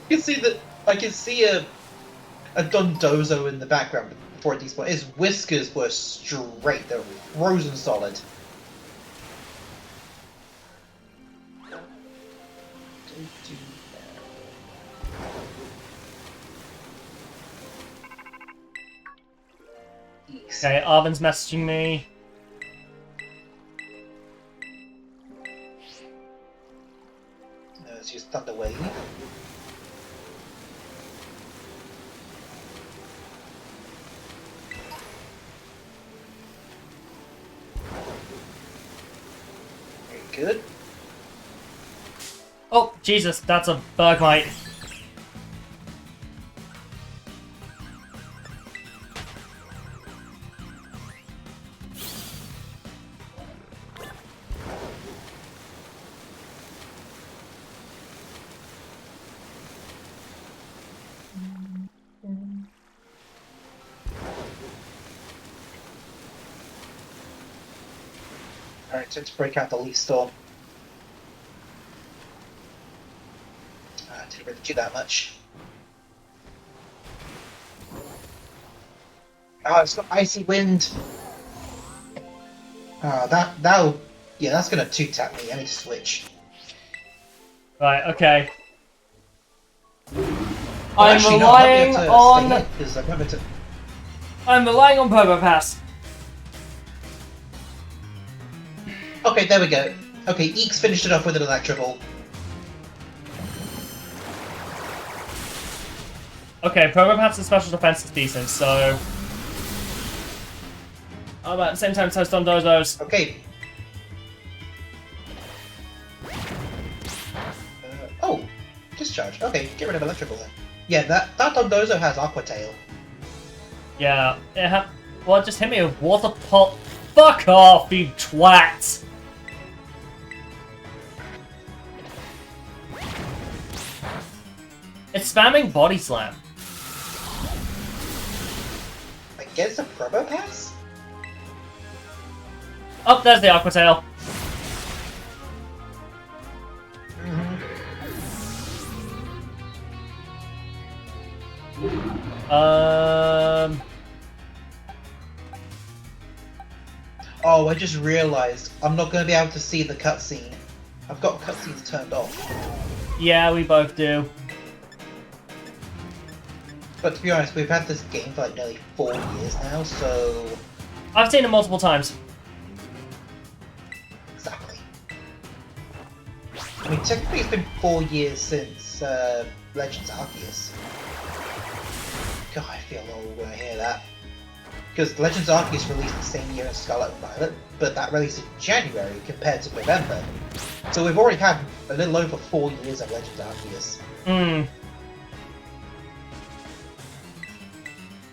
S2: You can see that I can see a Dondozo in the background before it despawned. His whiskers were straight, they were frozen solid.
S1: Okay, Arvin's messaging me.
S2: Let's use Thunder Wave. Very good.
S1: Oh, Jesus, that's a Bergmite.
S2: Alright, so let's break out the Leaf Storm. Didn't really do that much. Oh, it's got Icy Wind! Oh, that'll... Yeah, that's gonna 2-tap me. I need to switch.
S1: Right, okay.
S2: Well,
S1: I'm
S2: actually, no, I might be
S1: relying
S2: able to
S1: on...
S2: stay here, 'cause I remember to...
S1: I'm relying on Promo Pass.
S2: Okay, there we go. Okay, Eeks finished it off with an Electro Ball.
S1: Okay, Promo Pass's special defense is decent, so... Oh, but at the same time, toast on Dondozo's.
S2: Okay. Oh! Discharge. Okay, get rid of Electro Ball then. Yeah, that Dondozo has Aqua Tail.
S1: Yeah, well, it just hit me with Water Pop. Fuck off, you twat! It's spamming Body Slam.
S2: I guess a Promo Pass?
S1: Oh, there's the Aqua Tail.
S2: Oh, I just realized I'm not going to be able to see the cutscene. I've got cutscenes turned off.
S1: Yeah, we both do.
S2: But to be honest, we've had this game for like nearly 4 years now, so
S1: I've seen it multiple times.
S2: Exactly. I mean, technically it's been 4 years since Legends Arceus. God, I feel old when I hear that. Because Legends Arceus released the same year as Scarlet and Violet, but that released in January compared to November. So we've already had a little over 4 years of Legends Arceus.
S1: Hmm.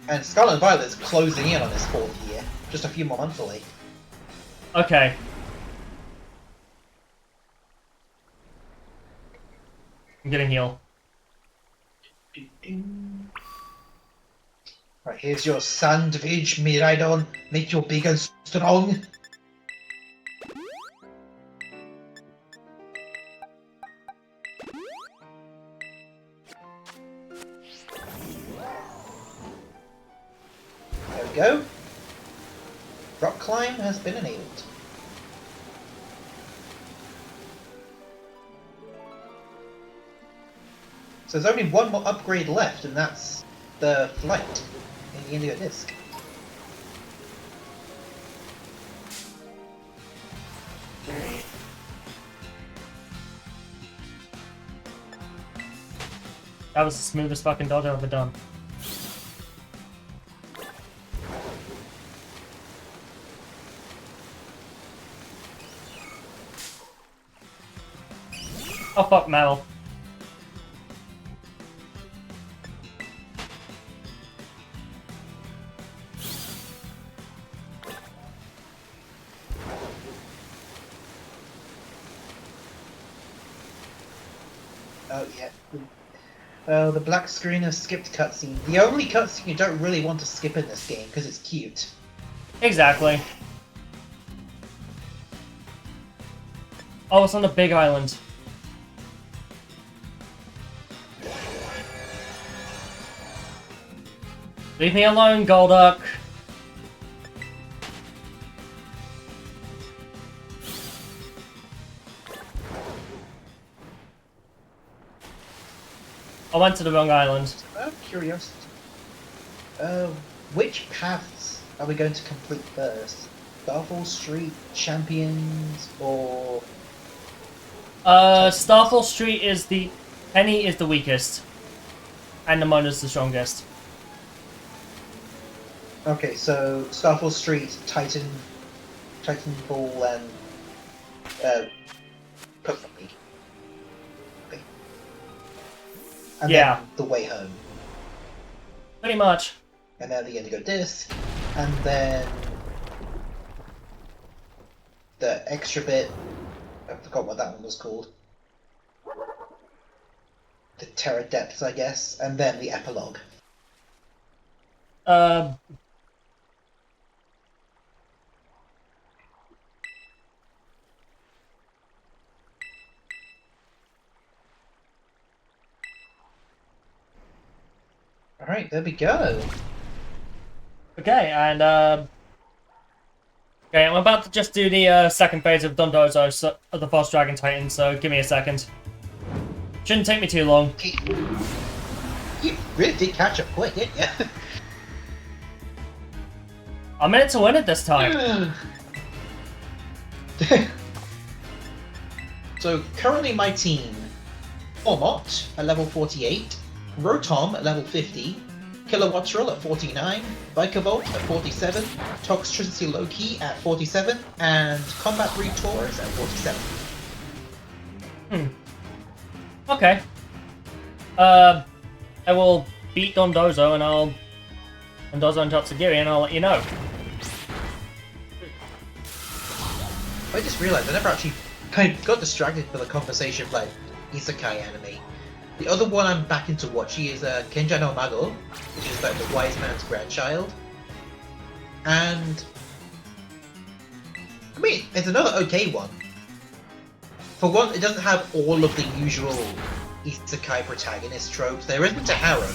S2: And Scarlet and Violet is closing in on its 4th year, just a few more months away.
S1: Okay. I'm gonna heal.
S2: Right, here's your sandwich, Miraidon. Make you big and strong. There we go. Rock climb has been enabled. So there's only one more upgrade left, and that's the flight in the Indigo Disc.
S1: That was the smoothest fucking dodge I've ever done. Oh fuck, Mal.
S2: Oh yeah. Oh, the black screen of skipped cutscene. The only cutscene you don't really want to skip in this game because it's cute.
S1: Exactly. Oh, it's on a big island. Leave me alone, Golduck. I went to the wrong island.
S2: Out of curiosity, which paths are we going to complete first? Starfall Street, Champions, or...
S1: Starfall Street is the... Penny is the weakest. And the Mona's the strongest.
S2: Okay, so Starfall Street, Titan Ball, and Pokemon League. Okay. And
S1: Yeah.
S2: then the way home.
S1: Pretty much.
S2: And then the Indigo Disc, and then the extra bit. I forgot what that one was called. The Terra Depths, I guess, and then the epilogue. Alright, there we go.
S1: Okay, and okay, I'm about to just do the second phase of Dondozo, so, of the False Dragon Titan, so give me a second. Shouldn't take me too long.
S2: Okay. You really did catch up quick, didn't you?
S1: I'm in it to win it this time.
S2: So currently my team: Ormot at level 48, Rotom at level 50, Kilowattrel at 49, Vikavolt at 47, Toxtricity Loki at 47, and Combat Breed Taurus at 47.
S1: Okay. I will beat Dondozo and Dondozo and Tatsugiri and I'll let you know.
S2: I just realised I never actually kind of got distracted by the conversation of like Isekai anime. The other one I'm back into watching is Kenja no Mago, which is like the wise man's grandchild. And I mean, it's another okay one. For one, it doesn't have all of the usual Isekai protagonist tropes. There isn't a harem.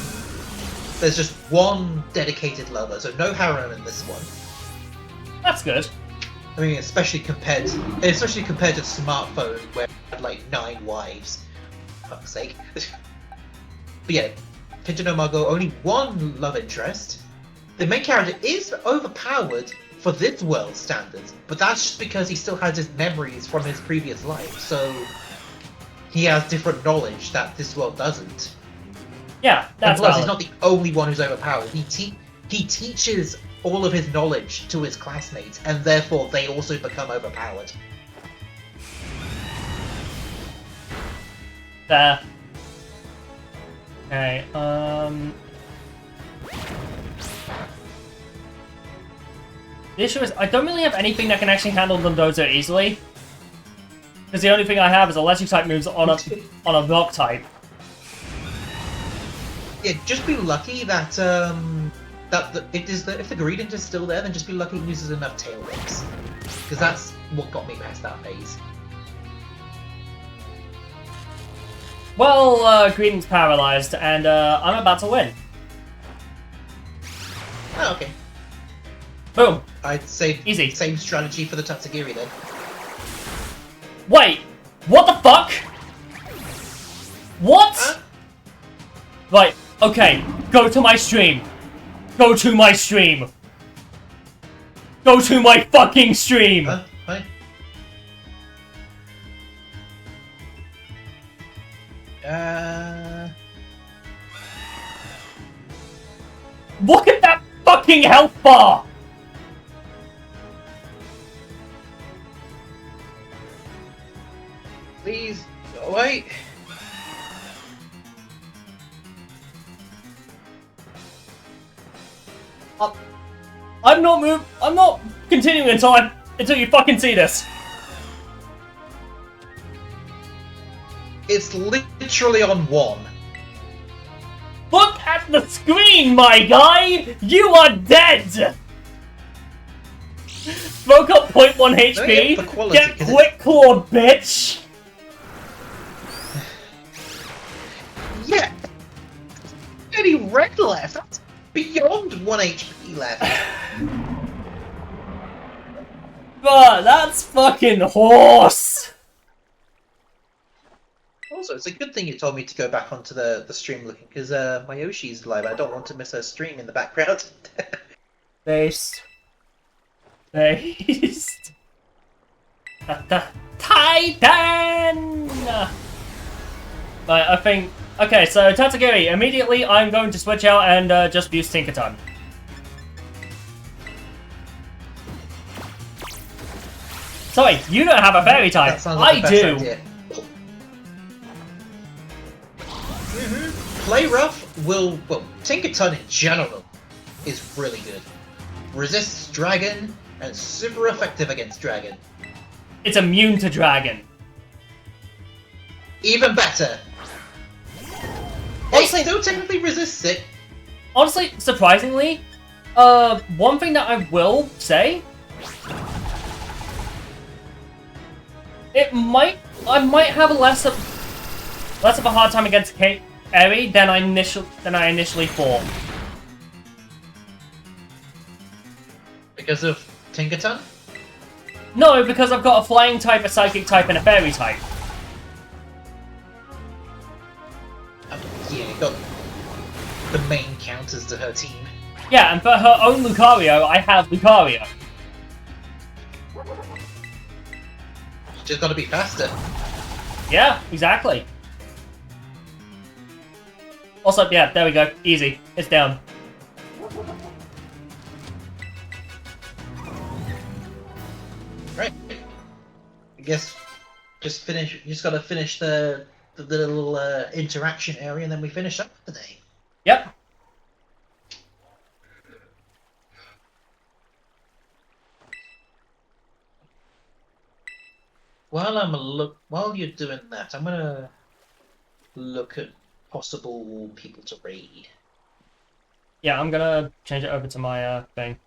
S2: There's just one dedicated lover, so no harem in this one.
S1: That's good.
S2: I mean, especially compared to Smartphone, where it had like 9 wives. For fuck's sake. But yeah, Kenja no Mago, only one love interest. The main character is overpowered, for this world standards, but that's just because he still has his memories from his previous life, so he has different knowledge that this world doesn't.
S1: Yeah, that's
S2: and plus,
S1: valid.
S2: he's not the only one who's overpowered. He teaches all of his knowledge to his classmates, and therefore they also become overpowered.
S1: There. Okay, the issue is, I don't really have anything that can actually handle Dondozo easily. Because the only thing I have is electric type moves on a rock type.
S2: Yeah, just be lucky that if the gradient is still there, then just be lucky it uses enough tail whips. Because that's what got me past that phase.
S1: Well, Green's paralyzed, and I'm about to win.
S2: Oh, okay.
S1: Boom.
S2: I'd say
S1: Easy.
S2: Same strategy for the Tatsugiri then.
S1: Wait, what the fuck? What? Right, okay, go to my stream. Go to my stream. Go to my fucking stream.
S2: Huh?
S1: Look at that fucking health bar!
S2: Please, wait.
S1: I'm not continuing until you fucking see this.
S2: It's literally on 1.
S1: Look at the screen, my guy! You are dead! Smoke up 0.1 HP,
S2: for quality,
S1: get quick clawed, bitch!
S2: Yeah! Any red left? That's beyond 1 HP left.
S1: But that's fucking horse!
S2: Also, it's a good thing you told me to go back onto the stream looking, because my Yoshi's live. I don't want to miss her stream in the background.
S1: Based. Titan! Right, I think... Okay, so Tatsugiri, immediately I'm going to switch out and just use Tinkerton. Sorry, you don't have a fairy type. I do.
S2: Play rough will... Well, Tinkerton in general is really good. Resists dragon, and super effective against dragon.
S1: It's immune to dragon.
S2: Even better!
S1: Honestly,
S2: It still technically resists it.
S1: Honestly, surprisingly, one thing that I will say... I might have less of a hard time against Eri than I initially thought.
S2: Because of Tinkerton?
S1: No, because I've got a flying type, a psychic type, and a fairy type.
S2: Yeah, got the main counters to her team.
S1: Yeah, and for her own Lucario, I have Lucario.
S2: Just gotta be faster.
S1: Yeah, exactly. Also, yeah, there we go. Easy. It's down.
S2: Right. I guess just gotta finish the little interaction area, and then we finish up for the day.
S1: Yep.
S2: While you're doing that, I'm gonna look at possible people to raid.
S1: Yeah, I'm gonna change it over to my thing.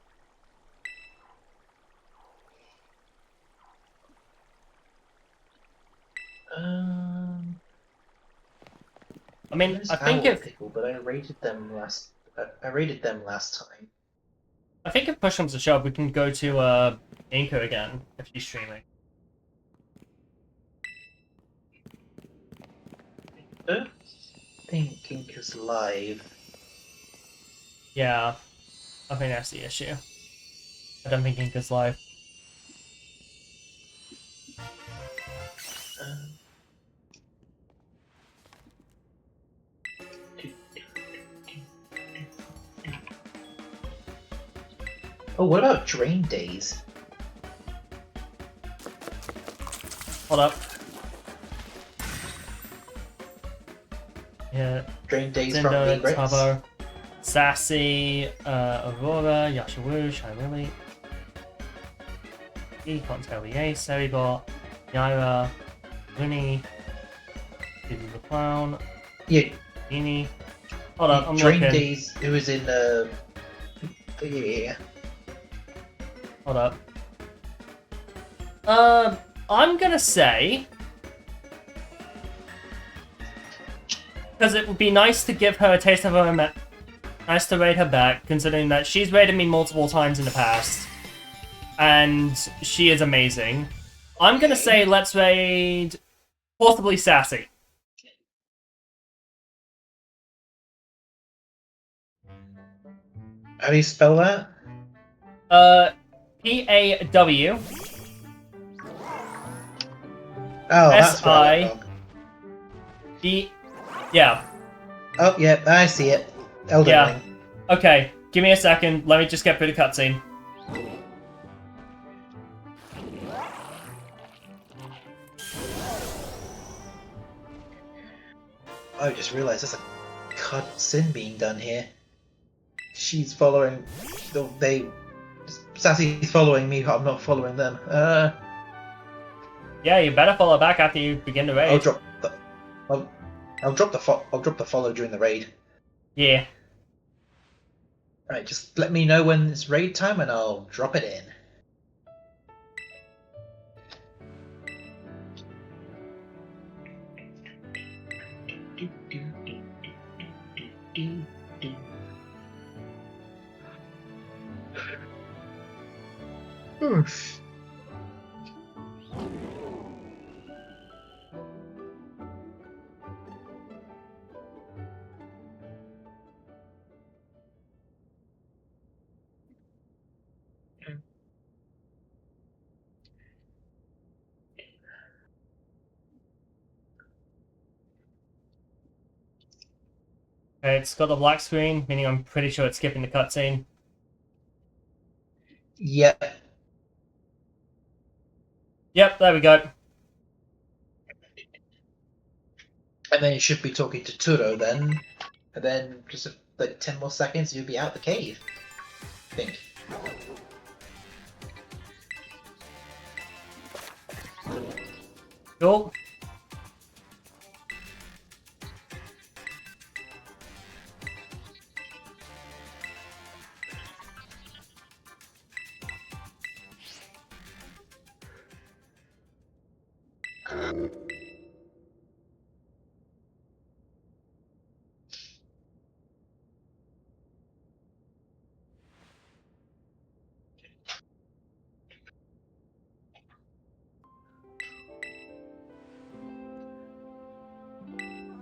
S1: I mean, I think if
S2: Pickle, but I raided them last. I raided them last time.
S1: I think if push comes to shove, we can go to Inko again if she's streaming.
S2: I don't think Inka's live.
S1: Yeah, I think that's the issue. I don't think Inka's live.
S2: Oh, what about Drain Days?
S1: Hold up. Yeah.
S2: Drain Days from
S1: Cinder,
S2: Regrets?
S1: Tubbo, Sassy, Aurora, Yashawu, Shirley, Cocktail the Ace, Seribot, Yaira, Winnie, Diddy the Clown,
S2: Yeah.
S1: Beanie. Hold up, I'm
S2: Drain
S1: looking.
S2: Days, it was in yeah.
S1: Hold up. I'm gonna say, because it would be nice to give her a taste of her nice to raid her back, considering that she's raided me multiple times in the past, and she is amazing. I'm gonna say let's raid possibly Sassy.
S2: How do you spell that?
S1: Paw.
S2: Oh, that's right.
S1: S-I-B... Yeah.
S2: Oh, yeah, I see it. Elden
S1: Yeah.
S2: Ring.
S1: Okay, give me a second. Let me just get through the cutscene.
S2: I just realized there's a cutscene being done here. She's following... Sassy's following me, I'm not following them.
S1: Yeah, you better follow back after you begin the raid.
S2: I'll drop the follow during the raid.
S1: Yeah.
S2: Alright, just let me know when it's raid time and I'll drop it in. Oof.
S1: Okay, it's got the black screen, meaning I'm pretty sure it's skipping the cutscene.
S2: Yep.
S1: Yep, there we go.
S2: And then you should be talking to Turo then. And then just like 10 more seconds you'll be out the cave. I think.
S1: Cool.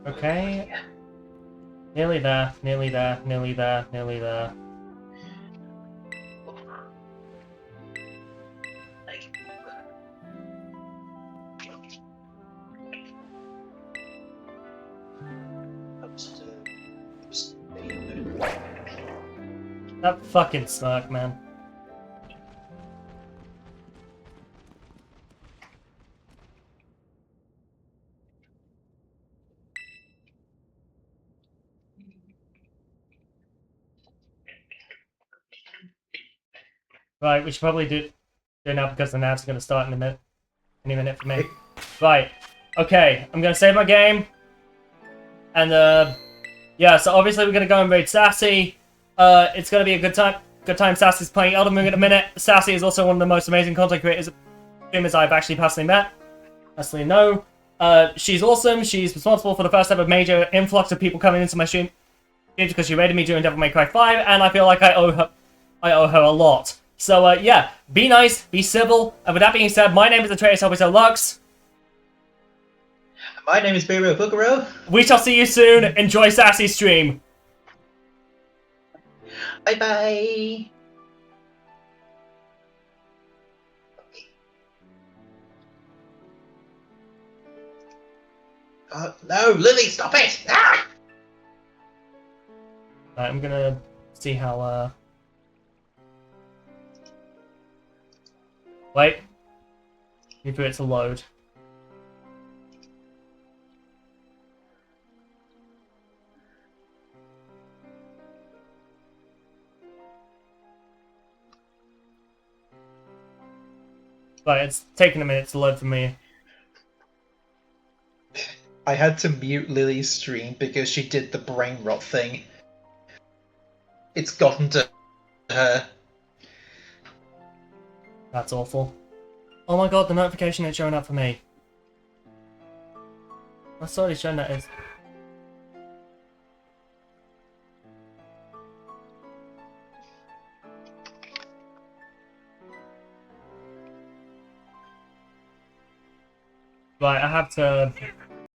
S1: Okay. Nearly there, nearly there, nearly there, nearly there. That fucking smirk, man. Right, we should probably do it now because the nav's gonna start in a minute. Any minute for me. Right. Okay, I'm gonna save my game. And yeah, so obviously we're gonna go and raid Sassy. It's gonna be a good time. Good time. Sassy's playing Elden Ring in a minute. Sassy is also one of the most amazing content creators I've actually personally met. Personally know. She's awesome. She's responsible for the first ever major influx of people coming into my stream because she raided me during Devil May Cry 5, and I feel like I owe her a lot. So yeah, be nice, be civil, and with that being said, my name is Atreus Helpito Lux.
S2: My name is Biribo Fukuro.
S1: We shall see you soon. Enjoy Sassy's stream.
S2: Bye bye. No, Lily, stop it! Ah!
S1: Right, I'm gonna see how, Wait. Wait for it to load. Right, it's taking a minute to load for me.
S2: I had to mute Lily's stream because she did the brain rot thing. It's gotten to her.
S1: That's awful. Oh my god, the notification ain't showing up for me. That's already shown that is. Right, I have to